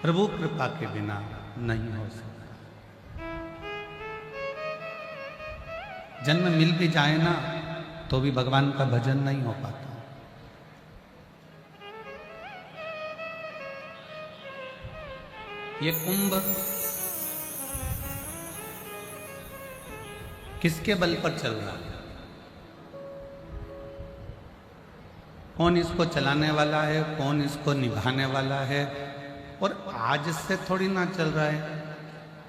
प्रभु कृपा के बिना नहीं हो सकता। जन्म मिल भी जाए ना तो भी भगवान का भजन नहीं हो पाता। ये कुंभ किसके बल पर चल रहा है? कौन इसको चलाने वाला है, कौन इसको निभाने वाला है? और आज से थोड़ी ना चल रहा है,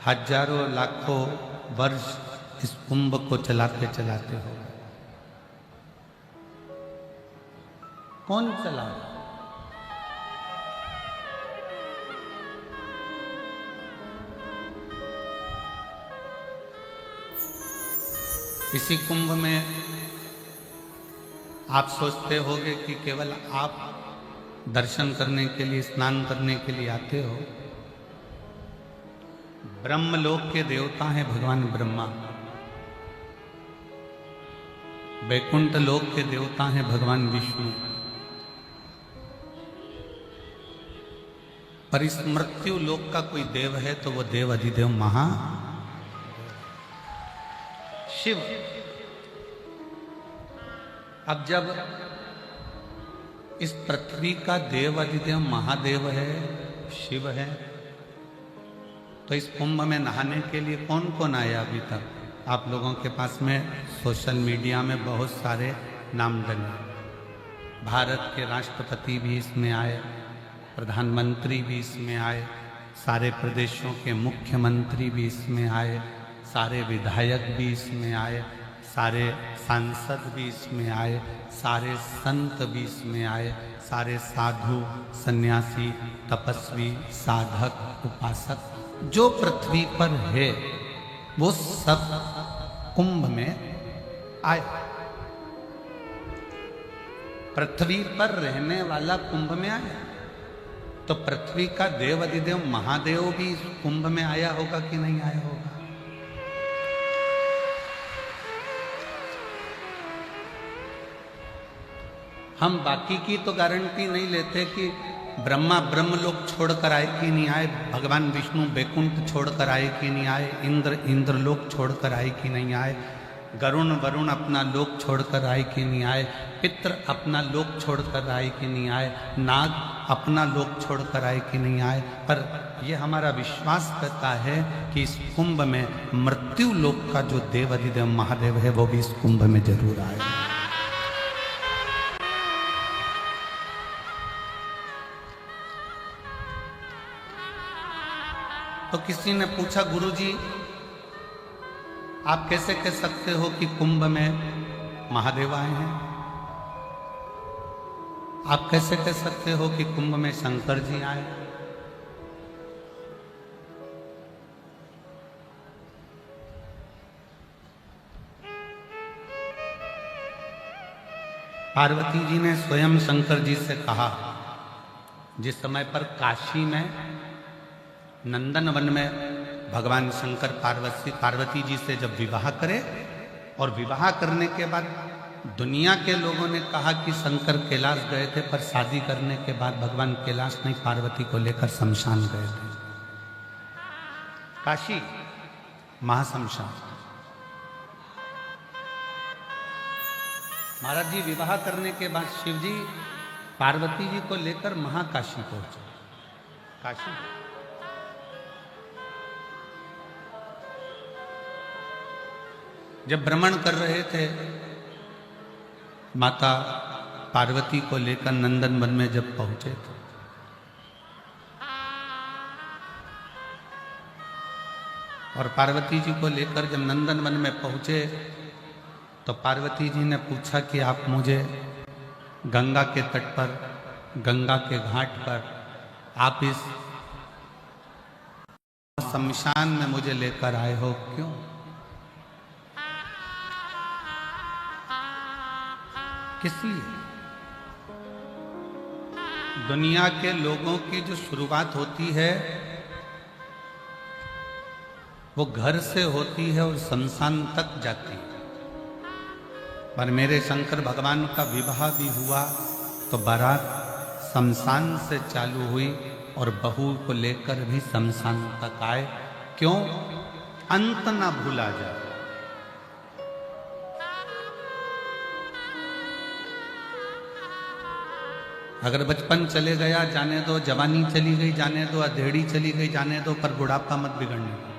हजारों लाखों वर्ष इस कुंभ को चलाते चलाते हो। कौन चला? इसी कुंभ में आप सोचते होंगे कि केवल आप दर्शन करने के लिए, स्नान करने के लिए आते हो। ब्रह्मलोक के देवता हैं भगवान ब्रह्मा, वैकुंठ लोक के देवता हैं भगवान विष्णु, पर इस मृत्यु लोक का कोई देव है तो वो देव अधिदेव महा शिव। अब जब इस पृथ्वी का देव अधिदेव महादेव है, शिव है, तो इस कुंभ में नहाने के लिए कौन कौन आया अभी तक? आप लोगों के पास में सोशल मीडिया में बहुत सारे नाम डले। भारत के राष्ट्रपति भी इसमें आए, प्रधानमंत्री भी इसमें आए, सारे प्रदेशों के मुख्यमंत्री भी इसमें आए, सारे विधायक भी इसमें आए, सारे सांसद भी इसमें आए, सारे संत भी इसमें आए, सारे साधु, सन्यासी, तपस्वी, साधक, उपासक जो पृथ्वी पर है वो सब कुंभ में आए। पृथ्वी पर रहने वाला कुंभ में आया, तो पृथ्वी का देव अधिदेव महादेव भी इस कुंभ में आया होगा कि नहीं आया होगा? हम बाकी की तो गारंटी नहीं लेते कि ब्रह्मा ब्रह्मलोक छोड़कर आए कि नहीं आए, भगवान विष्णु वैकुंठ छोड़कर आए कि नहीं आए, इंद्र इंद्रलोक छोड़कर आए कि नहीं आए, गरुण वरुण अपना लोक छोड़कर आए कि नहीं आए, पितृ अपना लोक छोड़कर आए कि नहीं आए, नाग अपना लोक छोड़कर आए कि नहीं आए। पर यह हमारा विश्वास करता है कि इस कुंभ में मृत्यु लोक का जो देव अधिदेव महादेव है वो भी इस कुंभ में जरूर आएगा। तो किसी ने पूछा, गुरुजी आप कैसे कह सकते हो कि कुंभ में महादेव आए हैं? आप कैसे कह सकते हो कि कुंभ में शंकर जी आए? पार्वती जी ने स्वयं शंकर जी से कहा, जिस समय पर काशी में नंदन वन में भगवान शंकर पार्वती जी से जब विवाह करे और विवाह करने के बाद दुनिया के लोगों ने कहा कि शंकर कैलाश गए थे, पर शादी करने के बाद भगवान कैलाश नहीं पार्वती को लेकर शमशान गए थे। काशी महाशमशान। महाराज जी विवाह करने के बाद शिव जी पार्वती जी को लेकर महाकाशी पहुंचे। काशी जब भ्रमण कर रहे थे, माता पार्वती को लेकर नंदन वन में जब पहुंचे थे, और पार्वती जी को लेकर जब नंदन वन में पहुंचे तो पार्वती जी ने पूछा कि आप मुझे गंगा के तट पर, गंगा के घाट पर, आप इस शमशान में मुझे लेकर आए हो, क्यों? किस लिए? दुनिया के लोगों की जो शुरुआत होती है वो घर से होती है और शमशान तक जाती है। पर मेरे शंकर भगवान का विवाह भी हुआ तो बारात शमशान से चालू हुई और बहू को लेकर भी शमशान तक आए। क्यों? अंत ना भूला जाए। अगर बचपन चले गया जाने दो, जवानी चली गई जाने दो, अधेड़ी चली गई जाने दो, पर बुढ़ापा मत बिगड़ने दो।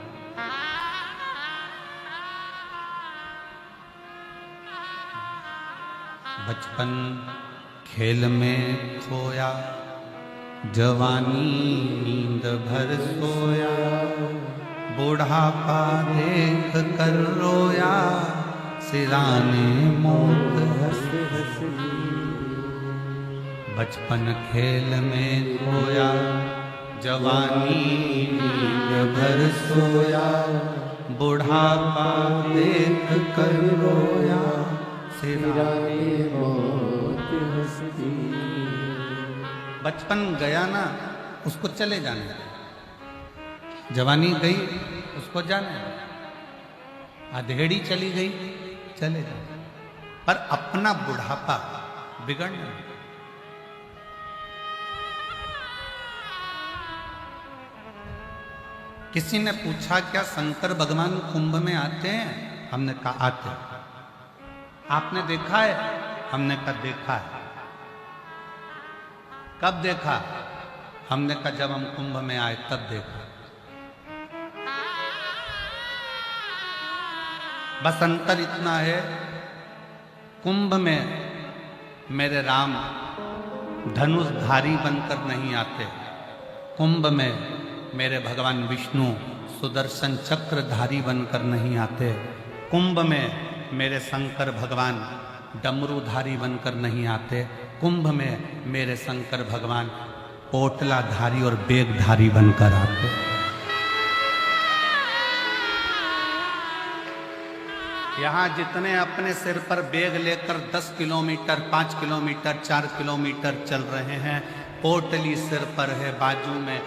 बचपन खेल में खोया, जवानी नींद भर सोया, बुढ़ापा देख कर रोया, सिराने मौत हंस हंस। बचपन खेल में खोया, जवानी नींद भर सोया, बुढ़ापा देख कर रोया, सिराने मौत हंसती। बचपन गया ना, उसको चले जाने दो। जवानी गई, उसको जाने दो। अधेड़ी चली गई, चले जाओ, पर अपना बुढ़ापा बिगड़ने दो। किसी ने पूछा क्या शंकर भगवान कुंभ में आते हैं? हमने कहा आते हैं। आपने देखा है? हमने कहा देखा है। कब देखा? हमने कहा जब हम कुंभ में आए तब देखा। बस अंतर इतना है, कुंभ में मेरे राम धनुषधारी बनकर नहीं आते, कुंभ में मेरे भगवान विष्णु सुदर्शन चक्रधारी बनकर नहीं आते, कुंभ में मेरे शंकर भगवान डमरूधारी बनकर नहीं आते, कुंभ में मेरे शंकर भगवान पोटलाधारी और बेगधारी बनकर आते। यहाँ जितने अपने सिर पर बेग लेकर 10 किलोमीटर, 5 किलोमीटर, 4 किलोमीटर चल रहे हैं, पोटली सिर पर है, बाजू में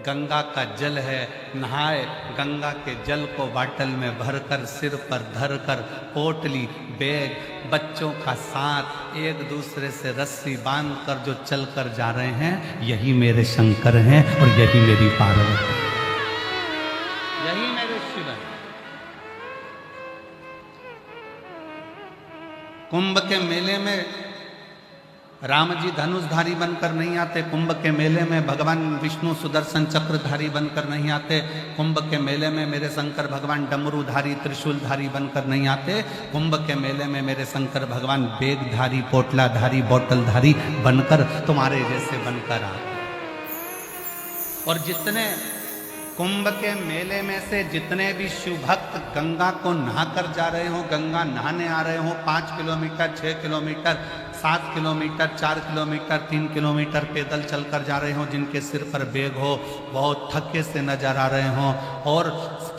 गंगा का जल है, नहाए गंगा के जल को बाटल में भरकर सिर पर धरकर पोटली बैग बच्चों का साथ एक दूसरे से रस्सी बांधकर जो चलकर जा रहे हैं, यही मेरे शंकर हैं और यही मेरी पार्वती, यही मेरे शिव हैं। कुंभ के मेले में राम जी धनुषधारी बनकर नहीं आते, कुंभ के मेले में भगवान विष्णु सुदर्शन चक्रधारी बनकर नहीं आते, कुंभ के मेले में मेरे शंकर भगवान डमरूधारी त्रिशूलधारी बनकर नहीं आते, कुंभ के मेले में मेरे शंकर भगवान बेगधारी पोटलाधारी बोतलधारी बनकर तुम्हारे जैसे बनकर आते। और जितने कुंभ के मेले में से जितने भी शिव भक्त गंगा को नहा कर जा रहे हो, गंगा नहाने आ रहे हो, 5 kilometre, 6 kilometre, 7 kilometre, 4 kilometre, 3 kilometre पैदल चलकर जा रहे हो, जिनके सिर पर बैग हो, बहुत थके से नजर आ रहे हो, और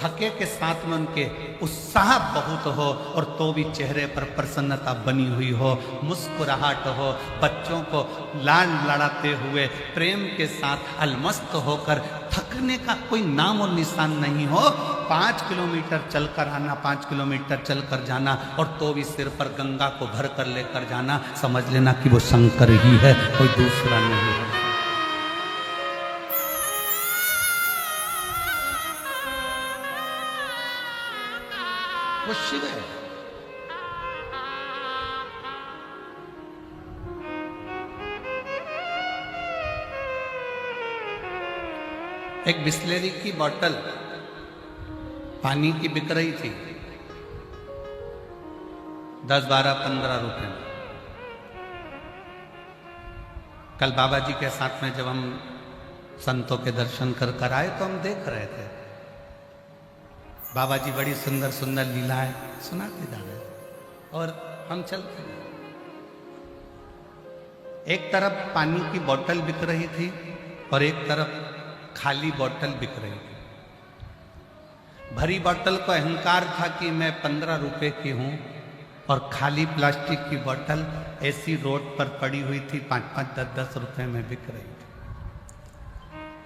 थके के साथ में उनके उत्साह बहुत हो, और तो भी चेहरे पर प्रसन्नता बनी हुई हो, मुस्कुराहट हो, बच्चों को लाड लड़ाते हुए प्रेम के साथ अलमस्त होकर थकने का कोई नाम और निशान नहीं हो, 5 किलोमीटर चलकर आना, 5 किलोमीटर चलकर जाना, और तो भी सिर पर गंगा को भर कर लेकर जाना, समझ लेना कि वो शंकर ही है, कोई दूसरा नहीं है। वो शिव है। एक बिस्लेरी की बोतल पानी की बिक रही थी 10, 12, 15 रुपए में। कल बाबा जी के साथ में जब हम संतों के दर्शन कर आए तो हम देख रहे थे, बाबा जी बड़ी सुंदर सुंदर लीलाएं सुनाते जा रहे थे और हम चलते गए। एक तरफ पानी की बोतल बिक रही थी और एक तरफ खाली बोतल बिक रही थी। भरी बोतल को अहंकार था कि मैं 15 रुपए की हूं, और खाली प्लास्टिक की बोतल ऐसी रोड पर पड़ी हुई थी 5-5, 10-10 रुपए में बिक रही थी।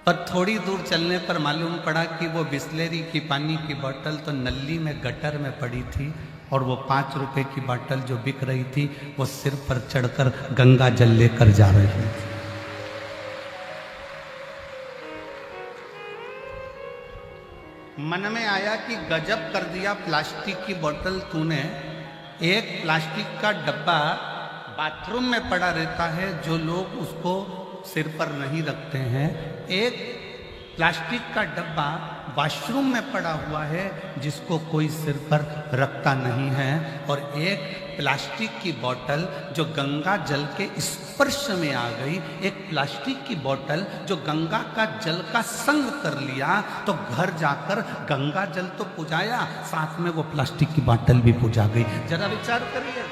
पर थोड़ी दूर चलने पर मालूम पड़ा कि वो बिस्लेरी की पानी की बोतल तो नली में गटर में पड़ी थी, और वो 5 रुपए की बोतल जो बिक रही थी वो सिर पर चढ़कर गंगा जल लेकर जा रही थी। मन में आया कि गजब कर दिया प्लास्टिक की बोतल तूने। एक प्लास्टिक का डब्बा बाथरूम में पड़ा रहता है जो लोग उसको सिर पर नहीं रखते हैं, एक प्लास्टिक का डब्बा वॉशरूम में पड़ा हुआ है जिसको कोई सिर पर रखता नहीं है, और एक प्लास्टिक की बोतल जो गंगा जल के स्पर्श में आ गई, एक प्लास्टिक की बोतल जो गंगा का जल का संग कर लिया, तो घर जाकर गंगा जल तो पुजाया, साथ में वो प्लास्टिक की बोतल भी पुजा गई। जरा विचार करिए,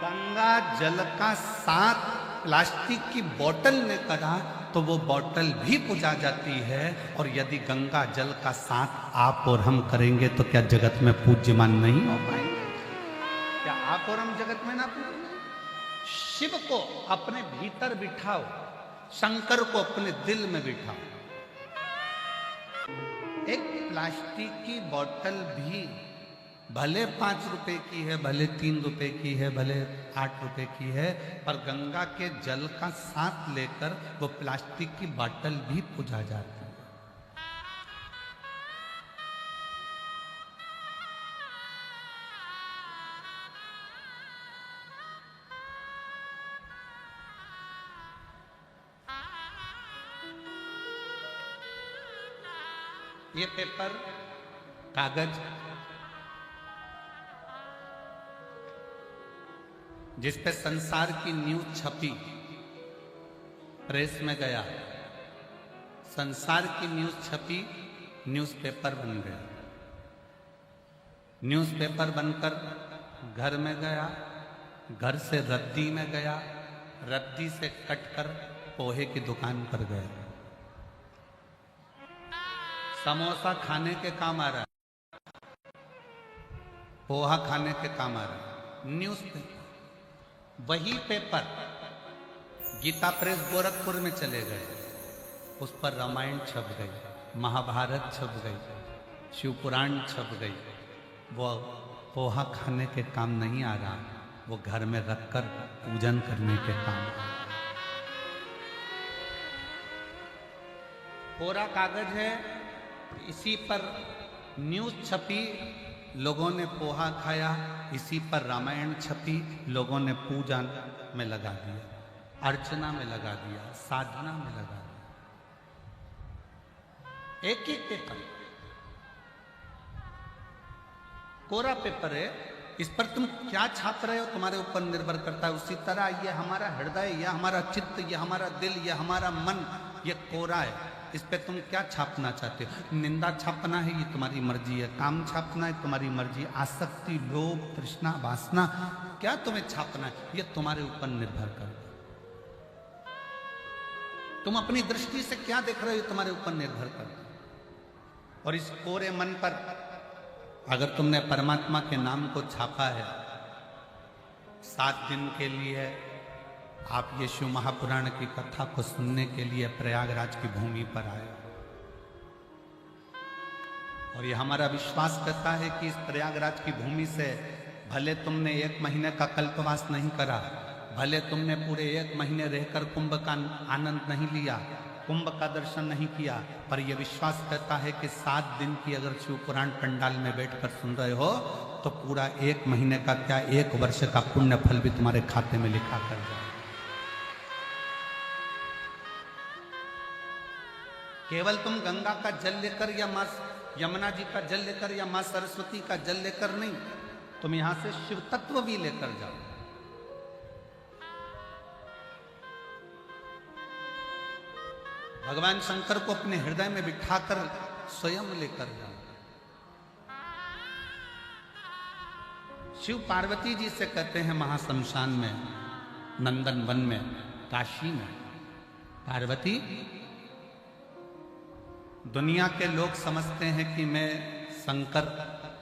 गंगा जल का साथ प्लास्टिक की बोतल ने करा तो वो बोतल भी पूजा जाती है, और यदि गंगा जल का साथ आप और हम करेंगे तो क्या जगत में पूज्यमान नहीं हो पाएंगे? क्या आप और हम जगत में ना पूजेंगे? शिव को अपने भीतर बिठाओ, शंकर को अपने दिल में बिठाओ। एक प्लास्टिक की बोतल भी भले 5 रुपए की है, भले 3 रुपए की है, भले 8 रुपए की है, पर गंगा के जल का साथ लेकर वो प्लास्टिक की बोतल भी पूजा जाती है। ये पेपर, कागज जिस पे संसार की न्यूज छपी, प्रेस में गया, संसार की न्यूज छपी, न्यूज़पेपर बन गया, न्यूज़पेपर बनकर घर में गया, घर से रद्दी में गया, रद्दी से कटकर पोहे की दुकान पर गया। समोसा खाने के काम आ रहा है, पोहा खाने के काम आ रहा है। न्यूज़पेपर, वही पेपर गीता प्रेस गोरखपुर में चले गए, उस पर रामायण छप गई, महाभारत छप गई, शिव पुराण छप गई। वो पोहा खाने के काम नहीं आ रहा, वो घर में रखकर पूजन करने के काम आ रहा। कोरा कागज है, इसी पर न्यूज छपी, लोगों ने पोहा खाया, इसी पर रामायण छपी, लोगों ने पूजा में लगा दिया, अर्चना में लगा दिया, साधना में लगा दिया। एक एक पेपर, कोरा पेपर है, इस पर तुम क्या छाप रहे हो तुम्हारे ऊपर निर्भर करता है। उसी तरह ये हमारा हृदय, ये हमारा चित्त, ये हमारा दिल, ये हमारा मन, ये कोरा है, इस पे तुम क्या छापना चाहते हो? निंदा छापना है, ये तुम्हारी मर्जी है। काम छापना है, तुम्हारी मर्जी। आसक्ति, लोभ, तृष्णा, वासना, क्या तुम्हें छापना है, ये तुम्हारे ऊपर निर्भर करता है। तुम अपनी दृष्टि से क्या देख रहे हो, तुम्हारे ऊपर निर्भर करता है। और इस कोरे मन पर अगर तुमने परमात्मा के नाम को छापा है, 7 दिन के लिए आप ये शिव महापुराण की कथा को सुनने के लिए प्रयागराज की भूमि पर आए, और ये हमारा विश्वास करता है कि इस प्रयागराज की भूमि से भले तुमने 1 महीने का कल्पवास नहीं करा, भले तुमने पूरे 1 महीने रहकर कुंभ का आनंद नहीं लिया, कुंभ का दर्शन नहीं किया, पर यह विश्वास करता है कि 7 दिन की अगर शिव पुराण पंडाल में बैठकर सुन रहे हो तो पूरा 1 महीने का क्या 1 वर्ष का पुण्य फल भी तुम्हारे खाते में लिखा कर जाए। केवल तुम गंगा का जल लेकर या मां यमुना जी का जल लेकर या मां सरस्वती का जल लेकर नहीं, तुम यहां से शिव तत्व भी लेकर जाओ। भगवान शंकर को अपने हृदय में बिठाकर स्वयं लेकर जाओ। शिव पार्वती जी से कहते हैं महाशमशान में, नंदन वन में, काशी में, पार्वती, दुनिया के लोग समझते हैं कि मैं शंकर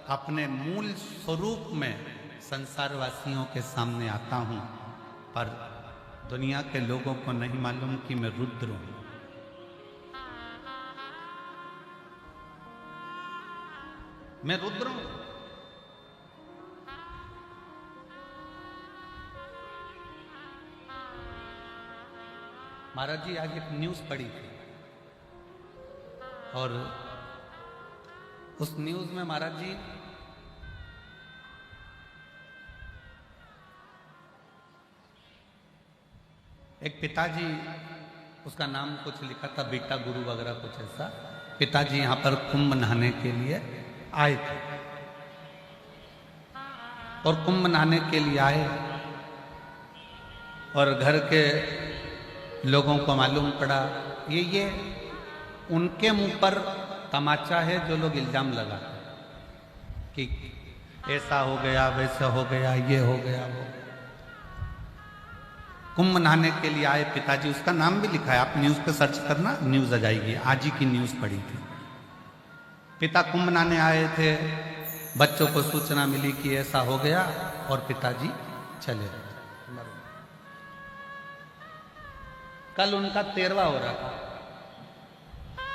अपने मूल स्वरूप में संसारवासियों के सामने आता हूं, पर दुनिया के लोगों को नहीं मालूम कि मैं रुद्र हूं। मैं रुद्र हूं। महाराज जी आगे न्यूज पढ़ी थी, और उस न्यूज में महाराज जी एक पिताजी, उसका नाम कुछ लिखा था बेटा गुरु वगैरह कुछ ऐसा, पिताजी यहां पर कुंभ नहाने के लिए आए थे और कुंभ नहाने के लिए आए और घर के लोगों को मालूम पड़ा ये उनके मुंह पर तमाचा है जो लोग इल्जाम लगा कि ऐसा हो गया वैसा हो गया ये हो गया वो। कुंभ नहाने के लिए आए पिताजी, उसका नाम भी लिखा है, आप न्यूज पे सर्च करना न्यूज आ जाएगी, आज ही की न्यूज पड़ी थी। पिता कुंभ नहाने आए थे, बच्चों को सूचना मिली कि ऐसा हो गया और पिताजी चले गए। कल उनका 13वां हो रहा था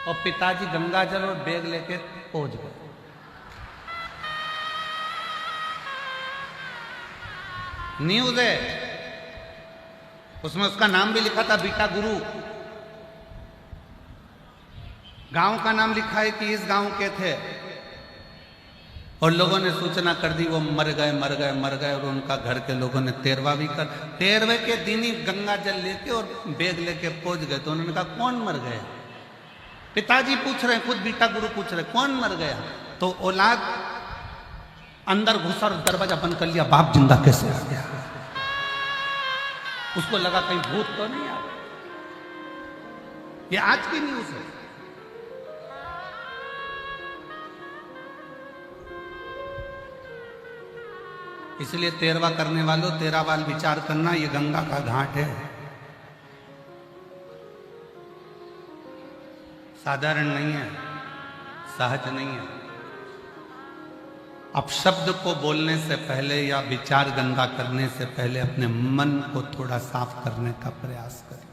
और पिताजी गंगाजल और बैग लेके पहुंच गए। न्यूज है, उसमें उसका नाम भी लिखा था बेटा गुरु, गांव का नाम लिखा है कि इस गांव के थे और लोगों ने सूचना कर दी वो मर गए और उनका घर के लोगों ने 13वां भी कर 13वें के दिन ही गंगा जल लेके और बैग लेके पहुंच गए। तो उन्होंने कहा कौन मर गया? पिताजी पूछ रहे हैं, खुद बेटा गुरु पूछ रहे कौन मर गया? तो औलाद अंदर घुसा और दरवाजा बंद कर लिया, बाप जिंदा कैसे आ गया? उसको लगा कहीं भूत तो नहीं आ गया। ये आज की न्यूज है। इसलिए 13वां करने वालों 13 बार विचार करना, ये गंगा का घाट है, साधारण नहीं है, सहज नहीं है। अपशब्द को बोलने से पहले या विचार गंगा करने से पहले अपने मन को थोड़ा साफ करने का प्रयास करें।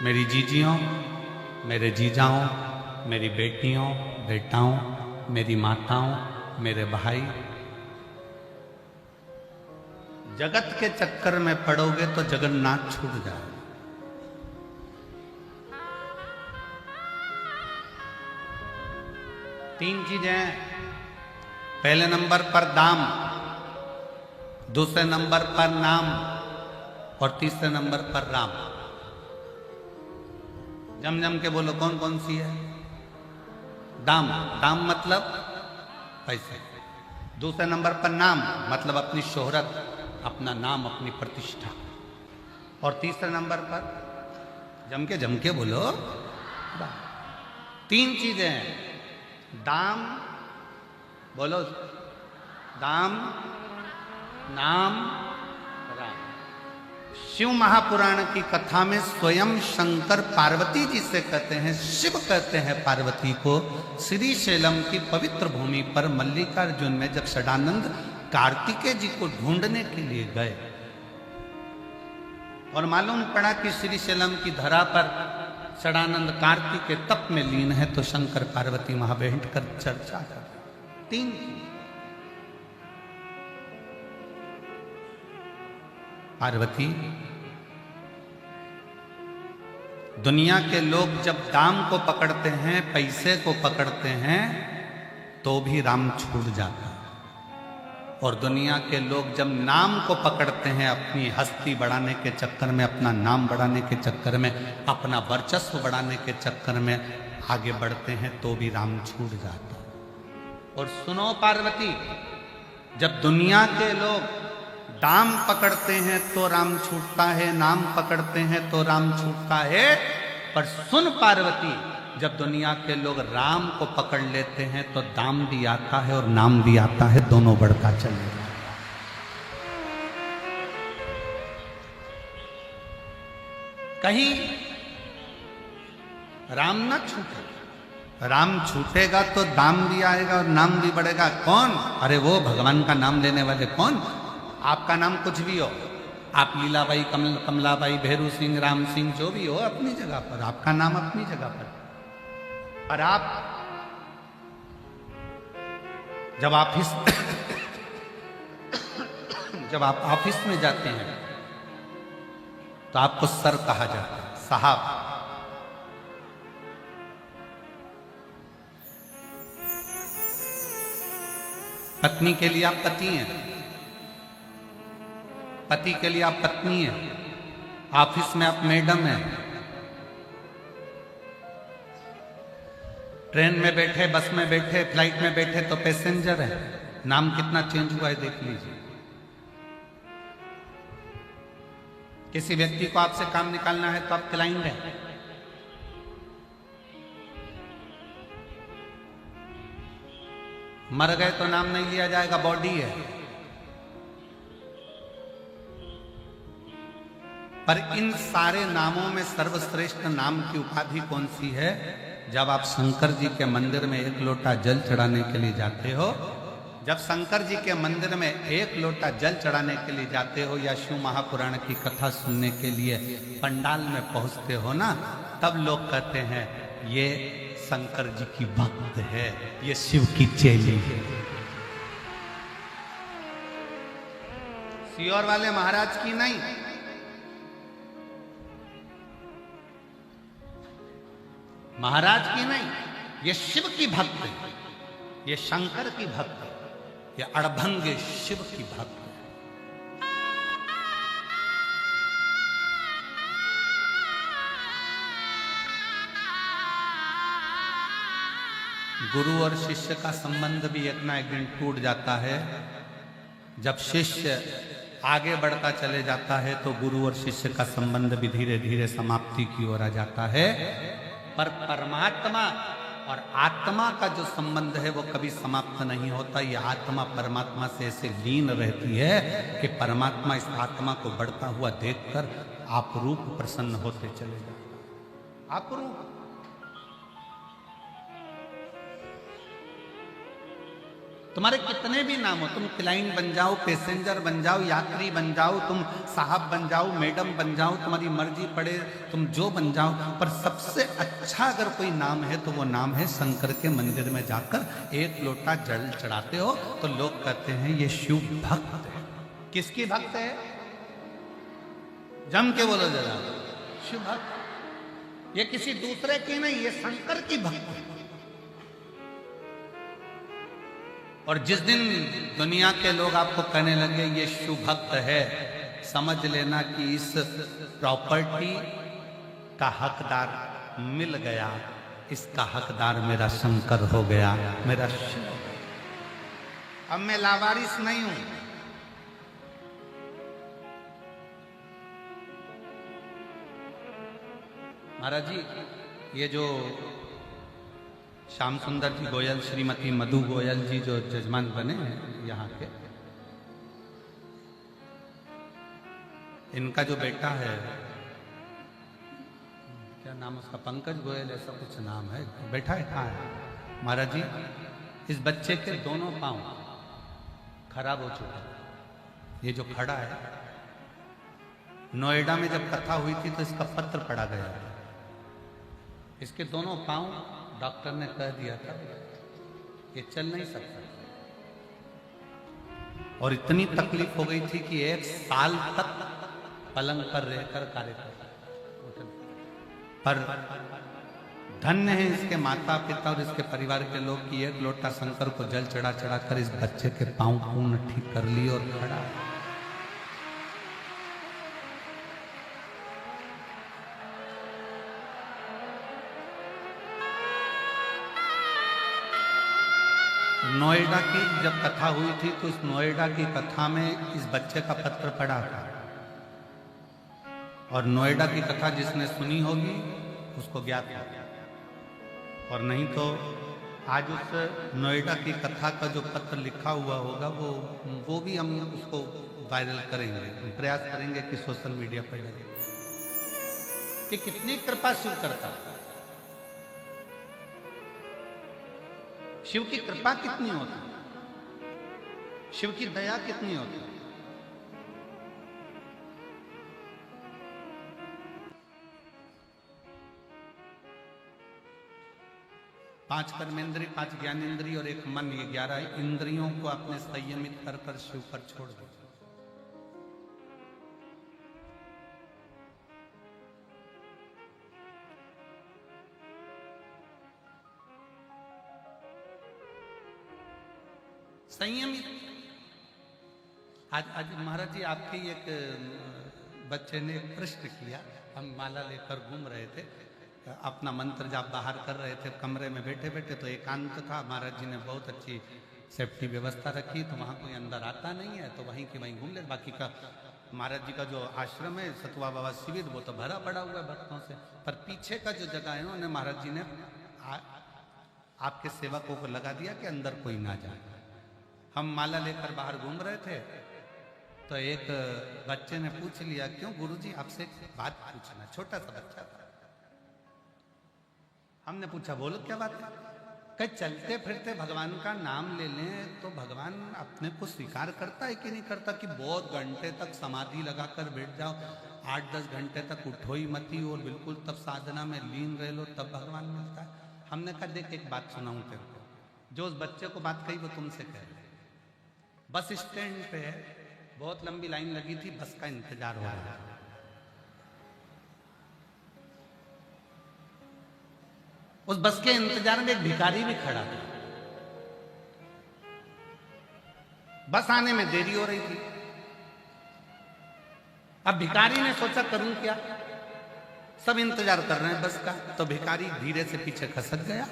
मेरी जीजियों, मेरे जीजाओं, मेरी बेटियों, बेटाओं, मेरी माताओं, मेरे भाई, जगत के चक्कर में पड़ोगे तो जगन्नाथ छूट जाए। तीन चीजें, पहले नंबर पर दाम, दूसरे नंबर पर नाम और तीसरे नंबर पर राम। जम जम के बोलो कौन कौन सी है? दाम, दाम मतलब पैसे। दूसरे नंबर पर नाम मतलब अपनी शोहरत, अपना नाम, अपनी प्रतिष्ठा। और तीसरे नंबर पर जम के बोलो, तीन चीजें हैं। दाम, बोलो दाम, नाम, राम। शिव महापुराण की कथा में स्वयं शंकर पार्वती जी से कहते हैं, शिव कहते हैं पार्वती को, श्री शैलम की पवित्र भूमि पर मल्लिकार्जुन में जब षडानंद कार्तिकेय जी को ढूंढने के लिए गए और मालूम पड़ा कि श्री शैलम की धरा पर षडानंद कार्तिक के तप में लीन है, तो शंकर पार्वती वहां बैठ कर चर्चा कर। तीन पार्वती, दुनिया के लोग जब दाम को पकड़ते हैं, पैसे को पकड़ते हैं, तो भी राम छूट जाता है। और दुनिया के लोग जब नाम को पकड़ते हैं, अपनी हस्ती बढ़ाने के चक्कर में, अपना नाम बढ़ाने के चक्कर में, अपना वर्चस्व बढ़ाने के चक्कर में आगे बढ़ते हैं, तो भी राम छूट जाता है। और सुनो पार्वती, जब दुनिया के लोग दाम पकड़ते हैं तो राम छूटता है, नाम पकड़ते हैं तो राम छूटता है, पर सुन पार्वती, जब दुनिया के लोग राम को पकड़ लेते हैं तो दाम भी आता है और नाम भी आता है, दोनों बढ़ता चलेगा। कहीं राम ना छूटे। राम छूटेगा तो दाम भी आएगा और नाम भी बढ़ेगा। कौन? अरे वो भगवान का नाम लेने वाले। कौन? आपका नाम कुछ भी हो, आप लीलाबाई, कमलाबाई, भैरू सिंह, राम सिंह, जो भी हो अपनी जगह पर, आपका नाम अपनी जगह पर। और आप जब आप ऑफिस में जाते हैं तो आपको सर कहा जाता है, साहब। पत्नी के लिए आप पति हैं, पति के लिए आप पत्नी हैं, ऑफिस में आप मैडम हैं, ट्रेन में बैठे, बस में बैठे, फ्लाइट में बैठे तो पैसेंजर है। नाम कितना चेंज हुआ है देख लीजिए। किसी व्यक्ति को आपसे काम निकालना है तो आप क्लाइंट हैं, मर गए तो नाम नहीं लिया जाएगा, बॉडी है। पर इन सारे नामों में सर्वश्रेष्ठ नाम की उपाधि कौन सी है? जब आप शंकर जी के मंदिर में एक लोटा जल चढ़ाने के लिए जाते हो, जब शंकर जी के मंदिर में एक लोटा जल चढ़ाने के लिए जाते हो या शिव महापुराण की कथा सुनने के लिए पंडाल में पहुंचते हो ना, तब लोग कहते हैं ये शंकर जी की भक्त है, ये शिव की चेली है। सियोर वाले महाराज की नहीं, महाराज की नहीं, ये शिव की भक्त है, ये शंकर की भक्त है, ये अड़भंगे शिव की भक्त है। गुरु और शिष्य का संबंध भी एक ना एक दिन टूट जाता है। जब शिष्य आगे बढ़ता चले जाता है तो गुरु और शिष्य का संबंध भी धीरे धीरे समाप्ति की ओर आ जाता है। पर परमात्मा और आत्मा का जो संबंध है वो कभी समाप्त नहीं होता। ये आत्मा परमात्मा से ऐसे लीन रहती है कि परमात्मा इस आत्मा को बढ़ता हुआ देखकर आपरूप प्रसन्न होते चले जाते। आपरूप तुम्हारे कितने भी नाम हो, तुम क्लाइंट बन जाओ, पैसेंजर बन जाओ, यात्री बन जाओ, तुम साहब बन जाओ, मैडम बन जाओ, तुम्हारी मर्जी पड़े तुम जो बन जाओ, पर सबसे अच्छा अगर कोई नाम है तो वो नाम है शंकर के मंदिर में जाकर एक लोटा जल चढ़ाते हो तो लोग कहते हैं ये शिव भक्त है। किसकी भक्त है? जम के बोलो जरा, शिव भक्त। ये किसी दूसरे की नहीं, ये शंकर की भक्त है। और जिस दिन दुनिया के लोग आपको कहने लगे ये शिव भक्त है, समझ लेना कि इस प्रॉपर्टी का हकदार मिल गया, इसका हकदार मेरा शंकर हो गया, मेरा शिव। अब मैं लावारिस नहीं हूं। महाराज जी, ये जो श्याम सुंदर जी गोयल, श्रीमती मधु गोयल जी जो जजमान बने हैं यहाँ के, इनका जो बेटा है, क्या नाम उसका, पंकज गोयल ऐसा कुछ नाम है, बैठा है कहाँ है? महाराज जी, इस बच्चे के दोनों पांव खराब हो चुके हैं। ये जो खड़ा है, नोएडा में जब कथा हुई थी तो इसका पत्र पढ़ा गया था। इसके दोनों पांव डॉक्टर ने कह दिया था ये चल नहीं सकता, और इतनी तकलीफ हो गई थी कि 1 साल तक पलंग पर रहकर कार्य कर। पर धन्य है इसके माता पिता और इसके परिवार के लोग कि एक लोटा शंकर को जल चढ़ा चढ़ा कर इस बच्चे के पांव पूर्ण ठीक कर लिए और खड़ा। नोएडा की जब कथा हुई थी तो इस नोएडा की कथा में इस बच्चे का पत्र पड़ा था, और नोएडा की कथा जिसने सुनी होगी उसको ज्ञात है, और नहीं तो आज उस नोएडा की कथा का जो पत्र लिखा हुआ होगा वो भी हम उसको वायरल करेंगे, प्रयास करेंगे कि सोशल मीडिया पर लगे कि कितनी कृपा शिव करता है। शिव की कृपा कितनी होती है, शिव की दया कितनी होती है। पांच कर्मेंद्रिय, 5 ज्ञानेंद्रिय और 1 मन, ये 11 इंद्रियों को अपने संयमित कर शिव पर छोड़ दो। संयमित। आज आज महाराज जी आपके एक बच्चे ने एक प्रश्न किया, हम माला लेकर घूम रहे थे, अपना मंत्र जाप बाहर कर रहे थे, कमरे में बैठे बैठे, तो एकांत था, महाराज जी ने बहुत अच्छी सेफ्टी व्यवस्था रखी, तो वहाँ कोई अंदर आता नहीं है, तो वहीं के वहीं घूम ले। बाकी का महाराज जी का जो आश्रम है सतुआ बाबा शिविर, वो तो भरा पड़ा हुआ है भक्तों से, पर पीछे का जो जगह है उन्हें महाराज जी ने आपके सेवकों को लगा दिया कि अंदर कोई ना जाए। हम माला लेकर बाहर घूम रहे थे, तो एक बच्चे ने पूछ लिया, क्यों गुरुजी आपसे बात पूछना, छोटा सा बच्चा था। हमने पूछा, बोलो क्या बात है? कहीं चलते फिरते भगवान का नाम ले लें तो भगवान अपने को स्वीकार करता है कि नहीं करता? कि बहुत घंटे तक समाधि लगाकर बैठ जाओ, 8-10 घंटे तक उठो ही मती और बिल्कुल तब साधना में लीन रह लो, तब भगवान मिलता है। हमने कहा, देख एक बात सुनाऊं तेरे को, जो उस बच्चे को बात कही वो तुमसे कह रहे। बस स्टैंड पे बहुत लंबी लाइन लगी थी, बस का इंतजार हो रहा है। उस बस के इंतजार में एक भिखारी भी खड़ा था, बस आने में देरी हो रही थी। अब भिखारी ने सोचा, करूं क्या, सब इंतजार कर रहे हैं बस का, तो भिखारी धीरे से पीछे खसक गया।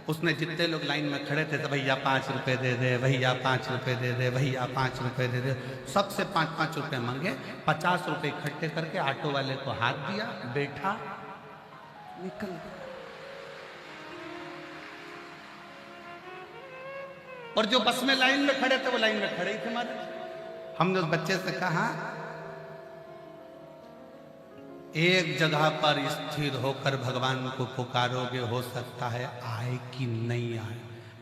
उसने जितने लोग लाइन में खड़े थे, तो भैया 5 रुपए दे दे, भैया 5 रुपए दे दे, भैया 5 रुपए दे दे, सबसे 5-5 रुपए मांगे। 50 रुपए इकट्ठे करके ऑटो वाले को हाथ दिया, बैठा, निकल। और जो बस में लाइन में खड़े थे वो लाइन में खड़े ही थे हमारे। हमने उस बच्चे से कहा, एक जगह पर स्थिर होकर भगवान को पुकारोगे, हो सकता है आए कि नहीं आए।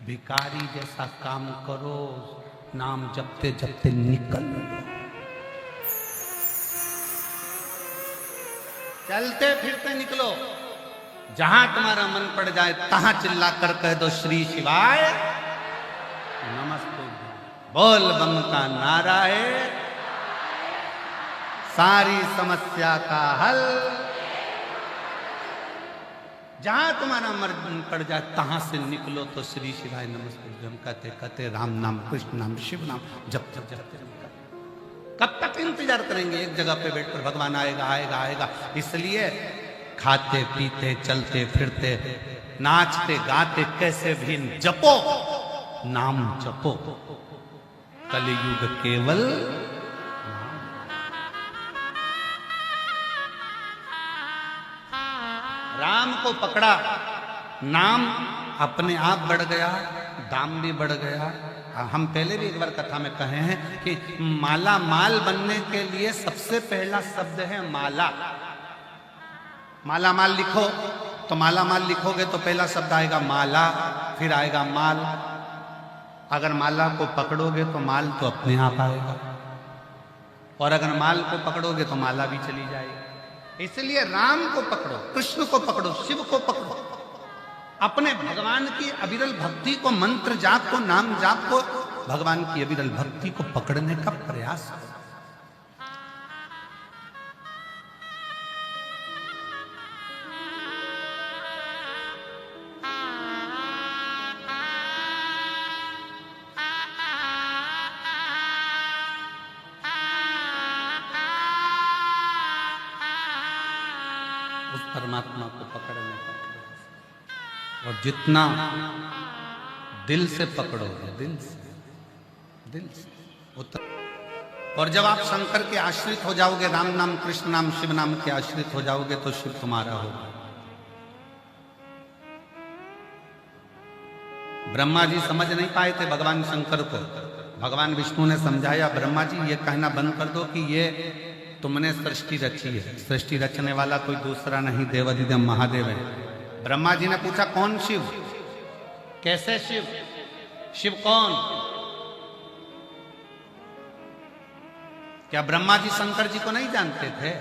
भिखारी जैसा काम करो, नाम जपते जपते निकल लो, चलते फिरते निकलो, जहां तुम्हारा मन पड़ जाए तहां चिल्ला कर कह दो, श्री शिवाय नमस्ते, बोल बम का नारा है सारी समस्या का हल। जहां तुम्हारा मन पड़ जाए तहां से निकलो, तो श्री शिवाय नमस्ते हम कहते कहते राम नाम, कृष्ण नाम, शिव नाम जब जब जब कब तक इंतजार करेंगे? एक जगह पे बैठकर भगवान आएगा आएगा आएगा। इसलिए खाते पीते चलते फिरते नाचते गाते कैसे भी जपो, नाम जपो, कलयुग केवल राम को पकड़ा, नाम अपने आप बढ़ गया, दाम भी बढ़ गया। हम पहले भी एक बार कथा में कहे हैं कि माला माल बनने के लिए सबसे पहला शब्द है माला। माला माल लिखो तो माला माल लिखोगे तो पहला शब्द आएगा माला, फिर आएगा माल। अगर माला को पकड़ोगे तो माल तो अपने आप आएगा, और अगर माल को पकड़ोगे तो माला भी चली जाएगी। इसलिए राम को पकड़ो, कृष्ण को पकड़ो, शिव को पकड़ो, अपने भगवान की अविरल भक्ति को, मंत्र जाप को, नाम जाप को, भगवान की अविरल भक्ति को पकड़ने का प्रयास करो। उस परमात्मा को पकड़ने का प्रयास, और जितना दिल से पकड़ोगे, दिल से उतना। और जब आप शंकर के आश्रित हो जाओगे, राम नाम, कृष्ण नाम, शिव नाम के आश्रित हो जाओगे, तो शिव तुम्हारा होगा। ब्रह्मा जी समझ नहीं पाए थे भगवान शंकर को, भगवान विष्णु ने समझाया, ब्रह्मा जी ये कहना बंद कर दो कि ये तुमने सृष्टि रची है, सृष्टि रचने वाला कोई दूसरा नहीं, देवाधिदेव महादेव है। ब्रह्मा जी ने पूछा, कौन शिव, कैसे शिव, शिव कौन? क्या ब्रह्मा जी शंकर जी को नहीं जानते थे?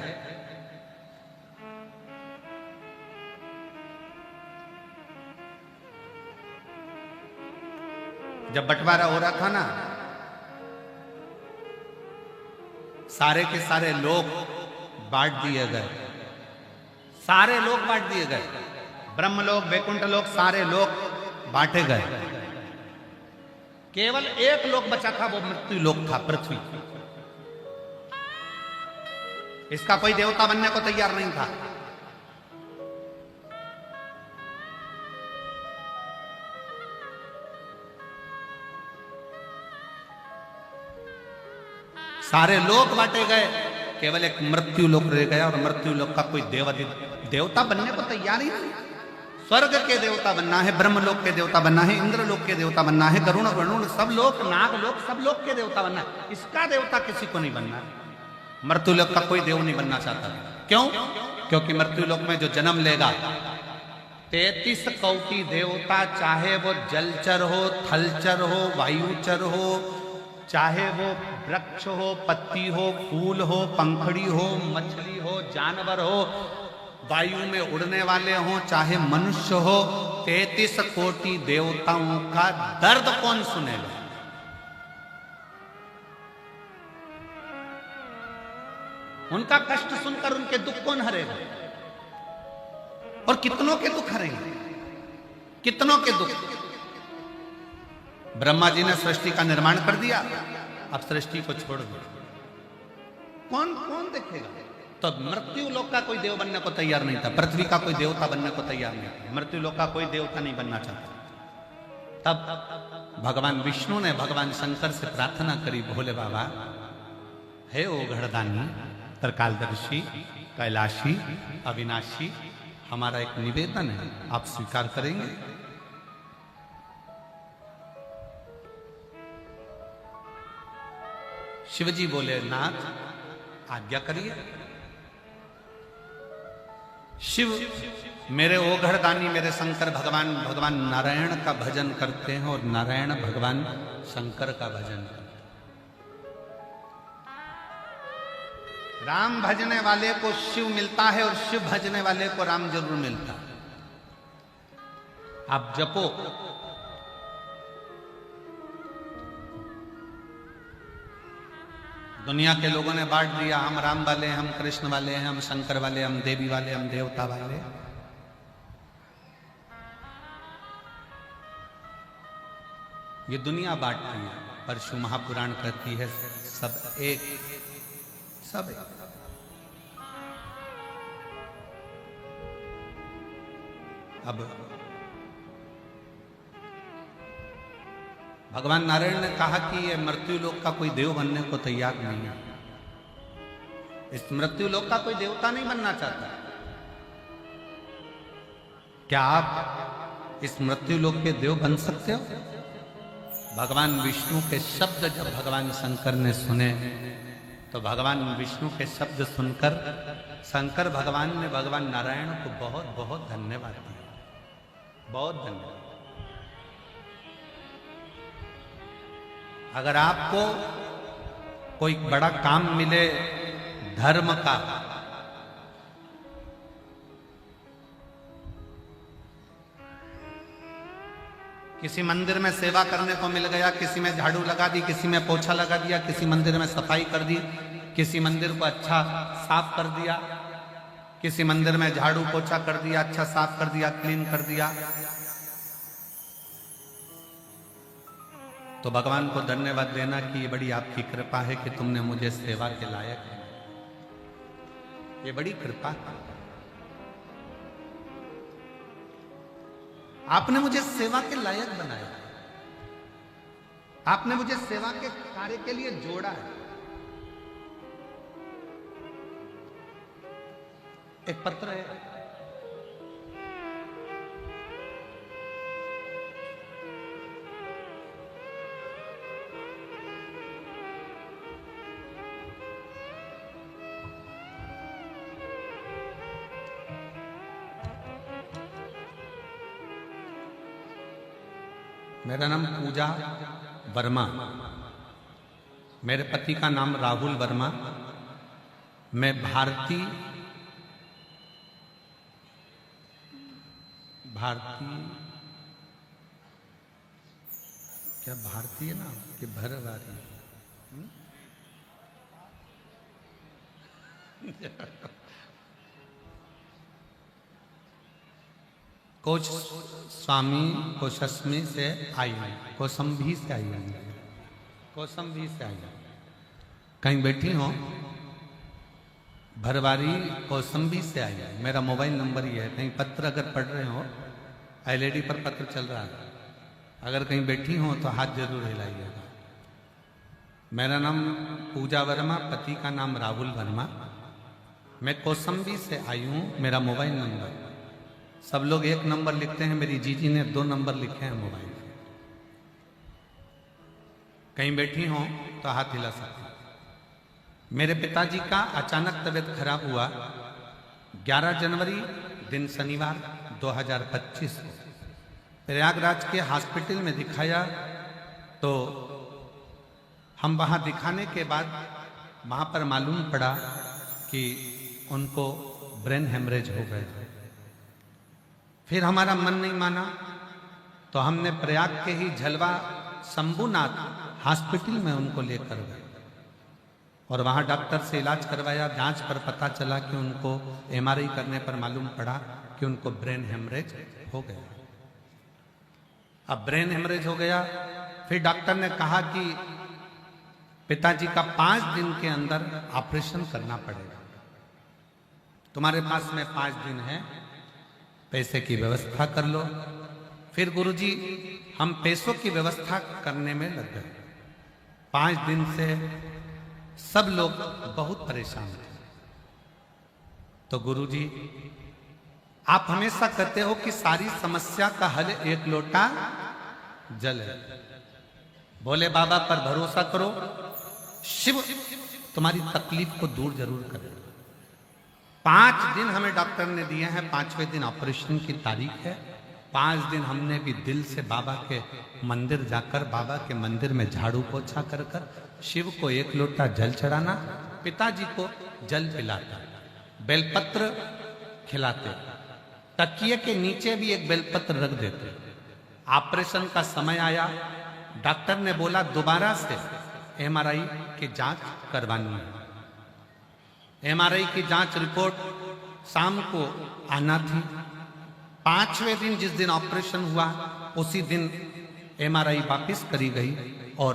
जब बंटवारा हो रहा था ना, सारे के सारे लोग बांट दिए गए, सारे लोग बांट दिए गए, ब्रह्म लोग, वैकुंठ लोग, सारे लोग बांटे गए। केवल एक लोक बचा था, वो मृत्यु लोक था, पृथ्वी। इसका कोई देवता बनने को तैयार नहीं था। सारे लोक बांटे गए, केवल एक मृत्यु लोक रह गया, और मृत्यु लोक का कोई देवता बनने को तैयार ही नहीं। स्वर्ग के देवता बनना है, ब्रह्म लोक के देवता बनना है, इंद्र लोक के देवता बनना है, गरुण वरुण सब लोक, नाग लोक, सब लोक के देवता बनना है। इसका देवता किसी को नहीं बनना है। मृत्यु लोक का कोई देव नहीं बनना चाहता। क्यों? क्योंकि मृत्यु लोक में जो जन्म लेगा 33 कोटि देवता, चाहे वो जलचर हो, थलचर हो, वायुचर हो, चाहे वो वृक्ष हो, पत्ती हो, फूल हो, पंखड़ी हो, मछली हो, जानवर हो, वायु में उड़ने वाले हो, चाहे मनुष्य हो, 33 कोटि देवताओं का दर्द कौन सुनेगा? उनका कष्ट सुनकर उनके दुख कौन हरेगा? और कितनों के दुख हरेंगे, कितनों के दुख। ब्रह्मा जी ने सृष्टि का निर्माण कर दिया, अब सृष्टि को छोड़ दो, कौन कौन देखेगा? तो मृत्यु लोक का कोई देव बनने को तैयार नहीं था, पृथ्वी का कोई देवता बनने को तैयार नहीं था, मृत्यु लोक का कोई देवता नहीं बनना चाहता। तब भगवान विष्णु ने भगवान शंकर से प्रार्थना करी, भोले बाबा, हे ओ घड़दानी, त्रिकालदर्शी, कैलाशी, अविनाशी, हमारा एक निवेदन है, आप स्वीकार करेंगे? शिवजी बोले, नाथ आज्ञा करिए। शिव मेरे ओघड़दानी, मेरे शंकर भगवान नारायण का भजन करते हैं, और नारायण भगवान शंकर का भजन करते हैं। राम भजने वाले को शिव मिलता है, और शिव भजने वाले को राम जरूर मिलता है। आप जपो, दुनिया के लोगों ने बांट दिया, हम राम वाले हैं, हम कृष्ण वाले हैं, हम शंकर वाले, हम देवी वाले, हम देवता वाले। ये दुनिया बांटती है, पर शिव महापुराण कहती है सब एक, सब एक। अब भगवान नारायण ने कहा कि ये मृत्यु लोक का कोई देव बनने को तैयार नहीं है, इस मृत्यु लोक का कोई देवता नहीं बनना चाहता। क्या आप इस मृत्यु लोक के देव बन सकते हो? भगवान विष्णु के शब्द जब भगवान शंकर ने सुने, तो भगवान विष्णु के शब्द सुनकर शंकर भगवान ने भगवान नारायण को बहुत बहुत धन्यवाद दिया, बहुत धन्यवाद। अगर आपको कोई बड़ा काम मिले धर्म का, किसी मंदिर में सेवा करने को मिल गया, किसी में झाड़ू लगा दी, किसी में पोछा लगा दिया, किसी मंदिर में सफाई कर दी, किसी मंदिर को अच्छा साफ कर दिया, किसी मंदिर में झाड़ू पोछा कर दिया, अच्छा साफ कर दिया, क्लीन कर दिया, तो भगवान को धन्यवाद देना कि ये बड़ी आपकी कृपा है कि तुमने मुझे सेवा के लायक है, ये बड़ी कृपा है, आपने मुझे सेवा के लायक बनाया, आपने मुझे सेवा के कार्य के लिए जोड़ा है। एक पत्र है, मेरा नाम पूजा वर्मा, मेरे पति का नाम राहुल वर्मा, मैं भारतीय क्या भारतीय ना कि भरवारी कोच स्वामी कोशस्मी से आई हूँ, कौसंभी से आई हूँ, कौसंभी से आई हूँ। कहीं बैठी हो? भरवारी कौसंभी से आई है। मेरा मोबाइल नंबर ही है। कहीं पत्र अगर पढ़ रहे हो, एलईडी पर पत्र चल रहा है, अगर कहीं बैठी हो तो हाथ जरूर हिलाइएगा। मेरा नाम पूजा वर्मा, पति का नाम राहुल वर्मा। मैं कौसंभी से आई हूँ। मेरा मोबाइल नंबर, सब लोग 1 नंबर लिखते हैं, मेरी जीजी ने 2 नंबर लिखे हैं मोबाइल। कहीं बैठी हो तो हाथ हिला सकते। मेरे पिताजी का अचानक तबीयत खराब हुआ 11 जनवरी दिन शनिवार 2025 को। प्रयागराज के हॉस्पिटल में दिखाया तो हम वहां दिखाने के बाद वहां पर मालूम पड़ा कि उनको ब्रेन हेमरेज हो गए। फिर हमारा मन नहीं माना तो हमने प्रयाग के ही झलवा शंभुनाथ हॉस्पिटल में उनको लेकर गए और वहां डॉक्टर से इलाज करवाया। जांच पर पता चला कि उनको एमआरआई करने पर मालूम पड़ा कि उनको ब्रेन हेमरेज हो गया। अब ब्रेन हेमरेज हो गया, फिर डॉक्टर ने कहा कि पिताजी का 5 दिन के अंदर ऑपरेशन करना पड़ेगा। तुम्हारे पास में 5 दिन है, पैसे की व्यवस्था कर लो। फिर गुरुजी हम पैसों की व्यवस्था करने में लग गए। 5 दिन से सब लोग बहुत परेशान थे। तो गुरुजी आप हमेशा कहते हो कि सारी समस्या का हल 1 लोटा जल है। भोले बाबा पर भरोसा करो, शिव तुम्हारी तकलीफ को दूर जरूर करेगा। 5 दिन हमें डॉक्टर ने दिए हैं, 5वें दिन ऑपरेशन की तारीख है। 5 दिन हमने भी दिल से बाबा के मंदिर जाकर, बाबा के मंदिर में झाड़ू पोछा कर कर शिव को 1 लोटा जल चढ़ाना, पिताजी को जल पिलाता, बेलपत्र खिलाते, तकिए के नीचे भी एक बेलपत्र रख देते। ऑपरेशन का समय आया, डॉक्टर ने बोला दोबारा से एमआरआई की जांच करवानी है। एमआरआई की जांच रिपोर्ट शाम को आना थी। 5वें दिन जिस दिन ऑपरेशन हुआ उसी दिन एमआरआई वापस करी गई और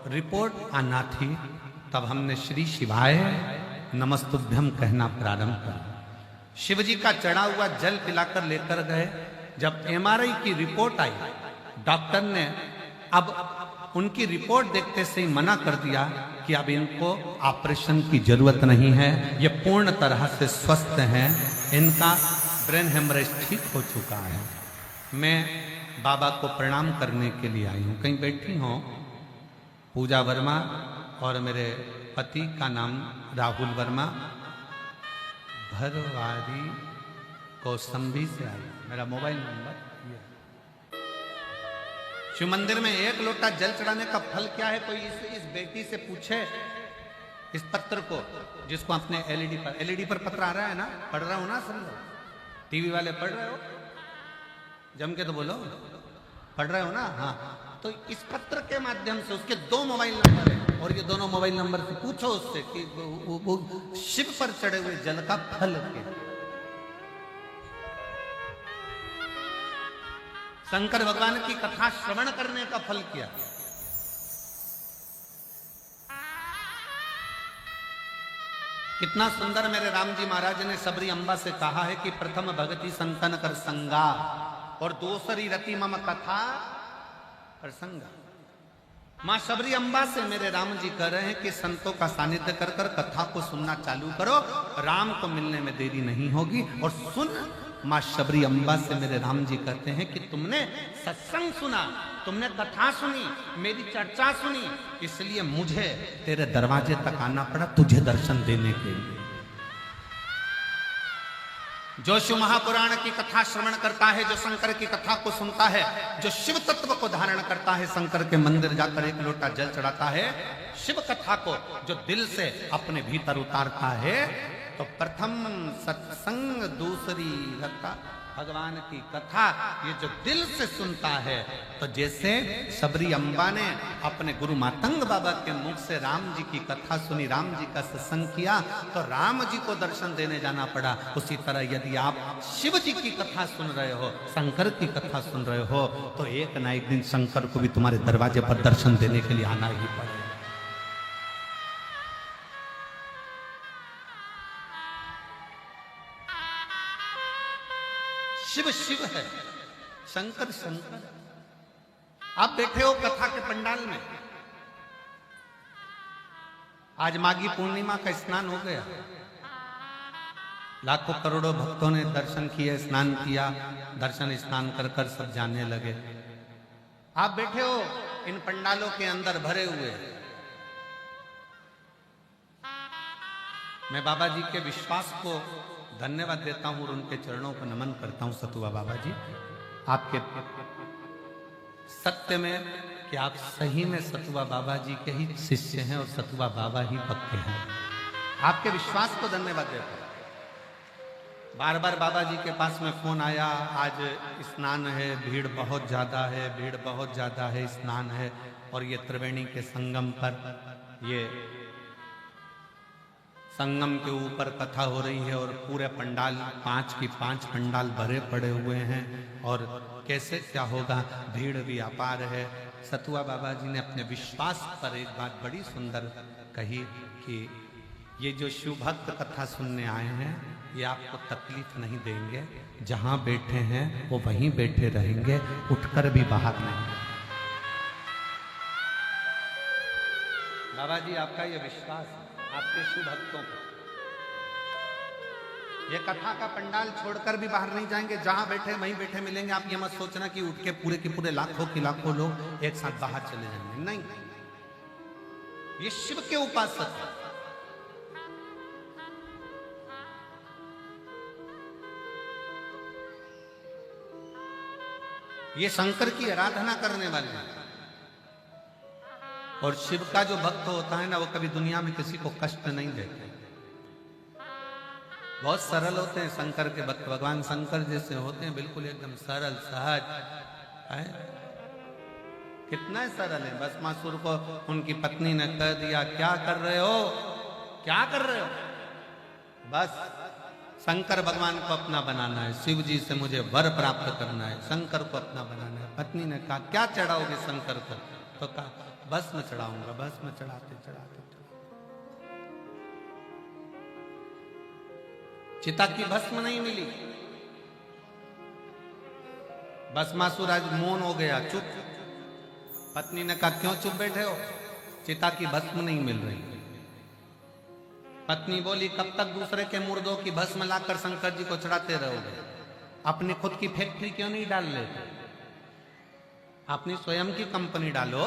रिपोर्ट आना थी। तब हमने श्री शिवाय नमस्तुभ्यं कहना प्रारंभ किया। शिवजी का चढ़ा हुआ जल पिलाकर लेकर गए। जब एमआरआई की रिपोर्ट आई, डॉक्टर ने अब उनकी रिपोर्ट देखते से ही मना कर दिया कि अब इनको ऑपरेशन की जरूरत नहीं है, ये पूर्ण तरह से स्वस्थ हैं, इनका ब्रेन हेमरेज ठीक हो चुका है। मैं बाबा को प्रणाम करने के लिए आई हूँ। कहीं बैठी हूँ? पूजा वर्मा और मेरे पति का नाम राहुल वर्मा, भरवारी कौसंभी से आई। मेरा मोबाइल नंबर शिव मंदिर में 1 लोटा जल चढ़ाने का फल क्या है? कोई इस बेटी से पूछे इस पत्र को, जिसको अपने एलईडी पर पत्र आ रहा है ना, पढ़ रहा हो ना सब लोग? टीवी वाले पढ़ रहे हो? जम के तो बोलो, पढ़ रहे हो ना? हाँ। तो इस पत्र के माध्यम से उसके 2 मोबाइल नंबर है और ये दोनों मोबाइल नंबर से पूछो उससे कि वो शिव पर चढ़े हुए जल का फल क्या? शंकर भगवान की कथा श्रवण करने का फल क्या? कितना सुंदर मेरे राम जी महाराज ने सबरी अम्बा से कहा है कि प्रथम भगति संतन कर संगा और दूसरी रति मम कथा प्रसंगा। मां सबरी अम्बा से मेरे राम जी कह रहे हैं कि संतों का सानिध्य कर कर कथा को सुनना चालू करो, राम को मिलने में देरी नहीं होगी। और सुन, मां शबरी अम्बा से मेरे राम जी कहते हैं कि तुमने सत्संग सुना, तुमने कथा सुनी, मेरी चर्चा सुनी, इसलिए मुझे तेरे दरवाजे तक आना पड़ा तुझे दर्शन देने के लिए। जो शिव महापुराण की कथा श्रवण करता है, जो शंकर की कथा को सुनता है, जो शिव तत्व को धारण करता है, शंकर के मंदिर जाकर 1 लोटा जल चढ़ाता है, शिव कथा को जो दिल से अपने भीतर उतारता है, तो प्रथम सत्संग दूसरी रता भगवान की कथा ये जो दिल से सुनता है, तो जैसे सबरी अम्बा ने अपने गुरु मातंग बाबा के मुख से राम जी की कथा सुनी, राम जी का सत्संग किया, तो राम जी को दर्शन देने जाना पड़ा। उसी तरह यदि आप शिव जी की कथा सुन रहे हो, शंकर की कथा सुन रहे हो, तो एक ना एक दिन शंकर को भी तुम्हारे दरवाजे पर दर्शन देने के लिए आना ही पड़ेगा। शिव शिव है, शंकर शंकर। आप बैठे हो कथा के पंडाल में, आज माघी पूर्णिमा का स्नान हो गया, लाखों करोड़ों भक्तों ने दर्शन किए, स्नान किया, दर्शन स्नान कर कर सब जाने लगे। आप बैठे हो इन पंडालों के अंदर भरे हुए। मैं बाबा जी के विश्वास को धन्यवाद देता हूं और उनके चरणों को नमन करता हूं। सतुआ बाबा जी, आपके सत्य में कि आप सही में सतुआ बाबा जी के ही शिष्य हैं और सतुआ बाबा ही पक्के हैं। आपके विश्वास को धन्यवाद देता हूं। बार बार बाबा जी के पास में फोन आया, आज स्नान है, भीड़ बहुत ज्यादा है, भीड़ बहुत ज्यादा है, स्नान है, और ये त्रिवेणी के संगम पर, ये संगम के ऊपर कथा हो रही है और पूरे पंडाल 5 की 5 पंडाल भरे पड़े हुए हैं, और कैसे क्या होगा, भीड़ भी अपार है। सतुआ बाबा जी ने अपने विश्वास पर एक बात बड़ी सुंदर कही कि ये जो शिव भक्त कथा सुनने आए हैं, ये आपको तकलीफ नहीं देंगे, जहां बैठे हैं वो वहीं बैठे रहेंगे, उठकर भी बाहर नहीं। बाबा जी, आपका ये विश्वास है आपके शिव भक्तों को, ये कथा का पंडाल छोड़कर भी बाहर नहीं जाएंगे, जहां बैठे वहीं बैठे मिलेंगे। आप ये मत सोचना कि उठ के पूरे के पूरे लाखों की लाखों लोग एक साथ बाहर चले जाएंगे, नहीं। ये शिव के उपासक है। ये शंकर की आराधना करने वाले हैं, और शिव का जो भक्त होता है ना, वो कभी दुनिया में किसी को कष्ट नहीं देते, बहुत सरल होते हैं शंकर के भक्त। भगवान शंकर जैसे होते हैं, बिल्कुल एकदम सरल सहज है। कितना सरल है। भस्मासुर को उनकी पत्नी ने कह दिया, क्या कर रहे हो, क्या कर रहे हो, बस शंकर भगवान को अपना बनाना है, शिव जी से मुझे वर प्राप्त करना है, शंकर को अपना बनाना है। पत्नी ने कहा, क्या चढ़ाओगे शंकर को, तो कहा भस्म चढ़ाऊंगा। भस्म चढ़ाते चढ़ाते चिता की भस्म नहीं मिली। भस्मासुर आज मौन हो गया, चुप। पत्नी ने कहा, क्यों चुप बैठे हो, चिता की भस्म नहीं मिल रही। पत्नी बोली, कब तक दूसरे के मुर्दों की भस्म लाकर शंकर जी को चढ़ाते रहोगे, अपनी खुद की फैक्ट्री क्यों नहीं डाल लेते, अपनी स्वयं की कंपनी डालो,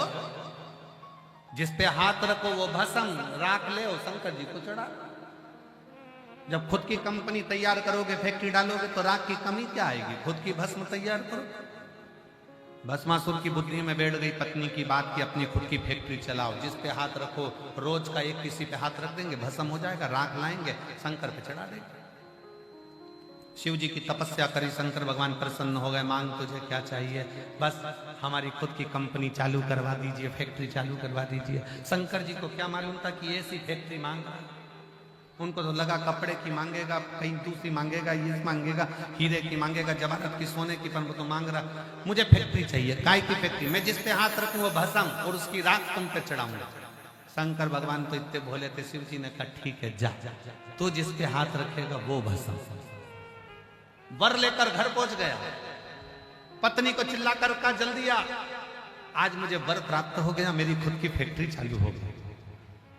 जिस पे हाथ रखो वो भस्म राख ले, शंकर जी को चढ़ा। जब खुद की कंपनी तैयार करोगे, फैक्ट्री डालोगे, तो राख की कमी क्या आएगी, खुद की भस्म तैयार करो। भस्मासुर की बुद्धि में बैठ गई पत्नी की बात कि अपनी खुद की फैक्ट्री चलाओ, जिस पे हाथ रखो, रोज का एक किसी पे हाथ रख देंगे, भस्म हो जाएगा, राख लाएंगे, शंकर पे चढ़ा देंगे। शिव जी की तपस्या करी, शंकर भगवान प्रसन्न हो गए, मांग तुझे क्या चाहिए, बस हमारी खुद की कंपनी चालू करवा दीजिए, फैक्ट्री चालू करवा दीजिए। शंकर जी को क्या मालूम था कि ऐसी फैक्ट्री मांग रहा है। उनको तो लगा कपड़े की मांगेगा, कहीं दूसरी मांगेगा, ये मांगेगा, हीरे की मांगेगा, जवाहरत की, सोने की, पर वो तो मांग रहा मुझे फैक्ट्री चाहिए। काय की फैक्ट्री, मैं जिस पे हाथ रखूं वो भस्म और उसकी राख तुम पे चढ़ाऊंगा। शंकर भगवान तो इतने भोले थे, शिव जी ने कहा ठीक है, जा, तो जिस पे हाथ रखेगा वो भस्म। वर लेकर घर पहुंच गया, पत्नी को चिल्लाकर कहा, जल्दी आ, आज मुझे वर प्राप्त हो गया, मेरी खुद की फैक्ट्री चालू हो गई,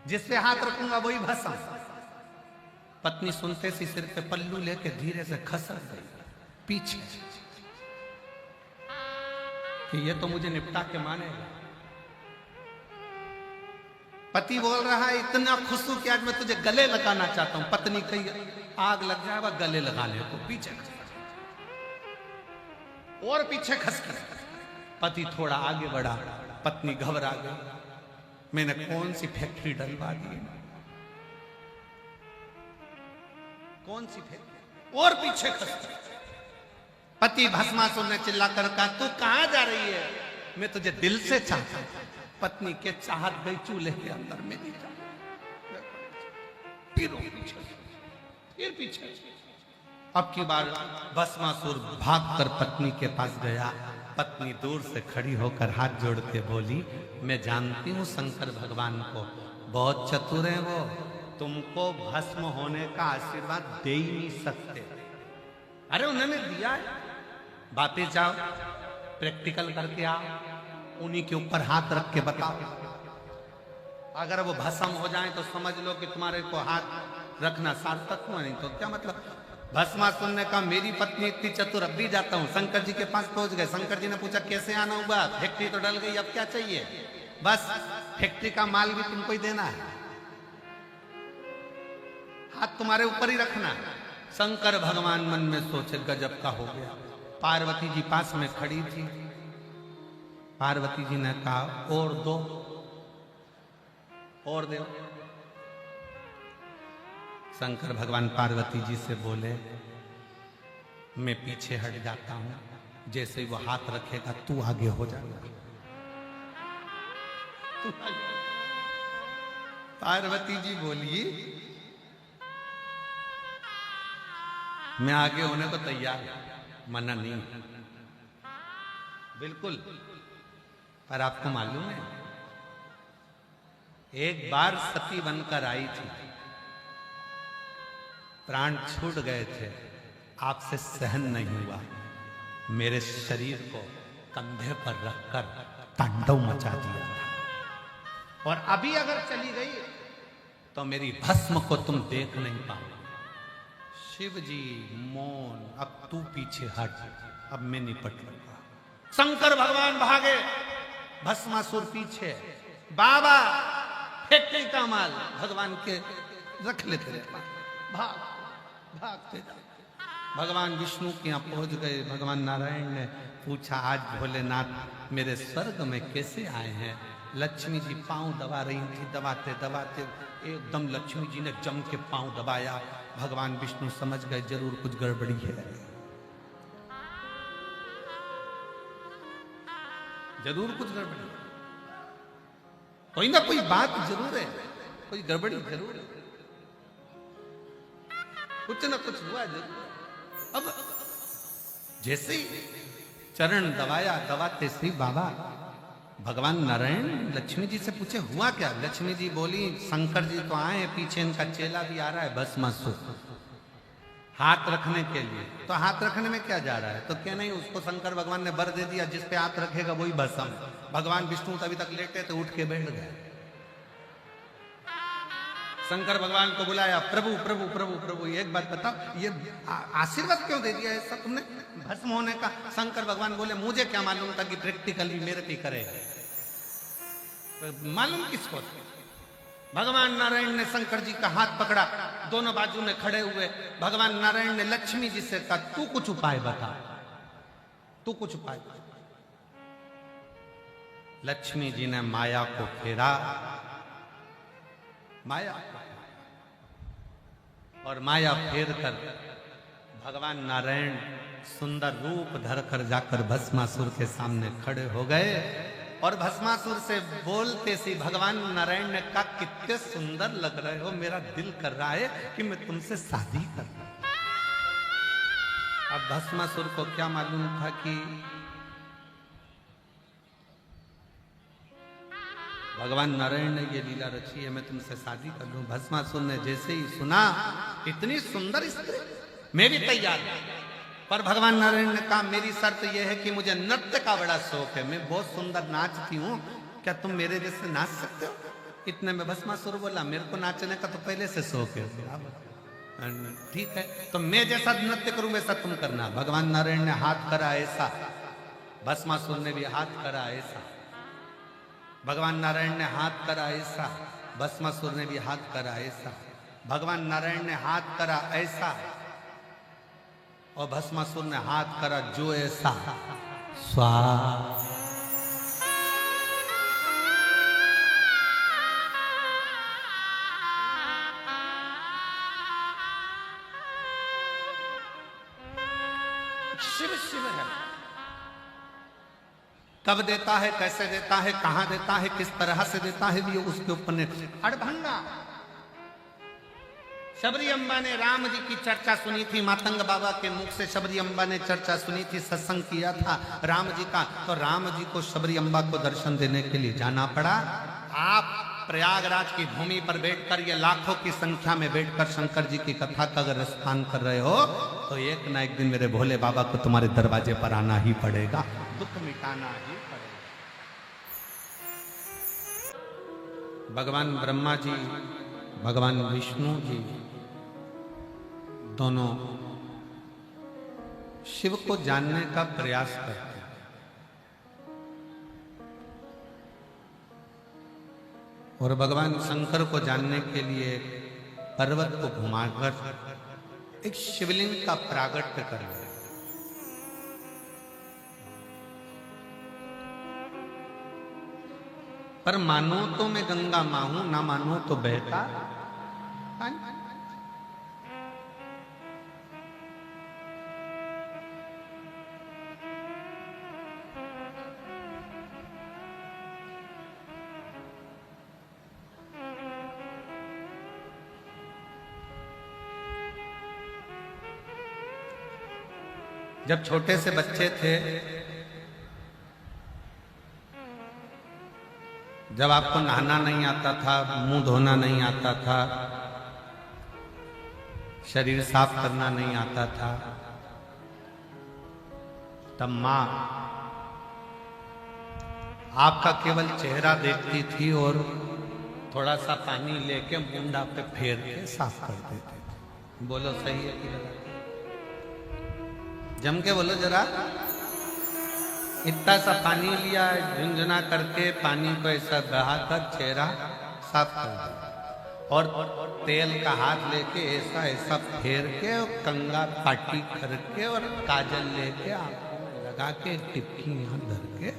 जिस पे हाथ रखूंगा वही भस्म। पत्नी सुनते सी सिर पे पल्लू लेके धीरे से खसक गई पीछे कि ये तो मुझे निपटा के मानेगा। पति बोल रहा है, इतना खुश हूं कि आज मैं तुझे गले लगाना चाहता हूं। पत्नी कही, आग लग जाएगा, गले लगाने को पीछे खस और पीछे खस गया। पति थोड़ा आगे बढ़ा, पत्नी घबरा गई, मैंने कौन सी फैक्ट्री डलवा दी, कौन सी फैक्ट्री, और पीछे खस गया। पति भस्मासुर ने चिल्लाकर कहा, तू कहां जा रही है? मैं तुझे दिल से चाहता हूं। पत्नी के चाहत गई चूल्हे के अंदर में नहीं जा। फिर पीछे अब की बार भस्मासुर भागकर पत्नी के पास गया। पत्नी दूर से खड़ी होकर हाथ जोड़ के बोली, मैं जानती हूं शंकर भगवान को, बहुत चतुर है वो, तुमको भस्म होने का आशीर्वाद दे ही नहीं सकते। अरे उन्होंने दिया है, वापिस जाओ, प्रैक्टिकल करके आओ, उन्हीं के ऊपर हाथ रख के बताओ। अगर वो भस्म हो जाए तो समझ लो कि तुम्हारे को हाथ रखना सार्थक हुआ, नहीं तो क्या मतलब। भस्मासुर ने कहा, मेरी पत्नी इतनी चतुर, अब भी जाता हूं। शंकर जी के पास पहुंच गए। शंकर जी ने पूछा, कैसे आना हुआ? फैक्ट्री तो डल गई, अब क्या चाहिए? बस फैक्ट्री का माल भी तुमको ही देना है, हाथ तुम्हारे ऊपर ही रखना है। शंकर भगवान मन में सोचे, गजब का हो गया। पार्वती जी पास में खड़ी थी। पार्वती जी ने कहा, और दो, और दो। शंकर भगवान पार्वती जी से बोले, मैं पीछे हट जाता हूं, जैसे ही वो हाथ रखेगा तू आगे हो जाएगा। पार्वती जी बोली, मैं आगे होने को तैयार, मना नहीं बिल्कुल। पर आपको मालूम है, एक बार सती बनकर आई थी, प्राण छूट गए थे, आपसे सहन नहीं हुआ, मेरे शरीर को कंधे पर रखकर तांडव मचा दिया था। और अभी अगर चली गई तो मेरी भस्म को तुम देख नहीं पाओ। शिव जी मौन, अब तू पीछे हट, अब मैं निपट लूंगा। शंकर भगवान भागे, भस्मासुर पीछे। बाबा फैक्ट्री का माल भगवान के रख लेते रहे, भागते जाओ। भगवान विष्णु के यहाँ पहुंच गए। भगवान नारायण ने पूछा, आज भोलेनाथ मेरे स्वर्ग में कैसे आए हैं? लक्ष्मी जी पांव दबा रही थी, दबाते दबाते एकदम लक्ष्मी जी ने जम के पांव दबाया। भगवान विष्णु समझ गए जरूर कुछ गड़बड़ी है, जरूर कुछ गड़बड़ी, कोई ना कोई बात जरूर है, कोई गड़बड़ी जरूर है, कुछ ना कुछ हुआ जरूर। अब जैसे ही चरण दबाया, दबाते से बाबा भगवान नारायण लक्ष्मी जी से पूछे, हुआ क्या? लक्ष्मी जी बोली, शंकर जी तो आए, पीछे इनका चेला भी आ रहा है भस्मासुर, हाथ रखने के लिए। तो हाथ रखने में क्या जा रहा है? तो क्या नहीं, उसको शंकर भगवान ने वर दे दिया, जिस पे हाथ रखेगा वही भस्म। भगवान विष्णु तभी तक लेटे तो उठ के बैठ गए। शंकर भगवान को बुलाया, प्रभु प्रभु प्रभु प्रभु, एक बात बताओ, ये आशीर्वाद क्यों दे दिया ऐसा तुमने भस्म होने का? शंकर भगवान बोले, मुझे क्या मालूम था कि प्रैक्टिकली मेरे पे करेगा, तो मालूम किसको? भगवान नारायण ने शंकर जी का हाथ पकड़ा, दोनों बाजू में खड़े हुए। भगवान नारायण ने लक्ष्मी जी से कहा, तू कुछ उपाय बता, तू कुछ उपाय बता। लक्ष्मी जी ने माया को फेरा, माया, और माया फेर कर भगवान नारायण सुंदर रूप धरकर जाकर भस्मासुर के सामने खड़े हो गए। और भस्मासुर से बोलते सी भगवान नारायण ने कहा, कितने सुंदर लग रहे हो, मेरा दिल कर रहा है कि मैं तुमसे शादी करूं। अब भस्मासुर को क्या मालूम था कि भगवान नारायण ने ये लीला रची है, मैं तुमसे शादी कर लूं। भस्मासुर ने जैसे ही सुना, इतनी सुंदर स्त्री, मैं भी तैयार हूं। पर भगवान नारायण ने कहा, मेरी शर्त यह है कि मुझे नृत्य का बड़ा शौक है, मैं बहुत सुंदर नाचती हूँ, क्या तुम मेरे जैसे नाच सकते हो? इतने में भस्मासुर बोला, मेरे को नाचने का तो पहले से शौक है। ठीक है, तो मैं जैसा नृत्य करूं वैसा तुम करना। भगवान नारायण ने हाथ करा ऐसा, भस्मासुर ने भी हाथ करा ऐसा। भगवान नारायण ने हाथ करा ऐसा, भस्मासुर ने भी हाथ करा ऐसा। भगवान नारायण ने हाथ करा ऐसा और भस्मासुर ने हाथ करा जो ऐसा। स्वाहा। शिव शिव है। कब देता है, कैसे देता है, कहां देता है, किस तरह से देता है, भी उसके ऊपर ने अड़भंगा। शबरी अम्बा ने राम जी की चर्चा सुनी थी, मातंग बाबा के मुख से शबरी अम्बा ने चर्चा सुनी थी, सत्संग किया था राम जी का। तो राम जी को शबरी अम्बा को दर्शन देने के लिए जाना पड़ा। आप प्रयागराज की भूमि पर बैठकर, ये लाखों की संख्या में बैठकर शंकर जी की कथा का अगर स्थान कर रहे हो, तो एक ना एक दिन मेरे भोले बाबा को तुम्हारे दरवाजे पर आना ही पड़ेगा, दुख मिटाना ही पड़ेगा। भगवान ब्रह्मा जी, भगवान विष्णु जी दोनों शिव को जानने का प्रयास करते हैं। और भगवान शंकर को जानने के लिए पर्वत को घुमाकर एक शिवलिंग का प्रागट्य कर रहे हैं। पर मानो तो मैं गंगा मां हूं, ना मानो तो बहता पानी। जब छोटे से बच्चे थे, जब आपको नहाना नहीं आता था, मुंह धोना नहीं आता था, शरीर साफ करना नहीं आता था, तब मां आपका केवल चेहरा देखती थी और थोड़ा सा पानी लेके मुंडा पे फेर के साफ कर देती थी। बोलो सही है कि गलत? जम के बोलो जरा। इतना सा पानी लिया, झुंझुना करके पानी को ऐसा बहाकर चेहरा साफ कर दिया, और तेल का हाथ लेके ऐसा ऐसा फेर के और कंगा पाटी करके और काजल लेके आंखों लगा के एक टिपकी यहाँ धर के,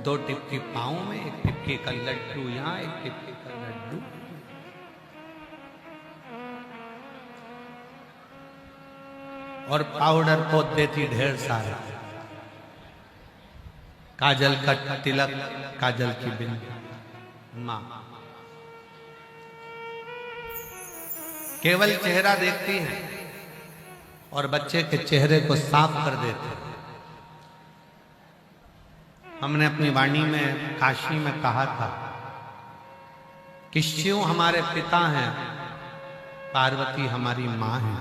2 टिपकी पाँव में, एक टिपकी का लड्डू यहाँ, एक टिपकी का लड्डू, और पाउडर पोत देती ढेर सारा, काजल का तिलक, काजल की बिंदी। मां केवल चेहरा देखती है और बच्चे के चेहरे को साफ कर देते। हमने अपनी वाणी में काशी में कहा था कि शिव हमारे पिता हैं, पार्वती हमारी मां है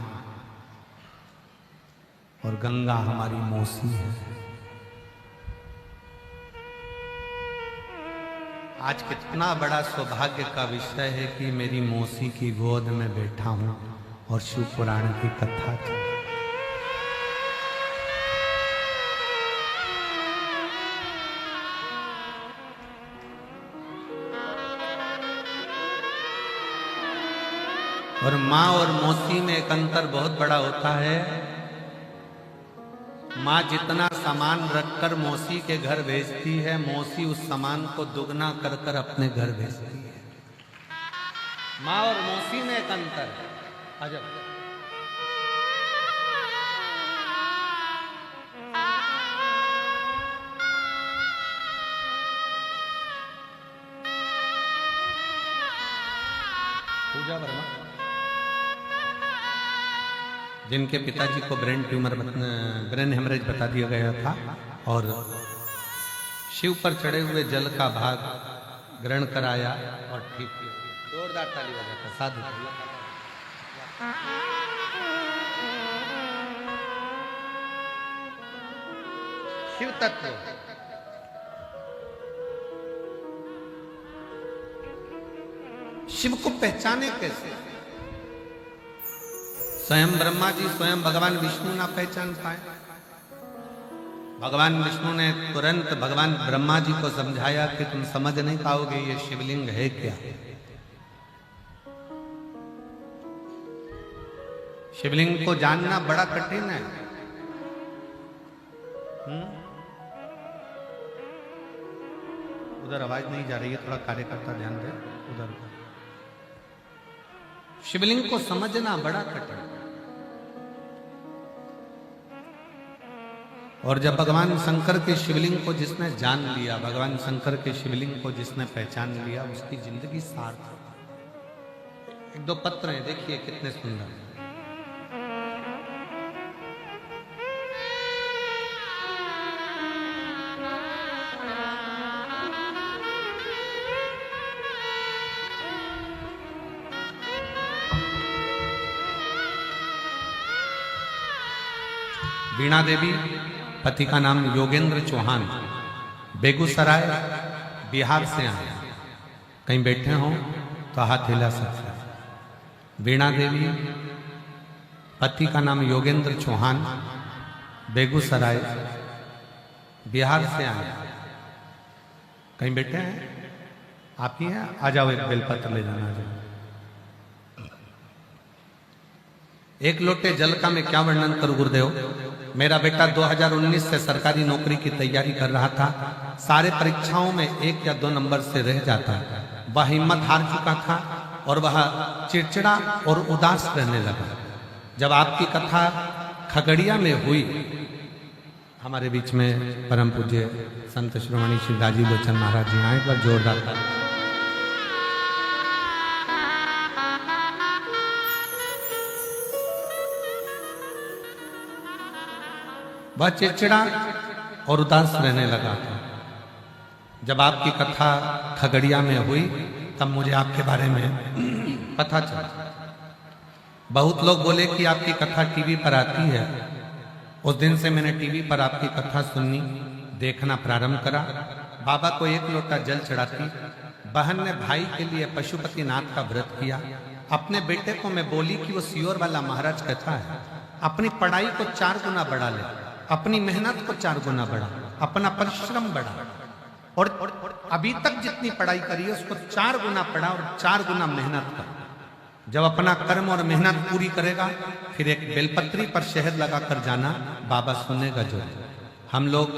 और गंगा हमारी मौसी है। आज कितना बड़ा सौभाग्य का विषय है कि मेरी मौसी की गोद में बैठा हूं और शिव पुराण की कथा चल। और माँ और मौसी में एक अंतर बहुत बड़ा होता है। माँ जितना सामान रखकर मौसी के घर भेजती है, मौसी उस सामान को दुगना कर कर अपने घर भेजती है। माँ और मौसी में एक अंतर है। अजब। पूजा वर्मा, जिनके पिताजी को ब्रेन ट्यूमर, ब्रेन हेमरेज बता दिया गया था, और शिव पर चढ़े हुए जल का भाग ग्रहण कराया और ठीक किया। जोरदार ताली बजाकर साधु। शिव तत्व शिव को पहचाने कैसे? स्वयं ब्रह्मा जी, स्वयं भगवान विष्णु ना पहचान पाए। भगवान विष्णु ने तुरंत भगवान ब्रह्मा जी को समझाया कि तुम समझ नहीं पाओगे ये शिवलिंग है क्या। शिवलिंग को जानना बड़ा कठिन है। उधर आवाज नहीं जा रही है, थोड़ा कार्यकर्ता ध्यान दे उधर। शिवलिंग को समझना बड़ा कठिन। और जब भगवान शंकर के शिवलिंग को जिसने जान लिया, भगवान शंकर के शिवलिंग को जिसने पहचान लिया, उसकी जिंदगी सार्थक। एक दो पत्र हैं, देखिए कितने सुंदर। वीणा देवी, पति का नाम योगेंद्र चौहान, बेगूसराय बिहार से आए। कहीं बैठे हों तो हाथ हिला सकते। वीणा देवी, पति का नाम योगेंद्र चौहान, बेगूसराय बिहार से आए। कहीं बैठे हैं? आप ही हैं? आ जाओ, एक बेलपत्र ले जाना। एक लोटे जल का मैं क्या वर्णन करूं गुरुदेव। मेरा बेटा 2019 से सरकारी नौकरी की तैयारी कर रहा था। सारे परीक्षाओं में 1 या 2 नंबर से रह जाता। वह हिम्मत हार चुका था और वह चिड़चिड़ा और उदास रहने लगा। जब आपकी कथा खगड़िया में हुई, हमारे बीच में परम पूज्य संत श्रोमणी श्री राजीव लोचन महाराज जी आए, एक बार जोरदार था। वह चिड़चिड़ा और उदास रहने लगा था। जब आपकी कथा खगड़िया में हुई तब मुझे आपके बारे में पता चला। बहुत लोग बोले कि आपकी कथा टीवी पर आती है। उस दिन से मैंने टीवी पर आपकी कथा सुननी, देखना प्रारंभ करा। बाबा को 1 लोटा जल चढ़ाती। बहन ने भाई के लिए पशुपतिनाथ का व्रत किया। अपने बेटे को मैं बोली कि वो सियोर वाला महाराज कहता है, अपनी पढ़ाई को 4 गुना बढ़ा ले, अपनी मेहनत को 4 गुना बढ़ा, अपना परिश्रम बढ़ा, और अभी तक जितनी पढ़ाई करी है उसको 4 गुना पढ़ा और 4 गुना मेहनत कर। जब अपना कर्म और मेहनत पूरी करेगा फिर एक बेलपत्री पर शहद लगाकर जाना, बाबा सुनेगा जो। हम लोग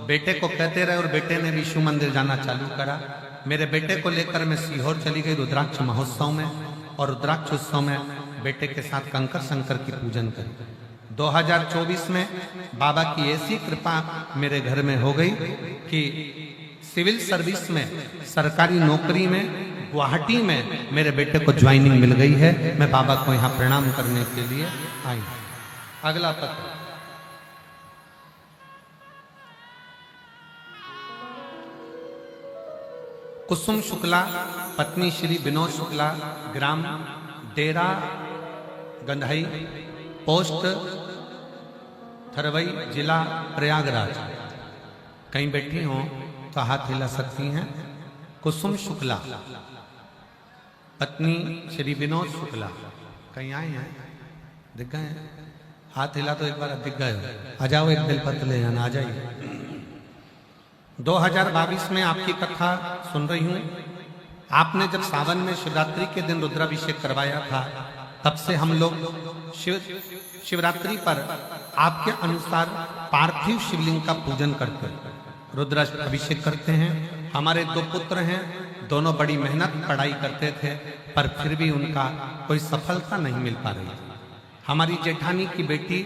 बेटे को कहते रहे और बेटे ने भी शिव मंदिर जाना चालू करा। मेरे बेटे को लेकर मैं सीहोर चली गई रुद्राक्ष महोत्सव में, और रुद्राक्ष उत्सव में बेटे के साथ कंकर शंकर की पूजन करी। 2024 में बाबा की ऐसी कृपा मेरे घर में हो गई कि सिविल सर्विस में, सरकारी नौकरी में, गुवाहाटी में मेरे बेटे को ज्वाइनिंग मिल गई है। मैं बाबा को यहाँ प्रणाम करने के लिए आई। अगला पत्र। कुसुम शुक्ला, पत्नी श्री विनोद शुक्ला, ग्राम डेरा गंधाई, पोस्ट थरवई, जिला प्रयागराज। कहीं बैठी हो तो हाथ हिला सकती हैं। कुसुम शुक्ला, पत्नी श्री विनोद शुक्ला। कहीं आए हैं? दिख गए हैं? हाथ हिला तो एक बार दिख गए हो। आ जाओ, एक बेलपत्र ले जाना। आ जाइए। 2022 में आपकी कथा सुन रही हूं। आपने जब सावन में शिवरात्रि के दिन रुद्राभिषेक करवाया था, तब से हम लोग शिवरात्रि पर आपके अनुसार पार्थिव शिवलिंग का पूजन करते हैं, रुद्राभिषेक करते हैं। हमारे 2 पुत्र हैं, दोनों बड़ी मेहनत पढ़ाई करते थे, पर फिर भी उनका कोई सफलता नहीं मिल पा रही। हमारी जेठानी की बेटी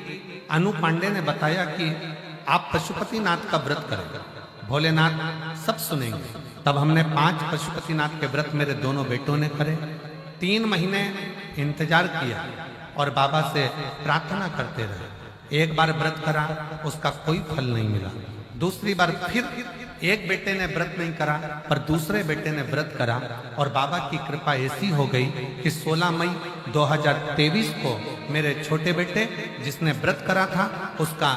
अनु पांडे ने बताया कि आप पशुपतिनाथ का व्रत करें, भोलेनाथ सब सुनेंगे। तब हमने 5 पशुपतिनाथ के व्रत मेरे दोनों बेटों ने करे। 3 महीने इंतजार किया और बाबा से प्रार्थना करते रहे। एक बार व्रत करा, उसका कोई फल नहीं मिला। दूसरी बार फिर एक बेटे ने व्रत नहीं करा, पर दूसरे बेटे ने व्रत करा, और बाबा की कृपा ऐसी हो गई कि 16 मई 2023 को मेरे छोटे बेटे जिसने व्रत करा था, उसका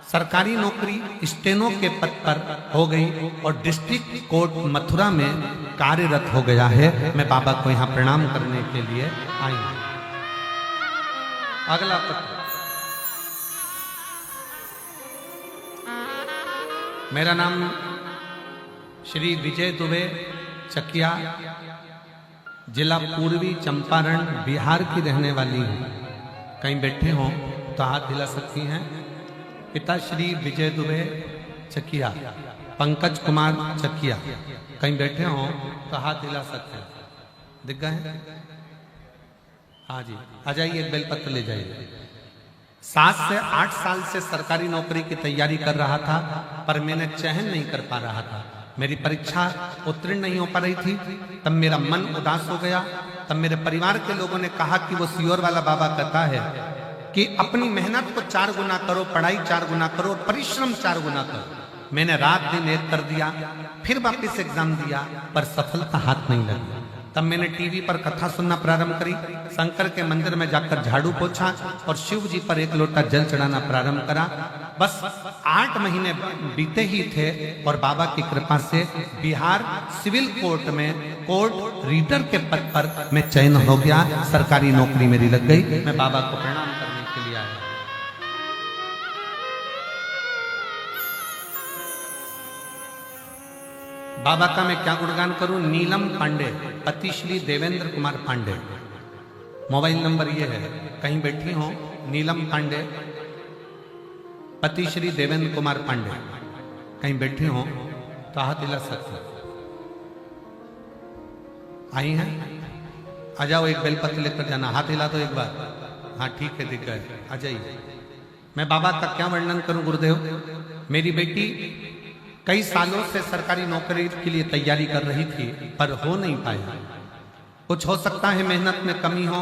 सरकारी नौकरी स्टेनो के पद पर हो गई और डिस्ट्रिक्ट कोर्ट मथुरा में कार्यरत हो गया है। मैं बाबा को यहाँ प्रणाम करने के लिए आई हूँ। अगला पत्र। मेरा नाम श्री विजय दुबे, चकिया, जिला पूर्वी चंपारण, बिहार की रहने वाली हूँ। कहीं बैठे हो तो हाथ हिला सकती हैं। पिता श्री विजय दुबे, चकिया, पंकज कुमार, चकिया। कहीं बैठे हो तो हाथ हिला सकते हैं। दिख गए? हाँ जी, आ जाइए, एक बेलपत्र ले जाइए। 7 से 8 साल से सरकारी नौकरी की तैयारी कर रहा था, पर मैंने चयन नहीं कर पा रहा था। मेरी परीक्षा उत्तीर्ण नहीं हो पा रही थी। तब मेरा मन उदास हो गया। तब मेरे परिवार के लोगों ने कहा कि वो सियोर वाला बाबा कहता है कि अपनी मेहनत को 4 गुना करो, पढ़ाई 4 गुना करो और परिश्रम 4 गुना करो। मैंने रात दिन एक कर दिया, फिर वापस एग्जाम दिया, पर सफलता हाथ नहीं लगी। तब मैंने टीवी पर कथा सुनना प्रारंभ करी, शंकर के मंदिर में जाकर झाड़ू पोछा और शिव जी पर 1 लोटा जल चढ़ाना प्रारंभ करा। बस 8 महीने बीते ही थे और बाबा की कृपा से बिहार सिविल कोर्ट में कोर्ट रीडर के पद पर मैं चयन हो गया। सरकारी नौकरी मेरी लग गई। मैं बाबा को प्रणाम करने के लिए आया। बाबा का मैं क्या गुणगान करूं। नीलम पांडे, पति श्री देवेंद्र कुमार पांडे। मोबाइल नंबर ये है, कहीं बैठी हो नीलम पांडे, पति श्री देवेंद्र कुमार पांडे, कहीं बैठी हो तो हाथ हिला सकते। आई हैं? आ जाओ, एक बेलपत्र लेकर जाना। हाथ हिला तो एक बार। हाँ ठीक है, दिख गए, आ जाइए। मैं बाबा का क्या वर्णन करूं गुरुदेव। मेरी बेटी कई सालों से सरकारी नौकरी के लिए तैयारी कर रही थी, पर हो नहीं पाया। कुछ हो सकता है मेहनत में कमी हो।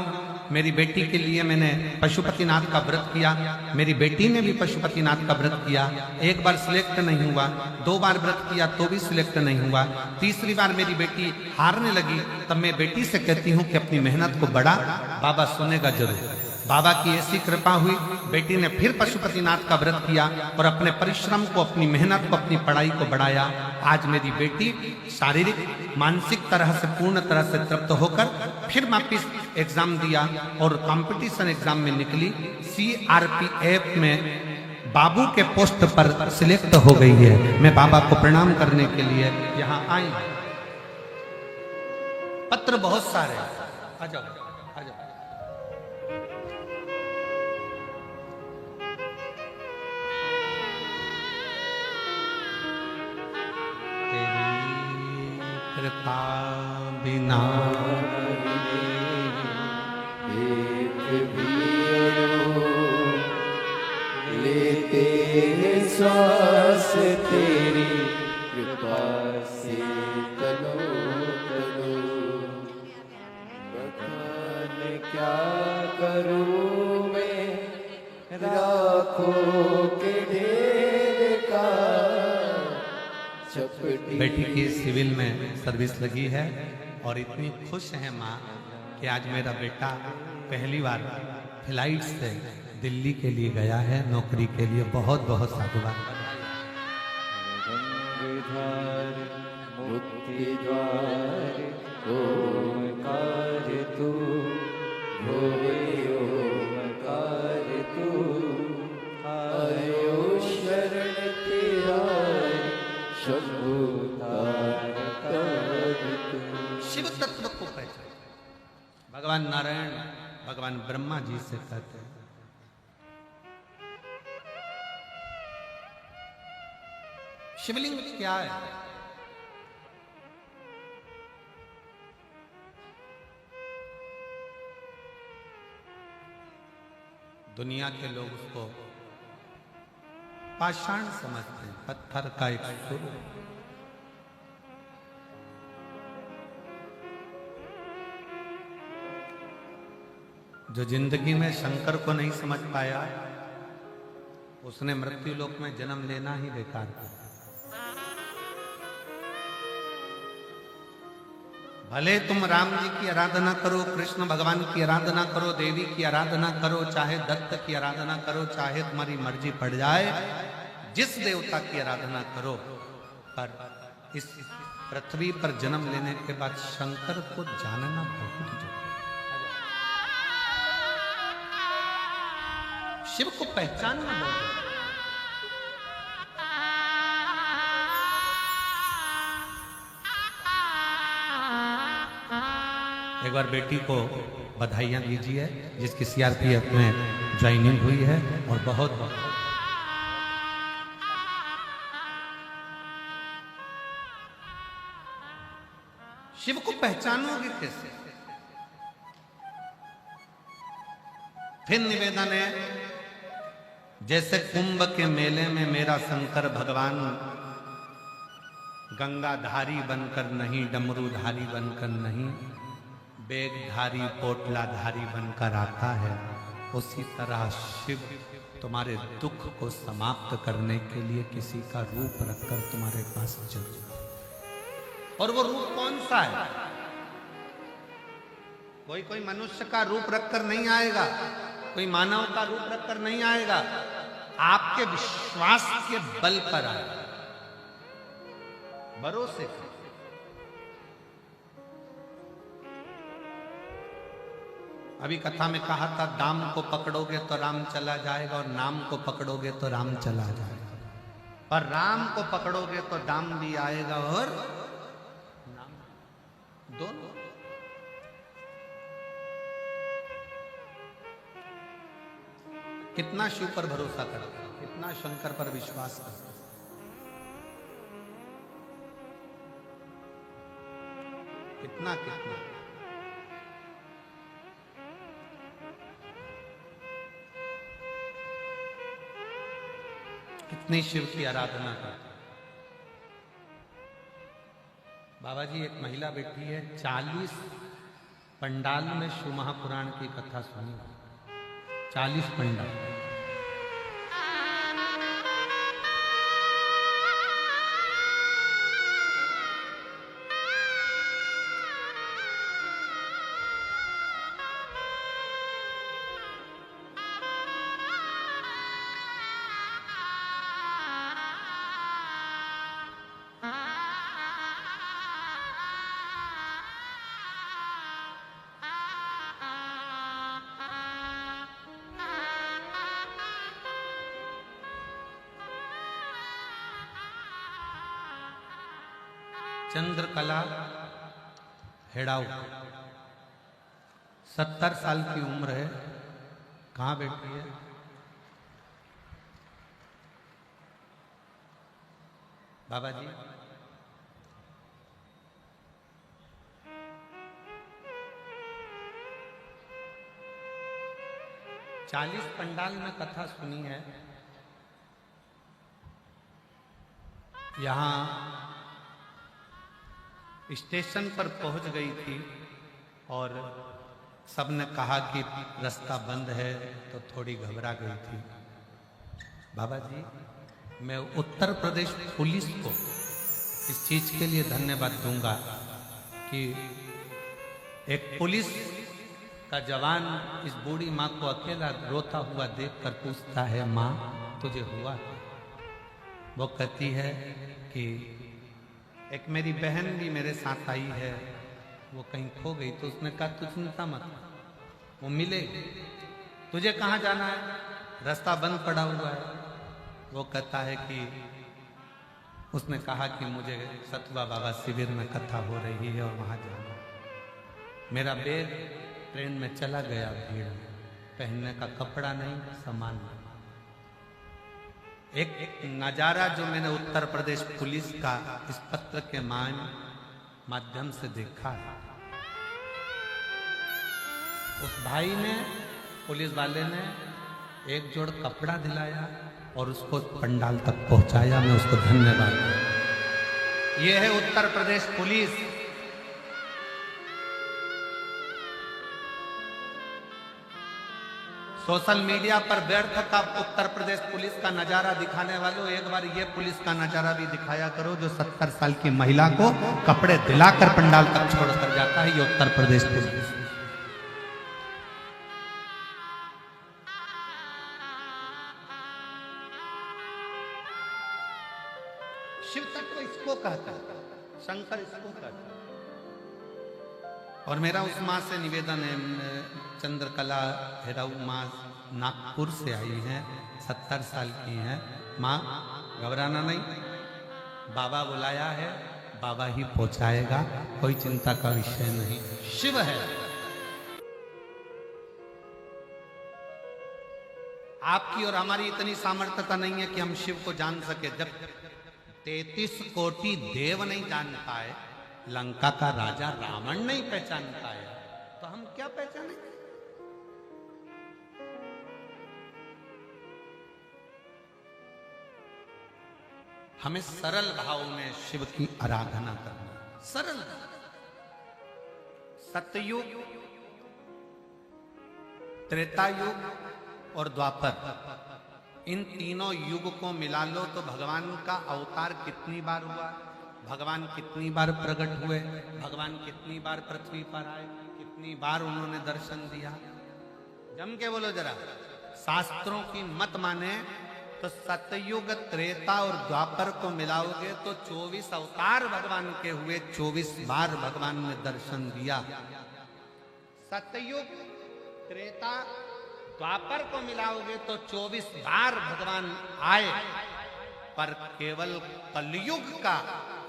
मेरी बेटी के लिए मैंने पशुपतिनाथ का व्रत किया। मेरी बेटी ने भी पशुपतिनाथ का व्रत किया। 1 बार सिलेक्ट नहीं हुआ, 2 बार व्रत किया तो भी सिलेक्ट नहीं हुआ। तीसरी बार मेरी बेटी हारने लगी। तब मैं बेटी से कहती हूँ कि अपनी मेहनत को बढ़ा, बाबा सुनेगा जरूर। बाबा की ऐसी कृपा हुई, बेटी ने फिर पशुपतिनाथ का व्रत किया और अपने परिश्रम को, अपनी मेहनत को, अपनी पढ़ाई को बढ़ाया। आज मेरी बेटी शारीरिक मानसिक तरह से पूर्ण तरह से तृप्त होकर फिर वापिस एग्जाम दिया और कंपटीशन एग्जाम में निकली। CRPF में बाबू के पोस्ट पर सिलेक्ट हो गई है। मैं बाबा को प्रणाम करने के लिए यहाँ आई। पत्र बहुत सारे, आ जाओ आ जाओ। कृपा बिना एक भी लेते हैं श्वास तेरी कृपा से तनो तनो। बखान क्या करूं मैं राखों के ढेर का। बेटी की सिविल में सर्विस लगी है और इतनी खुश है माँ कि आज मेरा बेटा पहली बार फ्लाइट से दिल्ली के लिए गया है नौकरी के लिए। बहुत बहुत साधुवाद। गंगाधार मुक्ति द्वार ओंकार तू, भोरे ओंकार तू। आयो शरण तेरा शंभु तारक तू। शिव तत्व को पहचान। भगवान नारायण भगवान ब्रह्मा जी से कहते हैं, शिवलिंग क्या है? दुनिया के लोग उसको पाषाण समझते हैं, पत्थर का एक स्वरूप। जो जिंदगी में शंकर को नहीं समझ पाया, उसने मृत्यु लोक में जन्म लेना ही बेकार था। भले तुम राम जी की आराधना करो, कृष्ण भगवान की आराधना करो, देवी की आराधना करो, चाहे दत्त की आराधना करो, चाहे तुम्हारी मर्जी पड़ जाए, जिस देवता की आराधना करो, पर इस पृथ्वी पर जन्म लेने के बाद शंकर को जानना बहुत जरूरी है। शिव को पहचानना बहुत जरूरी। एक बार बेटी को बधाइयां दीजिए जिसकी CRPF में ज्वाइनिंग हुई है। और बहुत बहुत शिव को पहचानोगे कैसे? फिर निवेदन है जैसे कुंभ के मेले में मेरा शंकर भगवान गंगाधारी बनकर नहीं, डमरूधारी बनकर नहीं, बेगधारी पोटलाधारी बनकर आता है, उसी तरह शिव तुम्हारे दुख को समाप्त करने के लिए किसी का रूप रखकर तुम्हारे पास जरूर। और वो रूप कौन सा है? कोई मनुष्य का रूप रखकर नहीं आएगा, कोई मानव का रूप रखकर नहीं आएगा, आपके विश्वास के बल पर आएगा, भरोसे से। अभी कथा में कहा था, दाम को पकड़ोगे तो राम चला जाएगा और नाम को पकड़ोगे तो राम चला जाएगा। पर राम को पकड़ोगे तो दाम भी आएगा और नाम, दोनों। कितना शिव पर भरोसा करते, कितना शंकर पर विश्वास करते, कितना कितना। कितनी शिव की आराधना करते। बाबा जी, एक महिला बैठी है, 40 पंडाल में शिव महापुराण की कथा सुनी, 40 पंडाल। चंद्रकला हेड़ाऊ, 70 साल की उम्र है। कहाँ बैठी है? बाबा जी, चालीस पंडाल में कथा सुनी है। यहां स्टेशन पर पहुंच गई थी और सबने कहा कि रास्ता बंद है, तो थोड़ी घबरा गई थी। बाबा जी, मैं उत्तर प्रदेश पुलिस को इस चीज के लिए धन्यवाद दूंगा कि एक पुलिस का जवान इस बूढ़ी माँ को अकेला रोता हुआ देखकर पूछता है, माँ तुझे हुआ? वो कहती है कि एक मेरी बहन भी मेरे साथ आई है, वो कहीं खो गई। तो उसने कहा, तू चिंता मत, वो मिलेगी। तुझे कहाँ जाना है? रास्ता बंद पड़ा हुआ है। वो कहता है कि उसने कहा कि मुझे सतुआ बाबा शिविर में कथा हो रही है और वहां जाना। मेरा बैग ट्रेन में चला गया, भीड़ में पहनने का कपड़ा नहीं, सामान नहीं। एक नजारा जो मैंने उत्तर प्रदेश पुलिस का इस पत्र के माध्यम से देखा है, उस भाई ने, पुलिस वाले ने एक जोड़ कपड़ा दिलाया और उसको पंडाल तक पहुंचाया। मैं उसको धन्यवाद दूं। यह है Uttar Pradesh police. Social media पर व्यर्थ का उत्तर प्रदेश पुलिस का नजारा दिखाने वालों, एक बार ये पुलिस का नजारा भी दिखाया करो जो 70 साल की महिला को कपड़े दिलाकर पंडाल तक छोड़कर जाता है। ये उत्तर प्रदेश पुलिस। शिव तत्व इसको कहता है, शंकर इसको कहता है। और मेरा उस माँ से निवेदन है, चंद्रकला हेड़ाऊ माँ नागपुर से आई हैं, 70 साल की हैं। माँ घबराना नहीं, बाबा बुलाया है, बाबा ही पहुंचाएगा, कोई चिंता का विषय नहीं। शिव है। आपकी और हमारी इतनी सामर्थ्यता नहीं है कि हम शिव को जान सके। जब 33 कोटि देव नहीं जान पाए, लंका का राजा रावण नहीं पहचान पाया, तो हम क्या पहचानेंगे? हमें सरल भाव में शिव की आराधना करना, सरल। सतयुग, त्रेता युग और द्वापर, इन तीनों युग को मिला लो तो भगवान का अवतार कितनी बार हुआ, भगवान कितनी बार प्रकट हुए, भगवान कितनी बार पृथ्वी पर आए, कितनी बार उन्होंने दर्शन दिया। जम के बोलो जरा। शास्त्रों की मत माने तो सतयुग, त्रेता और द्वापर को मिलाओगे तो 24 अवतार भगवान के हुए, 24 बार भगवान ने दर्शन दिया। सतयुग, त्रेता, द्वापर को मिलाओगे तो 24 बार भगवान आए, पर केवल कलयुग का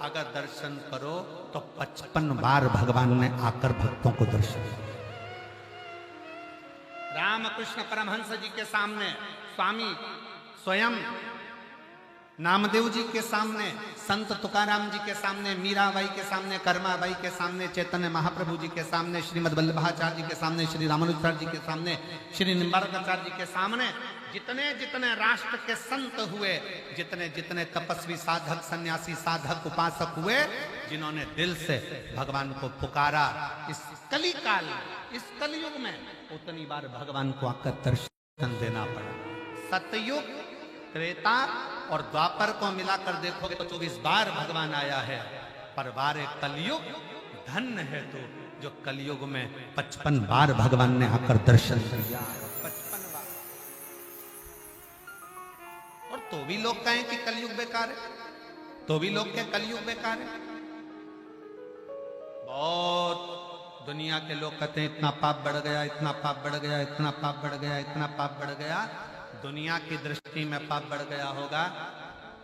अगर दर्शन करो तो 55 बार भगवान ने आकर भक्तों को दर्शन दिया। रामकृष्ण परमहंस जी के सामने स्वामी स्वयं, नामदेव जी के सामने, संत तुकाराम जी के सामने, मीराबाई के सामने, कर्माबाई के सामने, चैतन्य महाप्रभु जी के सामने, श्रीमद वल्लभाचार्य जी के सामने, श्री रामानुजाचार्य जी के सामने, श्री निम्बारकाचार्य जी के सामने, जितने जितने राष्ट्र के संत हुए, जितने जितने तपस्वी साधक, सन्यासी साधक, उपासक हुए, जिन्होंने दिल से भगवान को पुकारा इस कली काल, इस कलयुग में, उतनी बार भगवान को आकर दर्शन देना पड़ा। सतयुग, त्रेता और द्वापर को मिलाकर देखोगे तो 24 बार भगवान आया है, पर बारे कलयुग धन्य है तो जो कलयुग में 55 बार भगवान ने आकर दर्शन दिया, 55 बार। और तो भी लोग कहें कि कलयुग बेकार है, तो भी लोग कहें कलयुग बेकार है। बहुत दुनिया के लोग कहते हैं इतना पाप बढ़ गया, इतना पाप बढ़ गया, इतना पाप बढ़ गया, इतना पाप बढ़ गया। दुनिया की दृष्टि में पाप बढ़ गया होगा।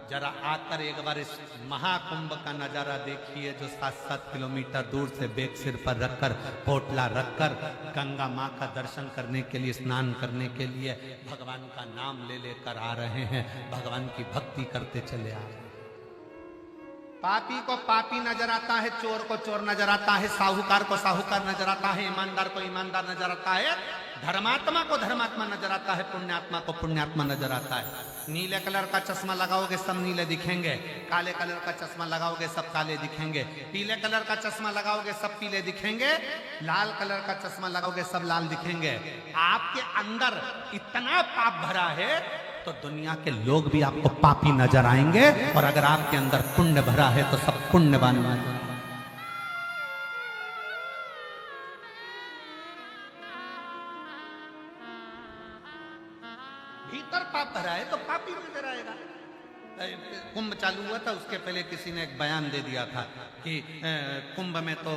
जरा आकर एक बार इस महाकुंभ का नजारा देखिए, जो 7-7 किलोमीटर दूर से बेग सिर पर रखकर, पोटला रखकर गंगा माँ का दर्शन करने के लिए, स्नान करने के लिए भगवान का नाम ले लेकर आ रहे हैं, भगवान की भक्ति करते चले आ रहे हैं। पापी को पापी नजर आता है, चोर को चोर नजर आता है, साहूकार को साहूकार नजर आता है, ईमानदार को ईमानदार नजर आता है, धर्मात्मा को धर्मात्मा नजर आता है, पुण्यात्मा को पुण्यात्मा नजर आता है। नीले कलर का चश्मा लगाओगे सब नीले दिखेंगे, काले कलर का चश्मा लगाओगे सब काले दिखेंगे, पीले कलर का चश्मा लगाओगे सब पीले दिखेंगे, लाल कलर का चश्मा लगाओगे सब लाल दिखेंगे। आपके अंदर इतना पाप भरा है तो दुनिया के लोग भी आपको पापी नजर आएंगे, और अगर आपके अंदर पुण्य भरा है तो सब पुण्यवान होंगे। भीतर पाप भरा है तो पापी नजर आएगा। कुंभ चालू हुआ था, उसके पहले किसी ने एक बयान दे दिया था कि कुंभ में तो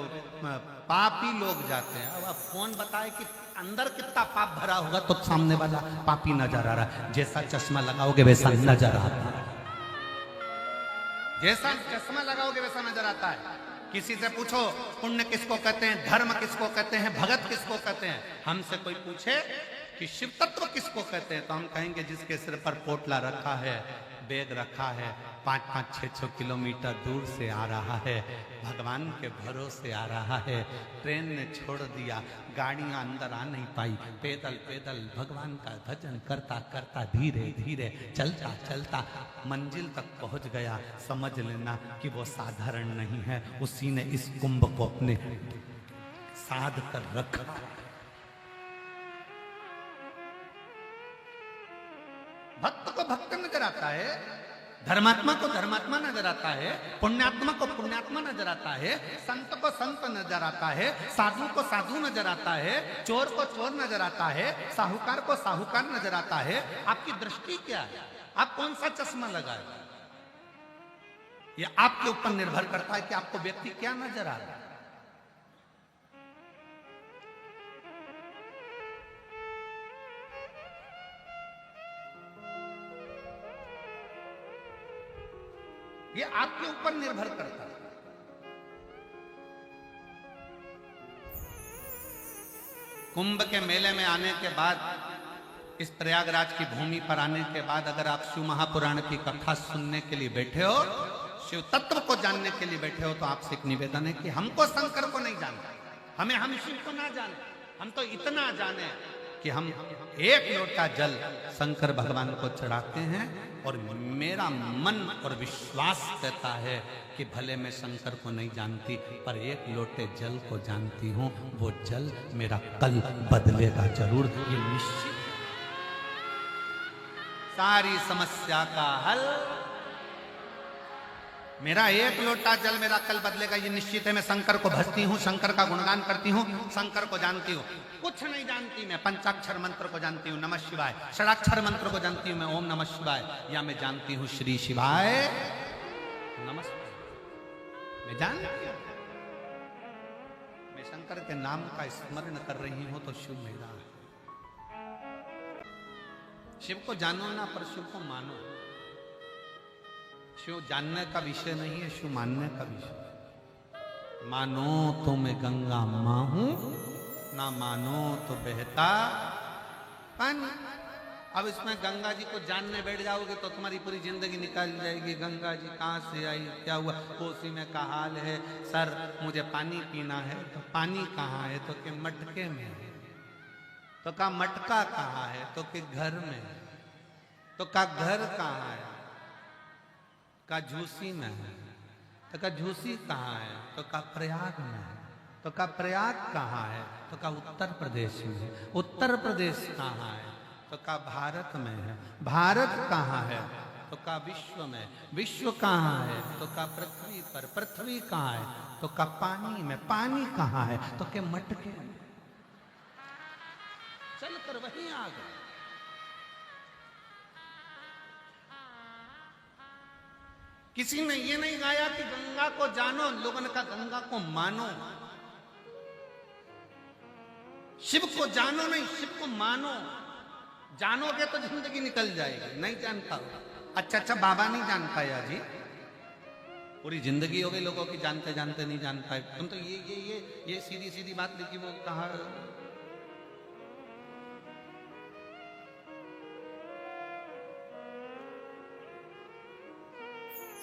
पापी लोग जाते हैं। अब कौन बताए कि अंदर कितना पाप भरा होगा तो सामने वाला पापी नजर आ रहा है। जैसा चश्मा लगाओगे वैसा नजर आता है, जैसा चश्मा लगाओगे वैसा नजर आता है। किसी से पूछो पुण्य किसको कहते हैं, धर्म किसको कहते हैं, भगत किसको कहते हैं। हमसे कोई पूछे कि शिव तत्व किसको कहते हैं तो हम कहेंगे जिसके सिर पर पोटला रखा है, बेग रखा है, 5-5, 6-6 किलोमीटर दूर से आ रहा है, भगवान के भरोसे आ रहा है। ट्रेन ने छोड़ दिया, गाड़ियां अंदर आ नहीं पाई, पैदल पैदल भगवान का भजन करता करता धीरे धीरे चलता चलता मंजिल तक पहुंच गया। समझ लेना कि वो साधारण नहीं है, उसी ने इस कुंभ को अपने साध कर रखा। भक्त को भक्त नजर आता है, धर्मात्मा को धर्मात्मा नजर आता है, पुण्यात्मा को पुण्यात्मा नजर आता है, संत को संत नजर आता है, साधु को साधु नजर आता है, चोर को चोर नजर आता है, साहूकार को साहूकार नजर आता है। आपकी दृष्टि क्या है, आप कौन सा चश्मा लगाए, यह आपके ऊपर निर्भर करता है कि आपको व्यक्ति क्या नजर आ रहा है। ये आपके ऊपर निर्भर करता है। कुंभ के मेले में आने के बाद, इस प्रयागराज की भूमि पर आने के बाद अगर आप शिव महापुराण की कथा सुनने के लिए बैठे हो, शिव तत्व को जानने के लिए बैठे हो, तो आपसे एक निवेदन है कि हमको शंकर को नहीं जानना, हम शिव को ना जाने, हम तो इतना जाने कि हम एक लोटा जल शंकर भगवान को चढ़ाते हैं और मेरा मन और विश्वास कहता है कि भले मैं शंकर को नहीं जानती पर एक लोटे जल को जानती हूं, वो जल मेरा कल बदलेगा जरूर, ये निश्चित। सारी समस्या का हल, मेरा एक लोटा जल मेरा कल बदलेगा ये निश्चित है। मैं शंकर को भजती हूँ, शंकर का गुणगान करती हूँ, शंकर को जानती हूँ। कुछ नहीं जानती मैं, पंचाक्षर मंत्र को जानती हूँ नमः शिवाय, षडाक्षर मंत्र को जानती हूँ मैं ओम नमः शिवाय, या मैं जानती हूँ श्री शिवाय नमः। मैं जानती हूँ मैं शंकर के नाम का स्मरण कर रही हूँ तो शिव मेरा है। शिव को जानो ना पर शिव को मानो। शिव जानने का विषय नहीं है, शिव मानने का विषय। मानो तो मैं गंगा मां हूं, ना मानो तो बहता पानी। अब इसमें गंगा जी को जानने बैठ जाओगे तो तुम्हारी पूरी जिंदगी निकल जाएगी। गंगा जी कहाँ से आई, क्या हुआ, कोसी में का हाल है, सर मुझे पानी पीना है, तो पानी कहाँ है, तो के मटके में है, तो का मटका कहाँ है, तो के घर में है, तो का घर कहाँ है, का झूसी में है, तो का झूसी कहाँ है, तो का प्रयाग में है, तो का प्रयाग कहाँ है, तो का उत्तर प्रदेश में है, उत्तर प्रदेश कहाँ है, तो का भारत में है, भारत कहाँ है, तो का विश्व में, विश्व कहाँ है, तो का पृथ्वी पर, पृथ्वी कहाँ है, तो का पानी में, पानी कहाँ है, तो के मटके में। चलकर वहीं आ गए। किसी ने ये नहीं गाया कि गंगा को जानो, लोगों ने कहा गंगा को मानो। शिव को जानो नहीं, शिव को मानो। जानोगे तो जिंदगी निकल जाएगी। नहीं जानता, अच्छा बाबा नहीं जान पाया जी, पूरी जिंदगी हो गई लोगों की जानते जानते नहीं जान पाए। तुम तो ये सीधी सीधी बात लिखी, वो कहा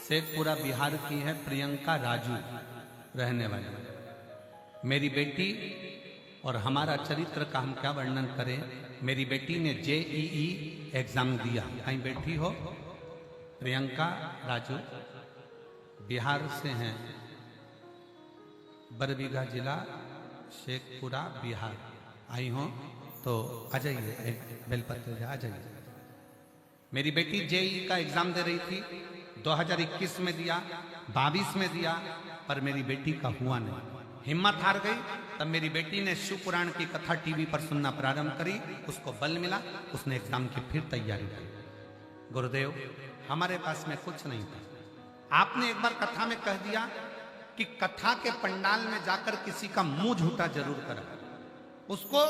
शेखपुरा बिहार की है प्रियंका राजू रहने वाली मेरी बेटी। और हमारा चरित्र का हम क्या वर्णन करें। मेरी बेटी ने JEE एग्जाम दिया। कहीं बैठी हो, प्रियंका राजू बिहार से हैं, बरबीघा जिला शेखपुरा बिहार। आई हो तो आ जाइए, एक बेलपत्र आ जाइए। मेरी बेटी JEE का एग्जाम दे रही थी, 2021 में दिया, 22 में दिया, पर मेरी बेटी का हुआ नहीं। हिम्मत हार गई। तब मेरी बेटी ने शिव पुराण की कथा टीवी पर सुनना प्रारंभ करी, उसको बल मिला, उसने एग्जाम की फिर तैयारी की। गुरुदेव हमारे पास में कुछ नहीं था। आपने एक बार कथा में कह दिया कि कथा के पंडाल में जाकर किसी का मुंह झूठा जरूर करा। उसको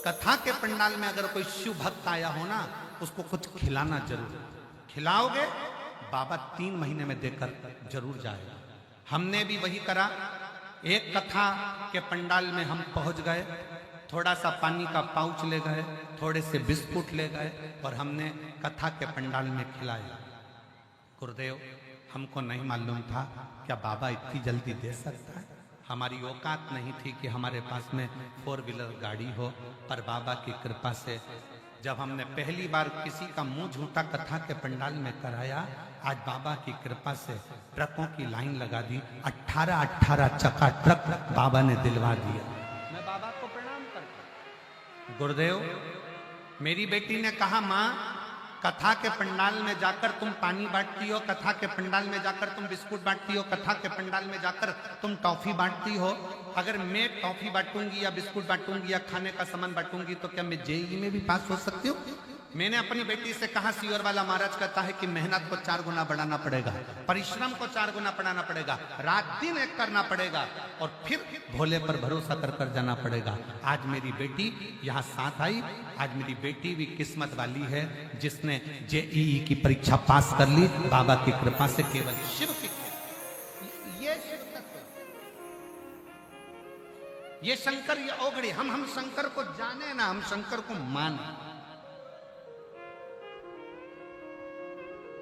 कथा के पंडाल में अगर कोई शिव भक्त आया हो ना, उसको कुछ खिलाना जरूर। खिलाओगे बाबा 3 महीने में देकर जरूर जाएगा। हमने भी वही करा। एक कथा के पंडाल में हम पहुंच गए, थोड़ा सा पानी का पाउच ले गए, थोड़े से बिस्कुट ले गए और हमने कथा के पंडाल में खिलाया। गुरुदेव हमको नहीं मालूम था क्या बाबा इतनी जल्दी दे सकता है। हमारी औकात नहीं थी कि हमारे पास में 4 व्हीलर गाड़ी हो, पर बाबा की कृपा से जब हमने पहली बार किसी का मुंह झूठा कथा के पंडाल में कराया, आज बाबा की कृपा से ट्रकों की लाइन लगा दी। 18 चक्का ट्रक बाबा ने दिलवा दिया। मैं बाबा को प्रणाम करता। गुरुदेव मेरी बेटी ने कहा, माँ कथा के पंडाल में जाकर तुम पानी बांटती हो, कथा के पंडाल में जाकर तुम बिस्कुट बांटती हो, कथा के पंडाल में जाकर तुम टॉफी बांटती हो। अगर मैं टॉफी बांटूंगी या बिस्कुट बांटूंगी या खाने का सामान बांटूंगी तो क्या मैं JEE में भी पास हो सकती हूँ? मैंने अपनी बेटी से कहा, सियोर वाला महाराज कहता है कि मेहनत को 4 गुना बढ़ाना पड़ेगा, परिश्रम को 4 गुना बढ़ाना पड़ेगा, रात दिन एक करना पड़ेगा और फिर भोले पर भरोसा कर जाना पड़ेगा। आज मेरी बेटी यहाँ साथ आई। आज मेरी बेटी भी किस्मत वाली है जिसने JEE की परीक्षा पास कर ली बाबा की कृपा से। केवल शिव की, ये शिव तत्व, ये शंकर, ये ओगड़ी। हम शंकर को जाने ना, हम शंकर को माने।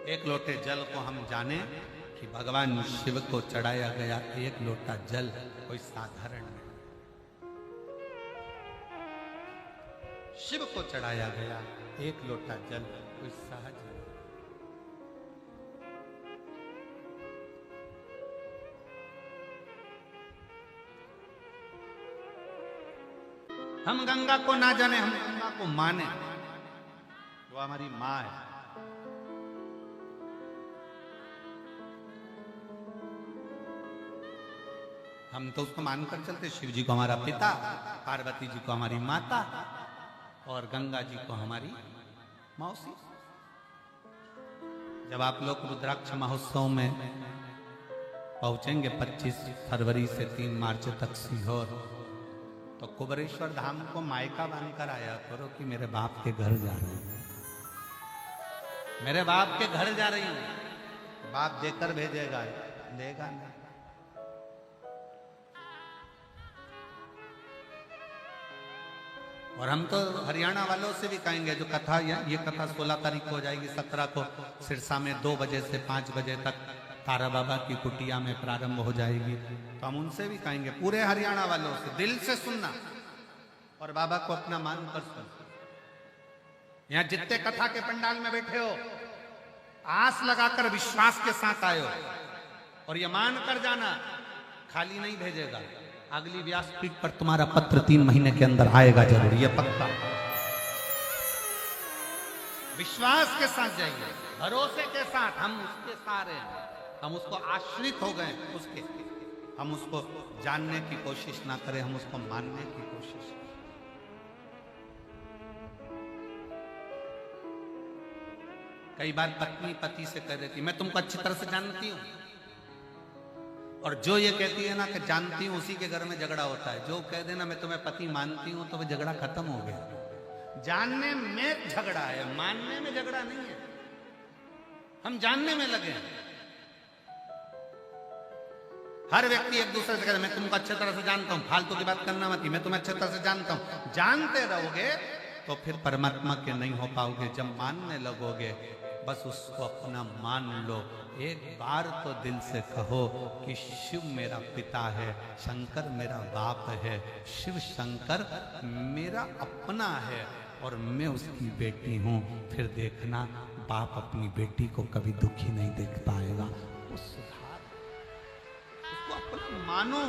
एक लोटे जल को हम जाने कि भगवान शिव को चढ़ाया गया एक लोटा जल कोई साधारण नहीं। शिव को चढ़ाया गया एक लोटा जल, कोई सहज नहीं। हम गंगा को ना जाने, हम गंगा को माने, वो हमारी माँ है। हम तो उसको मानकर चलते, शिव जी को हमारा पिता, पार्वती जी को हमारी माता और गंगा जी को हमारी मौसी। जब आप लोग रुद्राक्ष महोत्सव में पहुंचेंगे 25 फरवरी से 3 मार्च तक सीहोर, तो कुबरेश्वर धाम को मायका बनकर आया करो कि मेरे बाप के घर जा रही हूं, मेरे बाप के घर जा रही हूं। बाप देकर भेजेगा, देगा नहीं। और हम तो हरियाणा वालों से भी कहेंगे, जो कथा ये कथा 16 तारीख को हो जाएगी, 17 को सिरसा में 2 बजे से 5 बजे तक तारा बाबा की कुटिया में प्रारंभ हो जाएगी। तो हम उनसे भी कहेंगे, पूरे हरियाणा वालों से दिल से सुनना और बाबा को अपना मानकर सुनना। यहाँ जितने कथा के पंडाल में बैठे हो, आस लगाकर विश्वास के साथ आए हो और ये मान कर जाना, खाली नहीं भेजेगा। अगली व्यासपीठ पर तुम्हारा पत्र 3 महीने के अंदर आएगा जरूर, ये पक्का। विश्वास के साथ जाइए, भरोसे के साथ। हम उसके सहारे हैं, हम उसको आश्रित हो गए उसके। हम उसको जानने की कोशिश ना करें, हम उसको मानने की कोशिश करें। कई बार पत्नी पति से कह देती, मैं तुमको अच्छी तरह से जानती हूं, और जो ये कहती है ना कि जानती हूं, उसी के घर में झगड़ा होता है। जो कह देना मैं तुम्हें पति मानती हूं, तो वो झगड़ा खत्म हो गया। जानने में झगड़ा है, मानने में झगड़ा नहीं है। हम जानने में लगे हैं। हर व्यक्ति एक दूसरे से कहता है मैं तुमको अच्छी तरह से जानता हूं, फालतू की बात करना मत, मैं तुम्हें अच्छी तरह से जानता हूं। जानते रहोगे तो फिर परमात्मा के नहीं हो पाओगे। जब मानने लगोगे, बस उसको अपना मान लो। एक बार तो दिल से कहो कि शिव मेरा पिता है, शंकर मेरा बाप है, शिव शंकर मेरा अपना है और मैं उसकी बेटी हूं। फिर देखना, बाप अपनी बेटी को कभी दुखी नहीं देख पाएगा। उसको अपना मानो।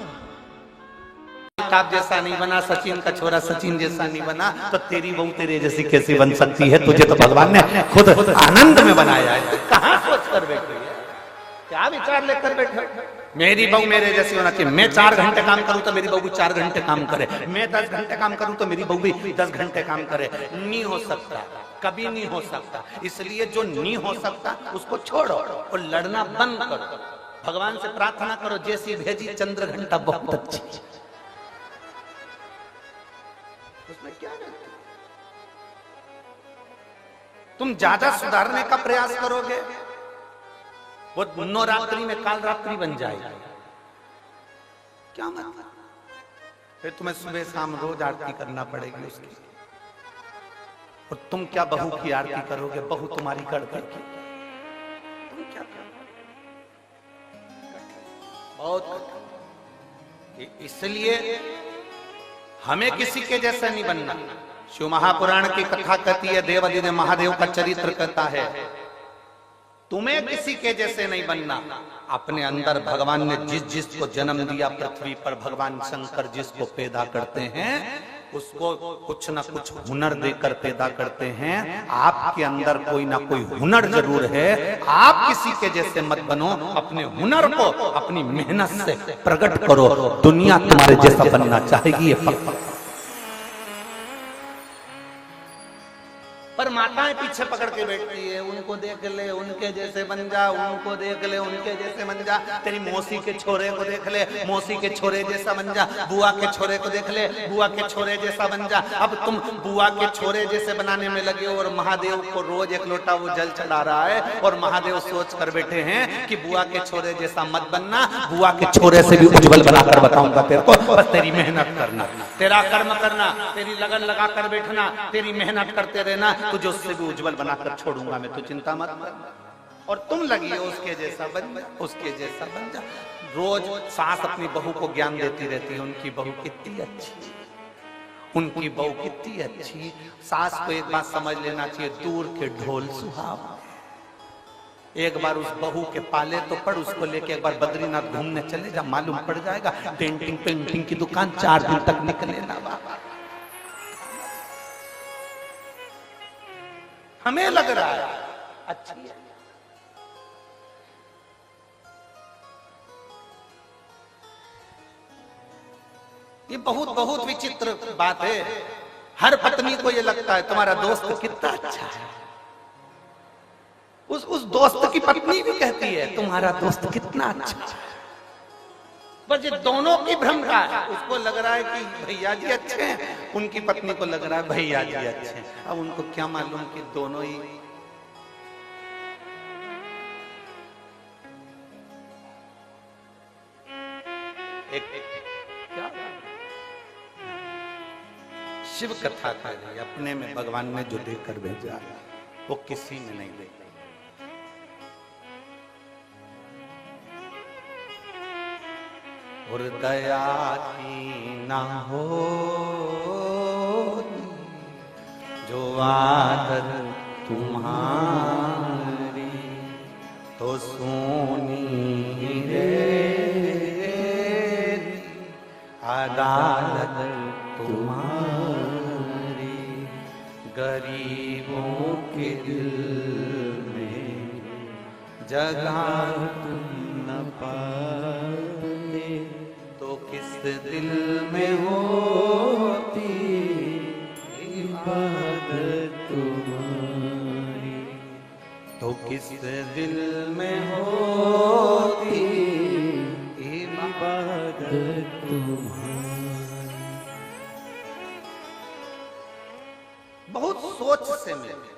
अमिताभ जैसा नहीं बना, सचिन का छोरा सचिन जैसा नहीं बना, तो तेरी बहू तेरे जैसी कैसे बन सकती है? तुझे तो भगवान ने खुद आनंद में बनाया है। कहां सोच कर बैठे, क्या विचार लेकर बैठे? मेरी बहू मेरे जैसी होना चाहिए। मैं 4 घंटे काम करूं तो मेरी बहू भी 4 घंटे काम करे। मैं 10 घंटे काम करूं तो मेरी बहू भी 10 घंटे काम करे। नहीं हो सकता, कभी नहीं हो सकता। इसलिए जो नहीं हो सकता उसको छोड़ो और लड़ना बंद करो। भगवान से प्रार्थना करो, जैसी भेजी चंद्र घंटा बहुत अच्छी। उसमें क्या रहता? तुम ज्यादा सुधारने का प्रयास करोगे, वो नवरात्रि में काल रात्रि बन जाएगी। क्या मतलब? फिर तुम्हें सुबह शाम रोज आरती करना पड़ेगी उसकी। और तुम क्या बहू की आरती करोगे? बहू तुम्हारी कर करके तुम क्या करोगे? बहुत। इसलिए हमें किसी के जैसा नहीं बनना। शिव महापुराण की कथा कहती है, देवाधिदेव महादेव का चरित्र कहता है, तुम्हें किसी के जैसे नहीं बनना। अपने अंदर भगवान ने जिस जिसको जन्म दिया पृथ्वी पर, भगवान शंकर जिसको पैदा करते हैं उसको कुछ ना कुछ हुनर देकर पैदा करते हैं। आपके अंदर कोई ना कोई हुनर जरूर है। आप किसी के जैसे मत बनो, अपने हुनर को अपनी मेहनत से प्रकट करो। दुनिया तुम्हारे जैसा बनना चाहेगी, ये पक्का। पर माताएं पीछे पकड़ के बैठती है, उनको देख ले उनके जैसे बन जा, उनको देख ले उनके जैसे बन जा, तेरी मौसी के छोरे को देख ले मौसी के छोरे जैसा बन जा, बुआ के छोरे को देख ले बुआ के छोरे जैसा बन जा। अब तुम बुआ के छोरे जैसे बनाने में लगे हो और महादेव को रोज 1 लोटा वो जल चढ़ा रहा है, और महादेव सोच कर बैठे हैं कि बुआ के छोरे जैसा मत बनना, बुआ के छोरे से भी उज्जवल बनाकर बताऊंगा तेरे को। बस तेरी मेहनत करना, तेरा कर्म करना, तेरी लगन लगा कर बैठना, तेरी मेहनत करते रहना, तुझे उससे भी उज्जवल बनाकर छोड़ूंगा मैं, तो चिंता मत कर। और तुम लगी हो उसके जैसा बन जा, उसके जैसा बन जा। रोज सास अपनी बहू को ज्ञान देती रहती है, उनकी बहू कितनी अच्छी, उनकी बहू कितनी अच्छी। सास को एक बात समझ लेना चाहिए, दूर के ढोल सुहाव। एक बार उस बहू के पाले तो पड़, उसको लेके एक बार बद्रीनाथ घूमने चले जा, मालूम पड़ जाएगा पेंटिंग पेंटिंग की दुकान 4 दिन तक निकले ना बाबा। हमें लग रहा है अच्छी है, ये बहुत बहुत विचित्र बात है। हर पत्नी को ये लगता है तुम्हारा दोस्त कितना अच्छा है, उस दोस्त की पत्नी भी कहती है तुम्हारा दोस्त कितना अच्छा है। बस ये दोनों की भ्रम का है। उसको लग रहा है कि भैया जी अच्छे हैं, उनकी पत्नी को लग रहा है भैया जी अच्छे हैं। अब उनको क्या मालूम कि दोनों ही एक क्या शिव कथा का है, अपने में भगवान ने जो देकर भेजा वो किसी में नहीं देखा। और दया की ना हो जो आदत तुम्हारी, तो सुनी रे अदालत तुम्हारी। गरीबों के दिल में जगह तुम न पाते, तो किस दिल में होती इबादत तुम्हारी, तो किस दिल में होती इबादत तुम्हारी। बहुत सोच से मिले,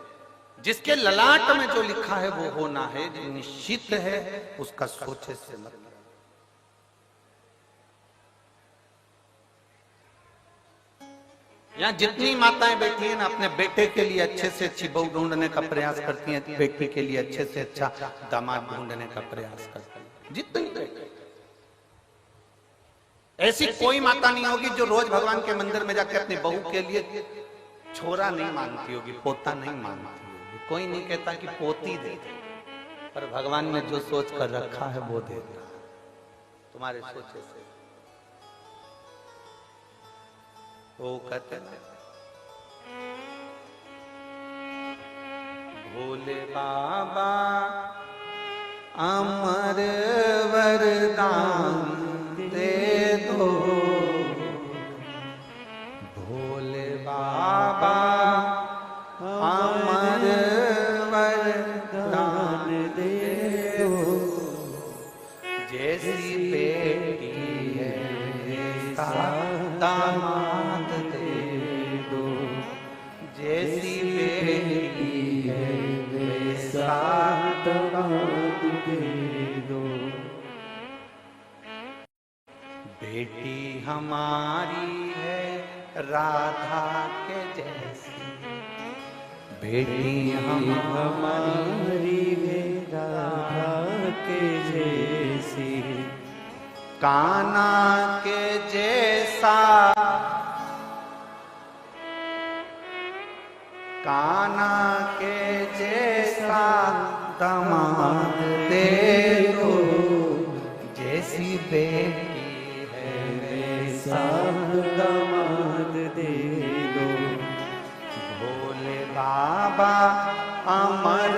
जिसके ललाट में जो लिखा है वो होना है, जो निश्चित है उसका सोचे से मतलब। यहाँ जितनी माताएं बैठी हैं ना, अपने बेटे के लिए अच्छे से अच्छी बहू ढूंढने का प्रयास करती हैं, बेटी के लिए अच्छे से अच्छा दामाद ढूंढने का प्रयास करती हैं। जितनी बेटे, ऐसी कोई माता नहीं होगी जो रोज भगवान के मंदिर में जाकर अपनी बहू के लिए छोरा नहीं मांगती होगी, पोता नहीं मांगती होगी। कोई नहीं कहता कि पोती दे दे, पर भगवान ने जो सोच कर रखा है वो देता है तुम्हारे सोचे से। वो कहते हैं भोले बाबा अमर वरदान दे दो, भोले बाबा अमर वरदान दे दो। जैसी बेटी है ऐसा दामाद दे दो, जैसी बेटी है वैसा दामाद दे दो। बेटी हमारी है राधा के जैसी, बेटी हमारी है राधा के जैसी, कान्हा के जैसा, कान्हा के जैसा दामाद दे दो। जैसी बेटी है वैसा दामाद दे दो। भोले बाबा अमर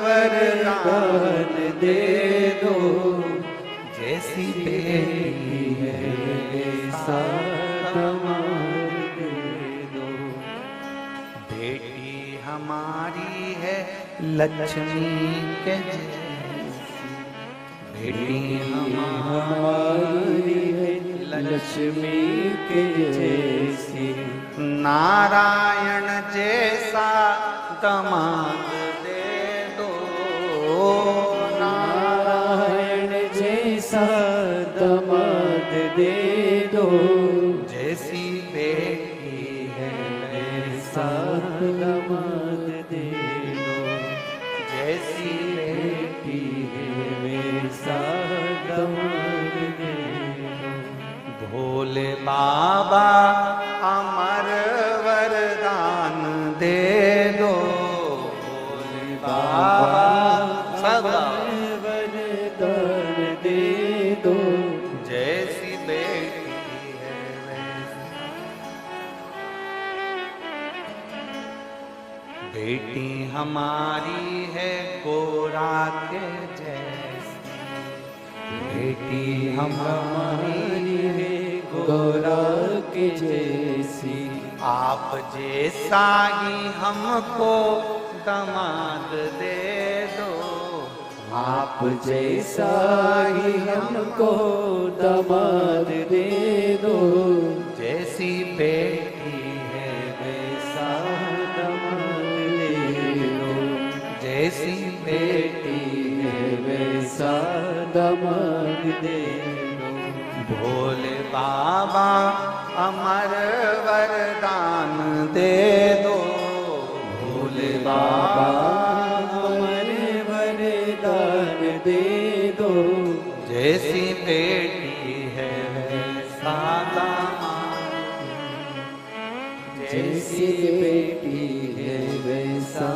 वरदान दे दो, जैसी बेटी है वैसा दामाद दे दो। बेटी हमारी है लक्ष्मी के जैसी, बेटी हमारी है लक्ष्मी के जैसी, नारायण जैसा दामाद दे दो। नारायण जैसा दामाद दे दो। जैसी बेटी है वैसा दामाद दे दो, जैसी बेटी है वैसा दामाद दे दो। भोले बाबा अमर बेटी हमारी है गोरा के जैसी, बेटी हमारी है गोरा के जैसी, आप जैसा ही हमको दामाद दे दो, आप जैसा ही हमको दामाद दे दो, जैसी बेटी है वैसा दामाद ले लो, जैसी बेटी है वैसा दामाद दे लो, भोले बाबा अमर वरदान दे दो, भोले बाबा हमारे वरदान दे दो, जैसी बेटी है वैसा दामाद, जैसी बेटी है वैसा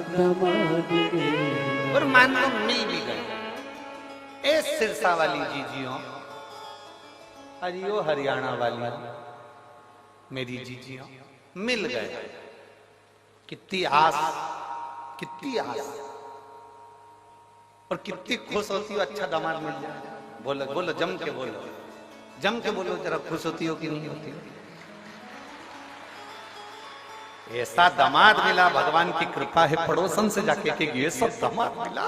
दामाद दे दो। और मान लो मिल भी गए ए सिरसा वाली जीजियों, हरियो हरियाणा वाली मेरी जीजियों मिल गए, कितनी आस, कितनी आस और कितनी खुश होती हो अच्छा दामाद मिल जाए। बोलो बोलो जम के बोलो, जम के बोलो जरा, खुश होती हो कि नहीं होती हो? ऐसा दामाद मिला, भगवान की कृपा है। पड़ोसन से जाके कि ये सब दामाद मिला,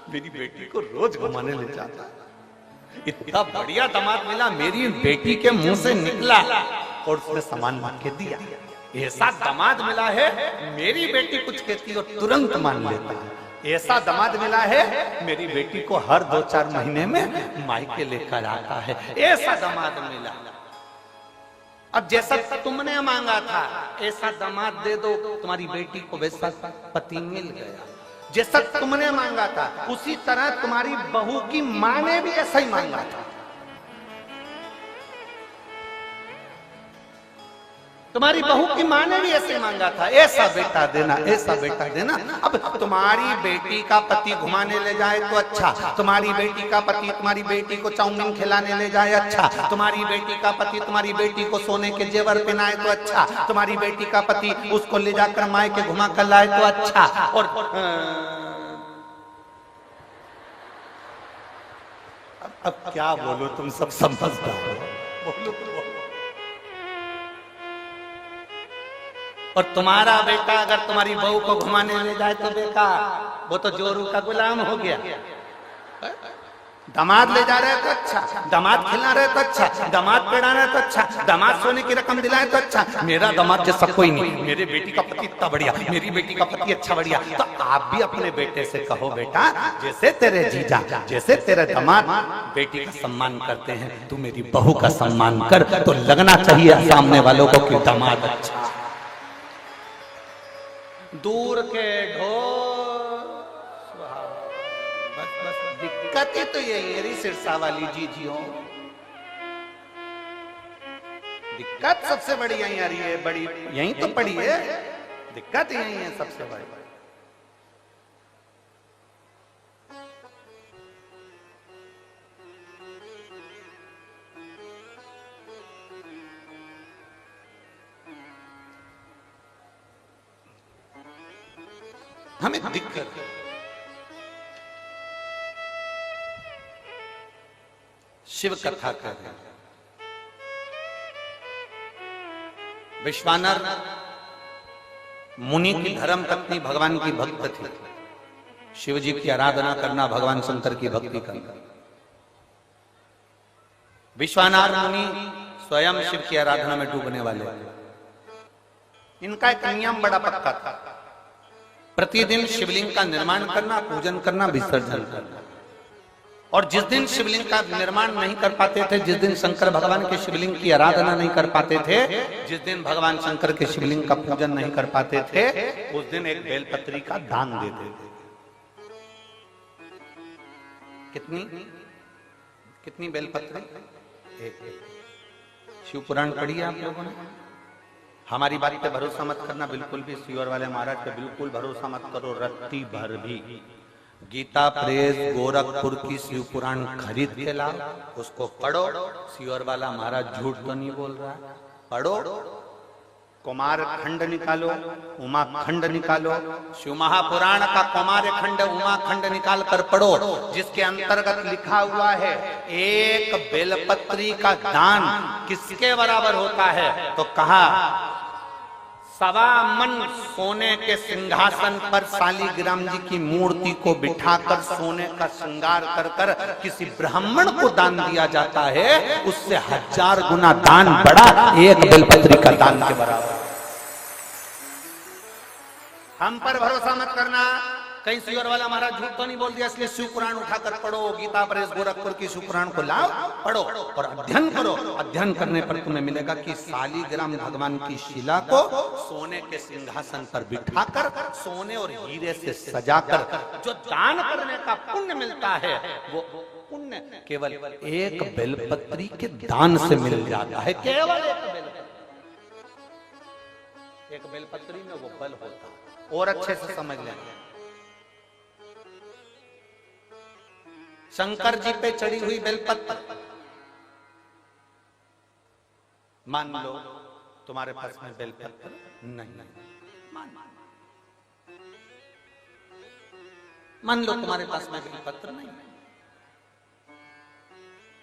मेरी बेटी को रोज घुमाने ले जाता, इतना बढ़िया दामाद मिला, मेरी बेटी के मुंह से निकला और उसने सामान ला के दिया। ऐसा दामाद मिला है, मेरी बेटी कुछ कहती हो तुरंत मान लेता है। ऐसा दामाद मिला है, मेरी बेटी को हर 2-4 महीने में मायके लेकर आता है। ऐसा दामाद मिला। अब जैसा तुमने मांगा था ऐसा दामाद दे दो, तुम्हारी बेटी को वैसा पति मिल गया। जैसा तुमने मांगा था उसी तरह तुम्हारी बहू की मां ने भी ऐसा ही मांगा था। तुम्हारी बहू की मां ने भी ऐसे मांगा था, ऐसा बेटा देना, ऐसा बेटा देना। अब तुम्हारी बेटी का पति घुमाने ले जाए तो अच्छा, तुम्हारी बेटी का पति तुम्हारी बेटी को चाउमीन खिलाने ले जाए अच्छा, तुम्हारी बेटी का पति तुम्हारी बेटी को सोने के जेवर पहनाए तो अच्छा, तुम्हारी बेटी का पति उसको ले जाकर माए के घुमा कर लाए तो अच्छा। और अब क्या बोलो, तुम सब समझदार हो, बोलो। और तुम्हारा बेटा अगर तुम्हारी बहू को घुमाने ले जाए तो बेकार, वो तो जोरू का गुलाम हो गया। दामाद ले जा रहे तो अच्छा, दामाद खिला रहे तो अच्छा, दामाद पढ़ा रहे तो अच्छा, दामाद सोने की रकम दिलाए तो अच्छा। मेरा दामाद जैसा कोई नहीं, मेरे बेटी का पति इतना बढ़िया, मेरी बेटी का पति अच्छा बढ़िया। तो आप भी अपने बेटे से कहो, बेटा जैसे तेरे जीजा, जैसे तेरे दामाद बेटी का सम्मान करते हैं, तू मेरी बहू का सम्मान कर। तो लगना चाहिए सामने वालों को कि दामाद अच्छा। दूर के ढोल, बस बस दिक्कत ही तो यही है सिरसा वाली जीजियों, दिक्कत सबसे बड़ी यही आ रही है, बड़ी यही तो पड़ी है, दिक्कत यही है सबसे बड़ी। हमें दिक्कत शिव कथा कर रहे हैं। विश्वानर मुनि की धर्म पत्नी भगवान की भक्त थी। शिव जी की आराधना करना, भगवान शंकर की भक्ति करना। विश्वानर मुनि स्वयं शिव की आराधना में डूबने वाले। इनका एक नियम बड़ा पक्का था, प्रतिदिन शिवलिंग का निर्माण करना, पूजन करना, विसर्जन करना। और जिस दिन शिवलिंग का निर्माण नहीं कर पाते थे, जिस दिन शंकर भगवान के शिवलिंग की आराधना नहीं कर पाते थे, जिस दिन भगवान शंकर के शिवलिंग का पूजन नहीं कर पाते थे, उस दिन एक बेलपत्री का दान देते थे। कितनी कितनी बेलपत्री? एक। शिव पुराण पढ़ी है आप लोगों ने? हमारी बात पे भरोसा मत करना, बिल्कुल भी। सीवर वाले महाराज पे बिल्कुल भरोसा मत करो, रत्ती भर भी। गीता प्रेस गोरखपुर की शिव पुराण खरीद के लाओ, उसको पढ़ो। सीवर वाला महाराज झूठ तो नहीं बोल रहा है, पढ़ो कुमार खंड निकालो, उमा खंड निकालो। शिव महापुराण का कुमार खंड, उमा खंड निकाल कर पढ़ो, जिसके अंतर्गत लिखा हुआ है एक बेलपत्री का दान किसके बराबर होता है? तो कहा 1.25 मन सोने के सिंहासन पर शालिग्राम जी की मूर्ति को बिठाकर सोने का श्रृंगार कर कर किसी ब्राह्मण को दान दिया जाता है, उससे 1000 गुना दान बड़ा एक बेलपत्री का दान के बराबर। हम पर भरोसा मत करना, कहीं सियोर वाला महाराज झूठ तो नहीं बोल दिया, इसलिए शिव पुराण उठाकर पढ़ो, गीता प्रेस गोरखपुर की शिव पुराण को लाओ, पढ़ो और अध्ययन करो। अध्ययन करने पर तुम्हें मिलेगा कि शालिग्राम भगवान की शिला को सोने के सिंहासन पर बिठाकर सोने और हीरे से सजाकर जो दान करने का पुण्य मिलता है, वो पुण्य केवल एक बेलपत्री के दान से मिल जाता है। केवल एक बेलपत्री में वो बल होता है। और अच्छे से समझ लें, शंकर जी पे चढ़ी हुई बेलपत्र, मान लो तुम्हारे पास में बेलपत्र नहीं, मान लो तुम्हारे पास में बेलपत्र नहीं,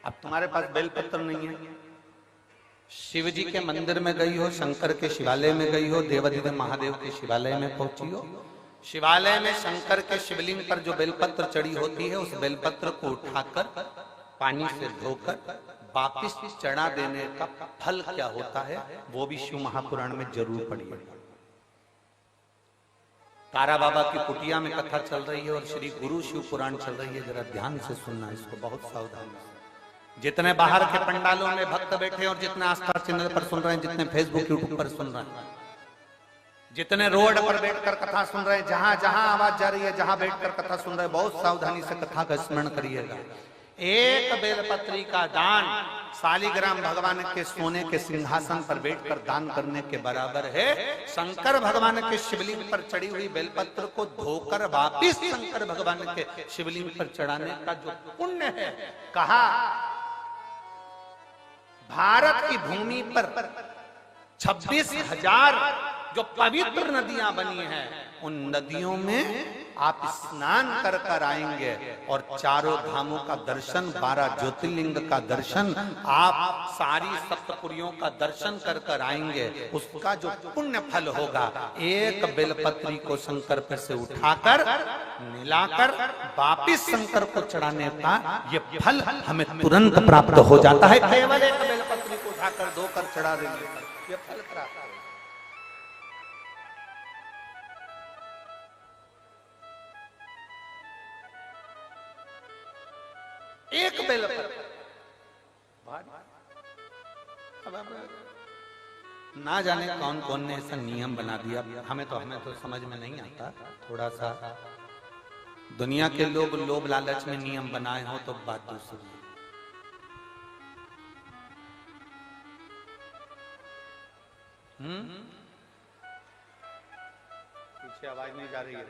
अब तुम्हारे पास बेलपत्र नहीं है, शिव जी के मंदिर में गई हो, शंकर के शिवालय में गई हो, देवाधिदेव महादेव के शिवालय में पहुंची हो, शिवालय में शंकर के शिवलिंग पर जो बेलपत्र चढ़ी होती है, उस बेलपत्र को उठाकर पानी से धोकर वापिस चढ़ा देने का फल क्या होता है, वो भी शिव महापुराण में जरूर पढ़िए। तारा बाबा की कुटिया में कथा चल रही है और श्री गुरु शिव पुराण चल रही है, जरा ध्यान से सुनना, इसको बहुत सावधानी से। जितने बाहर के पंडालों में भक्त बैठे और जितने आस्था चैनल पर सुन रहे हैं, जितने फेसबुक यूट्यूब पर सुन रहे हैं, जितने रोड पर बैठकर कथा सुन रहे हैं, जहां जहां आवाज जा रही है, जहां बैठकर कथा सुन रहे हैं, बहुत सावधानी से कथा का स्मरण करिएगा। एक बेलपत्री का दान शालिग्राम भगवान के सोने के सिंहासन पर बैठकर दान करने के बराबर है शंकर भगवान के शिवलिंग पर चढ़ी हुई बेलपत्र को धोकर वापिस शंकर भगवान के शिवलिंग पर चढ़ाने का जो पुण्य है। कहा भारत की भूमि पर 26,000 जो पवित्र नदियां बनी हैं, उन नदियों में आप स्नान कर कर आएंगे और चारों धामों का दर्शन, 12 ज्योतिर्लिंग का दर्शन, आप सारी सप्तपुरियों का दर्शन कर कर आएंगे। उसका जो पुण्य फल होगा, एक बेलपत्री को शंकर पर से उठाकर मिलाकर वापिस शंकर को चढ़ाने का ये फल हमें तुरंत प्राप्त हो जाता है। केवल एक बेलपत्री को उठाकर धोकर चढ़ा देंगे, ये फल प्राप्त होगा। एक बेलपत्र, ना जाने कौन कौन ने ऐसा नियम बना दिया, हमें तो समझ में नहीं आता। थोड़ा सा दुनिया के लोग लोभ लालच में नियम बनाए हो तो बात दूसरी। पीछे आवाज नहीं जा रही है,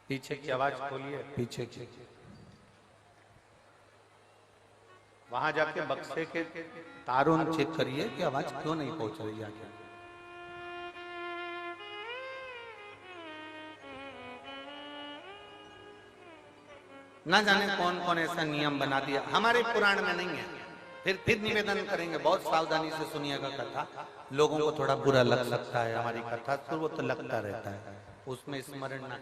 पीछे की आवाज खोलिए, पीछे की। वहां जाके बक्से के तारों चेक करिए कि आवाज क्यों नहीं पहुंच रही है। ना जाने कौन कौन ऐसा नियम बना दिया, हमारे पुराण में नहीं है। फिर निवेदन करेंगे, बहुत सावधानी से सुनिएगा कथा। लोगों को थोड़ा बुरा लग सकता है हमारी कथा, तो वो तो लगता रहता है, उसमें स्मरण ना।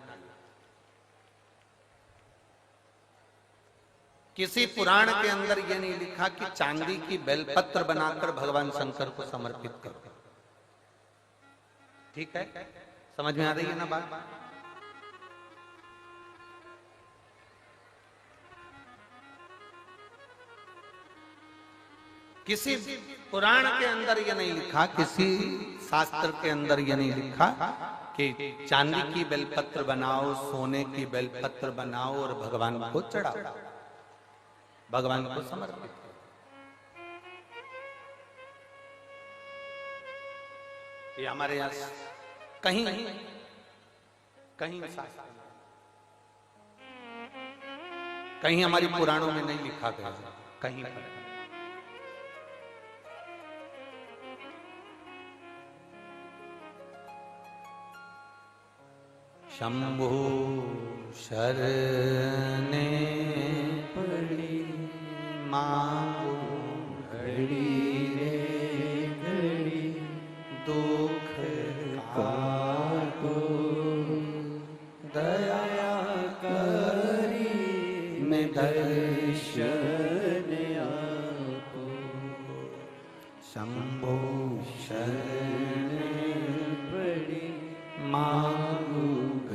किसी पुराण के अंदर यह नहीं लिखा कि चांदी की बेलपत्र बनाकर भगवान शंकर को समर्पित करो। ठीक है, समझ में आ रही है ना बात? किसी पुराण के अंदर यह नहीं लिखा, किसी शास्त्र के अंदर यह नहीं लिखा कि चांदी की बेलपत्र बनाओ, सोने की बेलपत्र बनाओ और भगवान को चढ़ाओ, भगवान को समर्पित करो। ये हमारे यहां कहीं कहीं कहीं हमारी पुराणों में नहीं लिखा गया, कहीं पर। शंभु शरणे पड़ी मांगो घड़ी रे घड़ी दुख काटो दया करी मैं दर्शन आपको शंभु शरण पड़ी मांगो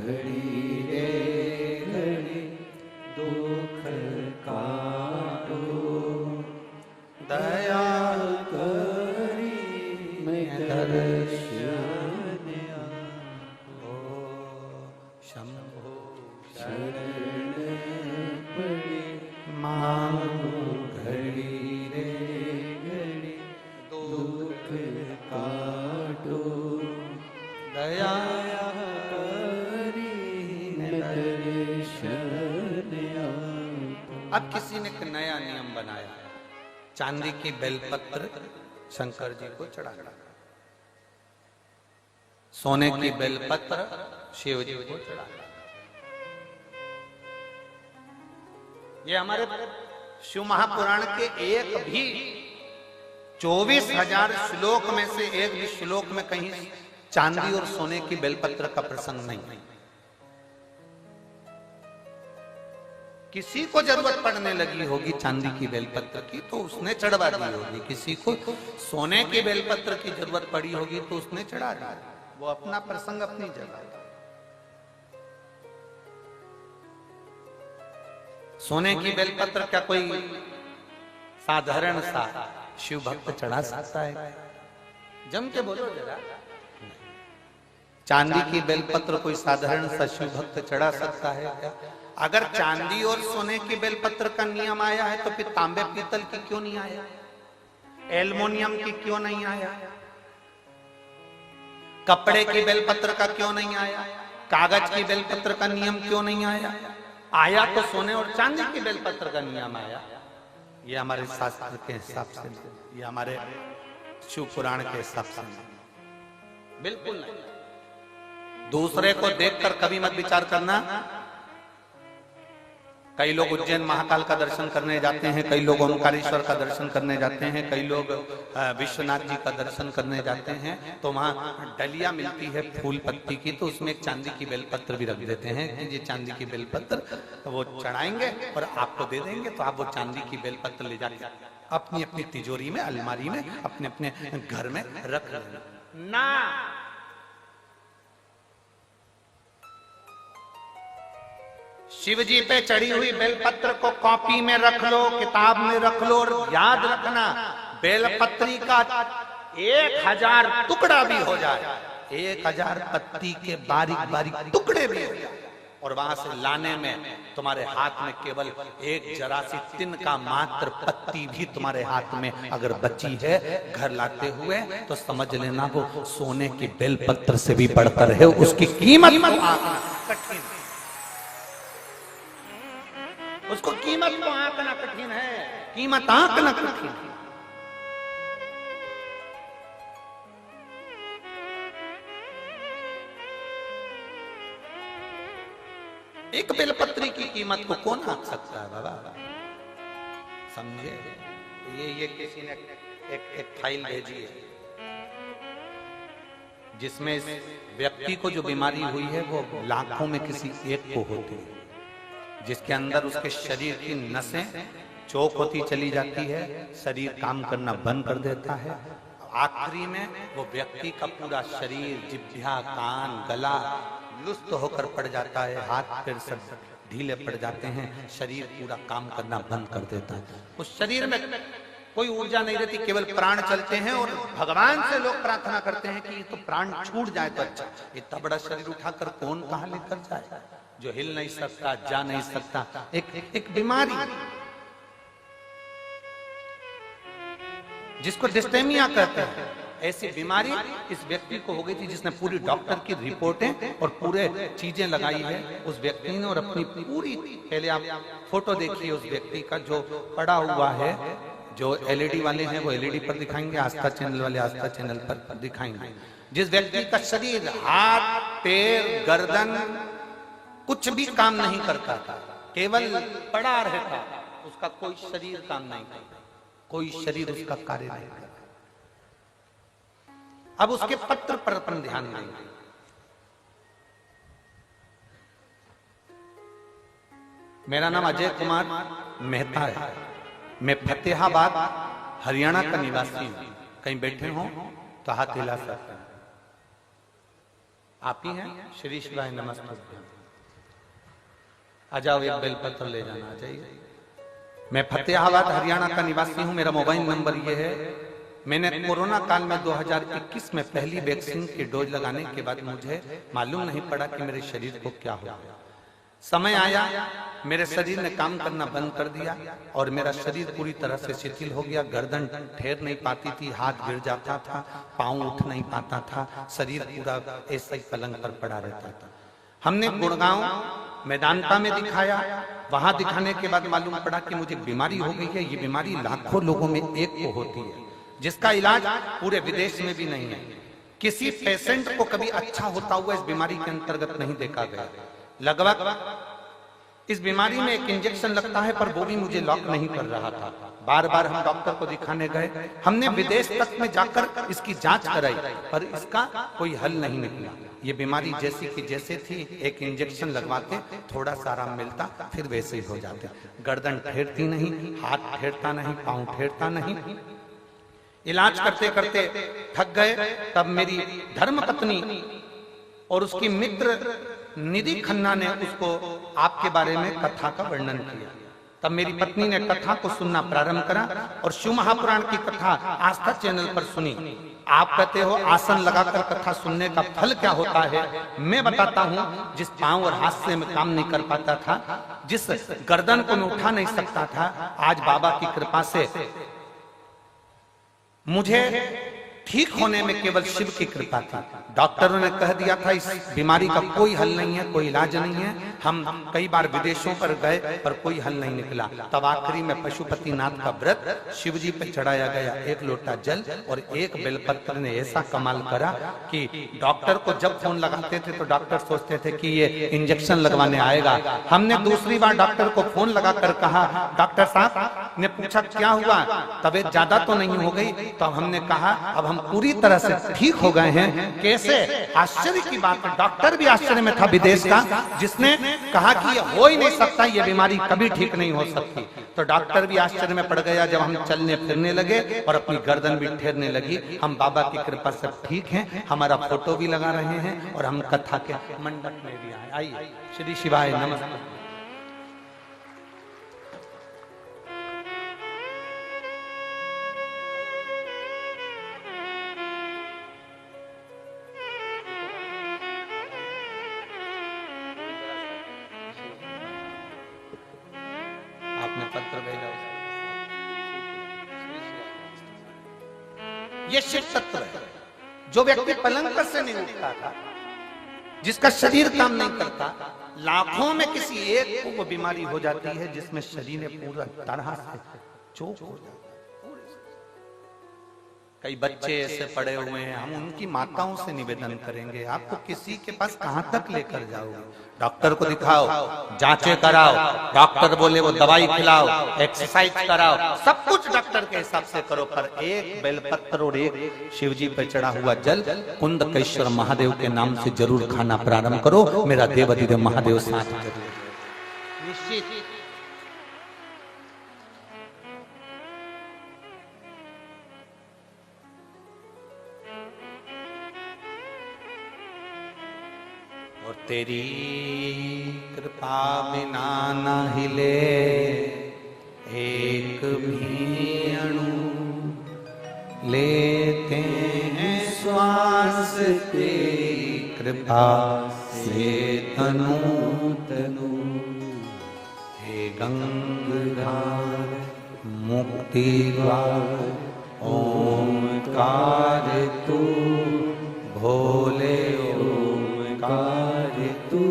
घड़ी रे घड़ी दुख काटो दया करी मैं दर्शन हो शंभु शरण पड़ी मांगो घड़ी रे घड़ी दुख काटो दया करी मैं दर्शन आपको। अब किसी ने एक नया नियम बनाया, चांदी की बेलपत्र शंकर जी को चढ़ाना, सोने की बेलपत्र शिव जी को चढ़ाना। ये हमारे शिव महापुराण के एक भी 24,000 श्लोक में से एक भी श्लोक में कहीं चांदी और सोने की बेलपत्र का प्रसंग नहीं। किसी को जरूरत पड़ने लगी होगी चांदी की बेलपत्र की तो उसने चढ़वा दी होगी, किसी को सोने की बेलपत्र की जरूरत पड़ी होगी तो उसने चढ़ा दी। वो अपना प्रसंग अपनी जगह। सोने की बेलपत्र क्या कोई साधारण सा शिव भक्त चढ़ा सकता है? जम के बोलो जरा। चांदी की बेलपत्र कोई साधारण सा शिव भक्त चढ़ा सकता है क्या? अगर चांदी और सोने की बेलपत्र का नियम आया है तो फिर तांबे पीतल की क्यों नहीं आया? एल्युमिनियम की क्यों नहीं आया? कपड़े की बेलपत्र का क्यों नहीं आया? कागज की बेलपत्र का नियम क्यों नहीं आया? आया तो सोने और चांदी की बेलपत्र का नियम आया। ये हमारे शास्त्र के हिसाब से, ये हमारे शिव पुराण के हिसाब से बिल्कुल नहीं। दूसरे को देखकर कभी मत विचार करना। कई लोग उज्जैन महाकाल का दर्शन करने जाते हैं, कई लोग ओंकारेश्वर का दर्शन करने जाते हैं, कई लोग विश्वनाथ जी का दर्शन करने जाते हैं, तो वहां डलिया मिलती है फूल पत्ती की, तो उसमें एक चांदी की बेलपत्र भी रख देते हैं कि ये चांदी की बेलपत्र वो चढ़ाएंगे और आपको दे देंगे, तो आप वो चांदी की बेलपत्र ले जाके अपनी अपनी तिजोरी में, अलमारी में, अपने अपने घर में रख लेना ना। शिव जी पे चढ़ी हुई बेलपत्र को कॉपी में रख लो, किताब में रख लो, और याद रखना बेलपत्री का 1000 टुकड़ा भी हो जाए, 1000 पत्ती के बारीक बारीक टुकड़े भी हो जाए, और वहां से लाने में तुम्हारे हाथ में केवल एक जरा सी तिन का मात्र पत्ती भी तुम्हारे हाथ में अगर बची है घर लाते हुए, तो समझ लेना वो सोने की बेलपत्र से भी बढ़कर है। उसकी कीमत कठिन, उसको कीमत को आंकना कठिन है, कीमत आंकना कठिन है। एक बेलपत्री की कीमत को कौन आंक सकता है बाबा? समझे? ये किसी ने एक फाइल भेजी है जिसमें इस व्यक्ति को जो बीमारी हुई है वो लाखों में किसी एक को होती है, जिसके अंदर उसके शरीर की नसें चौक होती चली जाती है, शरीर काम करना बंद कर देता है, आखिरी में वो व्यक्ति का पूरा शरीर, जिह्वा, कान, गला लुप्त होकर पड़ जाता है, हाथ पैर सब ढीले पड़ जाते हैं, शरीर पूरा काम करना बंद कर देता है। उस शरीर में कोई ऊर्जा नहीं रहती, केवल प्राण चलते हैं, और भगवान से लोग प्रार्थना करते हैं कि तो प्राण छूट जाए तो अच्छा। इतना बड़ा शरीर उठाकर कौन कहां लेकर जाए? जो हिल नहीं सकता, जा नहीं सकता, एक बीमारी जिसको डिस्टेमिया कहते हैं, ऐसी बीमारी इस व्यक्ति को हो गई थी, जिसने पूरी डॉक्टर की रिपोर्टें और पूरे चीजें लगाई है उस व्यक्ति ने, और अपनी पूरी, पहले आप फोटो देखिए उस व्यक्ति का जो पड़ा हुआ है, जो एलईडी वाले हैं वो एलईडी पर दिखाएंगे, आस्था चैनल वाले आस्था चैनल पर दिखाएंगे। जिस व्यक्ति का शरीर, हाथ, पैर, गर्दन कुछ भी काम नहीं करता था, केवल पड़ा रहता, उसका कोई शरीर काम नहीं करता, कोई शरीर उसका कार्य नहीं करता। अब उसके पत्र पर अपन ध्यान देंगे। मेरा नाम अजय कुमार मेहता है। मैं फतेहाबाद हरियाणा का निवासी हूं। कहीं बैठे हो तो हाथ हिला सकते हैं। आप ही हैं? श्री शिवाय नमस्ते। आ जाओ, एक बेलपत्र ले जाना चाहिए। मैं फतेहाबाद हरियाणा का निवासी हूं। मेरा मोबाइल नंबर ये है। मैंने कोरोना काल में 2021 में पहली वैक्सीन की डोज लगाने के बाद मुझे मालूम नहीं पड़ा कि मेरे शरीर को क्या हो गया। समय आया, मेरे शरीर ने काम करना बंद कर दिया और मेरा शरीर पूरी तरह से शिथिल हो गया। गर्दन ठहर नहीं पाती थी, हाथ गिर जाता था, पांव उठ नहीं पाता था, शरीर पूरा ऐसा ही पलंग पर पड़ा रहता था। हमने गुड़गांव मैदानता में दिखाया। वहां दिखाने के बाद मालूम पड़ा कि मुझे बीमारी हो गई है। ये बीमारी लाखों लोगों में एक को होती है, जिसका इलाज पूरे विदेश में भी नहीं है। किसी पेशेंट को कभी अच्छा होता हुआ इस बीमारी के अंतर्गत नहीं देखा गया। लगभग इस बीमारी में एक इंजेक्शन लगता है, पर वो भी मुझे लॉक नहीं कर रहा था। बार बार हम डॉक्टर को दिखाने गए, हमने विदेश तक में जाकर इसकी जांच कराई, पर इसका कोई हल नहीं निकला। ये बीमारी जैसी की जैसे थी, एक इंजेक्शन लगवाते थोड़ा सा आराम मिलता, फिर वैसे ही हो जाते। गर्दन ठहरती नहीं, हाथ ठहरता नहीं, पांव ठहरता नहीं। इलाज करते करते थक गए। तब मेरी धर्मपत्नी और उसकी मित्र निधि खन्ना ने उसको आपके बारे में कथा का वर्णन किया। तब मेरी पत्नी ने कथा को सुनना प्रारंभ करा और शिव महापुराण की कथा आस्था चैनल पर सुनी। आप कहते हो आसन लगाकर कथा सुनने का फल क्या होता है, मैं बताता हूँ। जिस पांव और हाथ से मैं काम नहीं कर पाता था, जिस गर्दन को मैं उठा नहीं सकता था, आज बाबा की कृपा से मुझे ठीक होने में केवल शिव की कृपा थी। डॉक्टरों ने कह दिया था इस बीमारी का कोई हल नहीं है, कोई इलाज नहीं है। हम कई बार विदेशों पर गए, पर कोई हल नहीं निकला। तब आखिरी में पशुपतिनाथ का व्रत शिव जी पे चढ़ाया गया। एक लोटा जल और एक बेलपत्र ने ऐसा कमाल करा कि डॉक्टर को जब फोन लगाते थे तो डॉक्टर सोचते थे कि ये इंजेक्शन लगवाने आएगा। हमने दूसरी बार डॉक्टर को फोन लगाकर कहा, डॉक्टर साहब ने पूछा क्या हुआ, तबीयत ज्यादा तो नहीं हो गई? तो हमने कहा अब हम पूरी तरह से ठीक हो गए हैं। कैसे? आश्चर्य की बात है, डॉक्टर भी आश्चर्य में था विदेश का, जिसने कहा कि ये हो ही नहीं सकता, ये बीमारी कभी ठीक नहीं हो सकती। तो डॉक्टर भी आश्चर्य में पड़ गया जब हम चलने फिरने लगे और अपनी गर्दन भी ठहरने लगी। हम बाबा की कृपा से ठीक हैं। हमारा फोटो भी लगा रहे हैं और हम कथा के मंडप में भी आए। आइए, श्री शिवाय नमस्ते। आपने पत्र भेजा, ये शिव तत्व है। जो व्यक्ति पलंग पर से नहीं उठता था, जिसका शरीर काम नहीं करता, लाखों में किसी एक को वो बीमारी हो जाती है जिसमें शरीर पूरा तरह से चोक हो जाता है। कई बच्चे ऐसे पड़े हुए हैं, हम उनकी माताओं से निवेदन करेंगे, आपको किसी के पास कहां तक लेकर जाओगे? डॉक्टर को दिखाओ, जांचें कराओ, डॉक्टर बोले वो दवाई खिलाओ, एक्सरसाइज कराओ, सब कुछ डॉक्टर के हिसाब से करो, पर एक बेलपत्र और एक शिवजी पर चढ़ा हुआ जल कुंदकेश्वर महादेव के नाम से जरूर खाना प्रारंभ करो। मेरा देवाधिदेव महादेव साथ निश्चित। और तेरी कृपा बिना न हिले एक भी अणु, लेते हैं श्वास तेरी कृपा से तनु तनु। हे गंगाधार मुक्ति द्वार ओमकार तू, भोले ओमकार तू,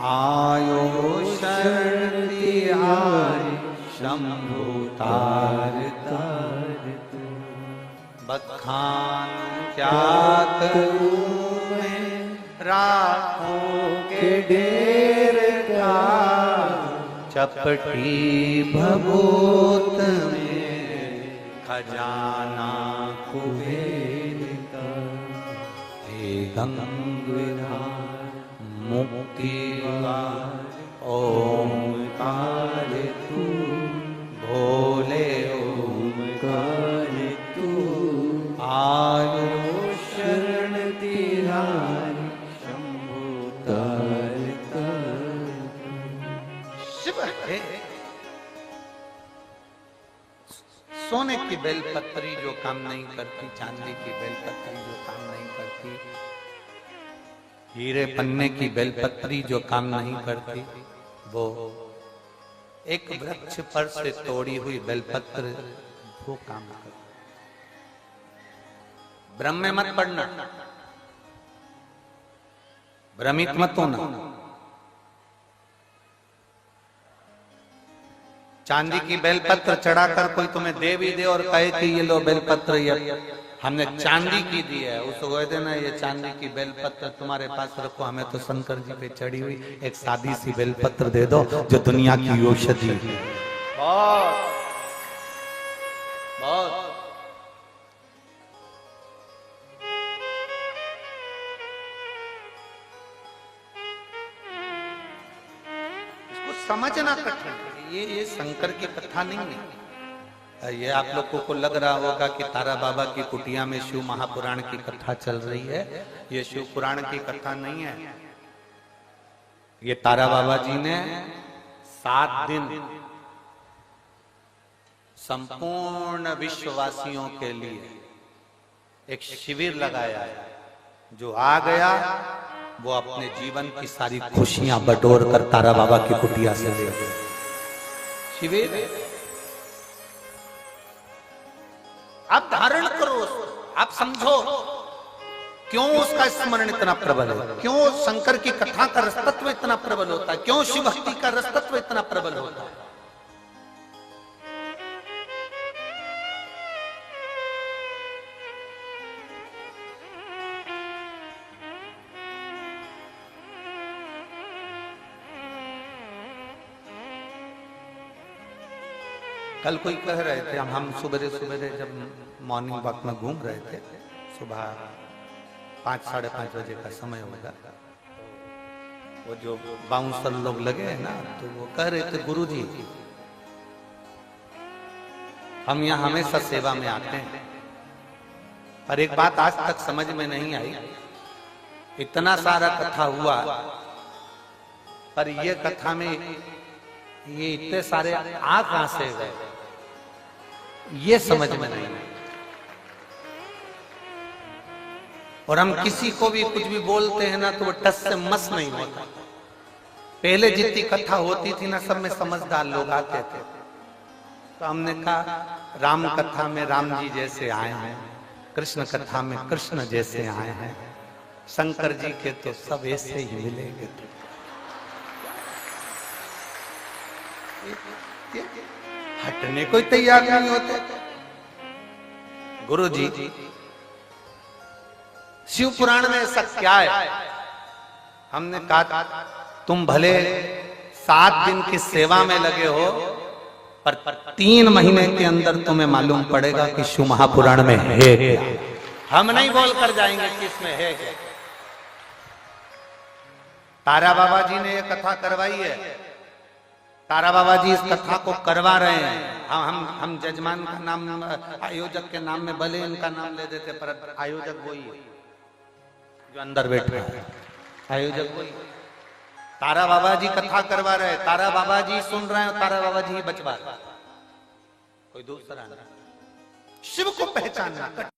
आयो शरण तिहारी शंभु तार तार तू। बखान क्या करूं मैं राहों के ढेर का, चपटी भभूत में खजाना कुबेर का। हे गंगाधर मुक्ति ओंकार तू, भोले ओंकार तू, आयो शरण तिहारी शंभु तारका। शिव है। सोने की बेलपत्री जो काम नहीं करती, चांदी की बेलपत्री जो काम नहीं करती, हीरे पन्ने की बेलपत्री जो काम नहीं करती, वो एक वृक्ष पर से तोड़ी हुई बेलपत्र वो काम करती। भ्रम में मत पड़ना, भ्रमित मत होना। चांदी की बेलपत्र चढ़ाकर कोई तुम्हें दे भी दे और कहे कि ये लो बेलपत्र, ये हमने चांदी की दी है, उसको कह देना ये चांदी की बेलपत्र तुम्हारे पास रखो, हमें तो शंकर जी पे चढ़ी हुई एक सादी सी बेलपत्र दे दो जो दुनिया की औषधि है। बहुत बहुत इसको समझना कठिन है। ये शंकर की कथा नहीं है। ये आप लोगों को लग रहा होगा कि तारा बाबा की कुटिया में शिव महापुराण की कथा चल रही है। ये शिव पुराण की कथा नहीं है। ये तारा बाबा जी ने 7 दिन संपूर्ण विश्ववासियों के लिए एक शिविर लगाया है। जो आ गया वो अपने जीवन की सारी खुशियां बटोर कर तारा बाबा की कुटिया से ले गए। शिविर आप धारण करो, आप समझो क्यों उसका स्मरण इतना प्रबल है, क्यों शंकर की कथा का रसतत्व इतना प्रबल होता है, क्यों शिव भक्ति का रसतत्व इतना प्रबल होता है। कल कोई कह रहे थे, हम सुबह सुबह जब मॉर्निंग वॉक में घूम रहे थे, सुबह 5 साढ़े 5 बजे का समय होगा, वो जो बाउंसर लोग लगे हैं ना, तो वो कह रहे थे गुरुजी हम यहाँ हमेशा सेवा में आते हैं, पर एक बात आज तक समझ में नहीं आई, इतना सारा कथा हुआ पर ये कथा में ये इतने सारे आ कहां से गए, ये समझ में नहीं। और हम किसी को भी कुछ भी बोलते हैं ना तो वो टस से मस नहीं होता। पहले जितनी कथा होती थी ना, सब में समझदार लोग आते थे, तो हमने कहा राम कथा में राम जी जैसे आए हैं, कृष्ण कथा में कृष्ण जैसे आए हैं, शंकर जी के तो सब ऐसे ही मिलेंगे। हटने कोई तैयार नहीं होते। गुरु जी शिव पुराण में ऐसा क्या है? हमने कहा तुम भले 7 दिन की सेवा में लगे हो, पर 3 महीने के अंदर तुम्हें मालूम पड़ेगा कि शिव महापुराण में है क्या। हम नहीं बोल कर जाएंगे कि इसमें है क्या। तारा बाबा जी ने ये कथा करवाई है, तारा बाबा जी इस कथा को करवा रहे हैं। हम जजमान का नाम, आयोजक के नाम में भले इनका नाम ले देते, पर आयोजक वही है जो अंदर बैठा है, आयोजक वही। तारा बाबा जी कथा करवा रहे हैं, तारा बाबा जी सुन रहे हैं, तारा बाबा जी ही बचवा रहे हैं, कोई दूसरा नहीं। शिव को पहचानना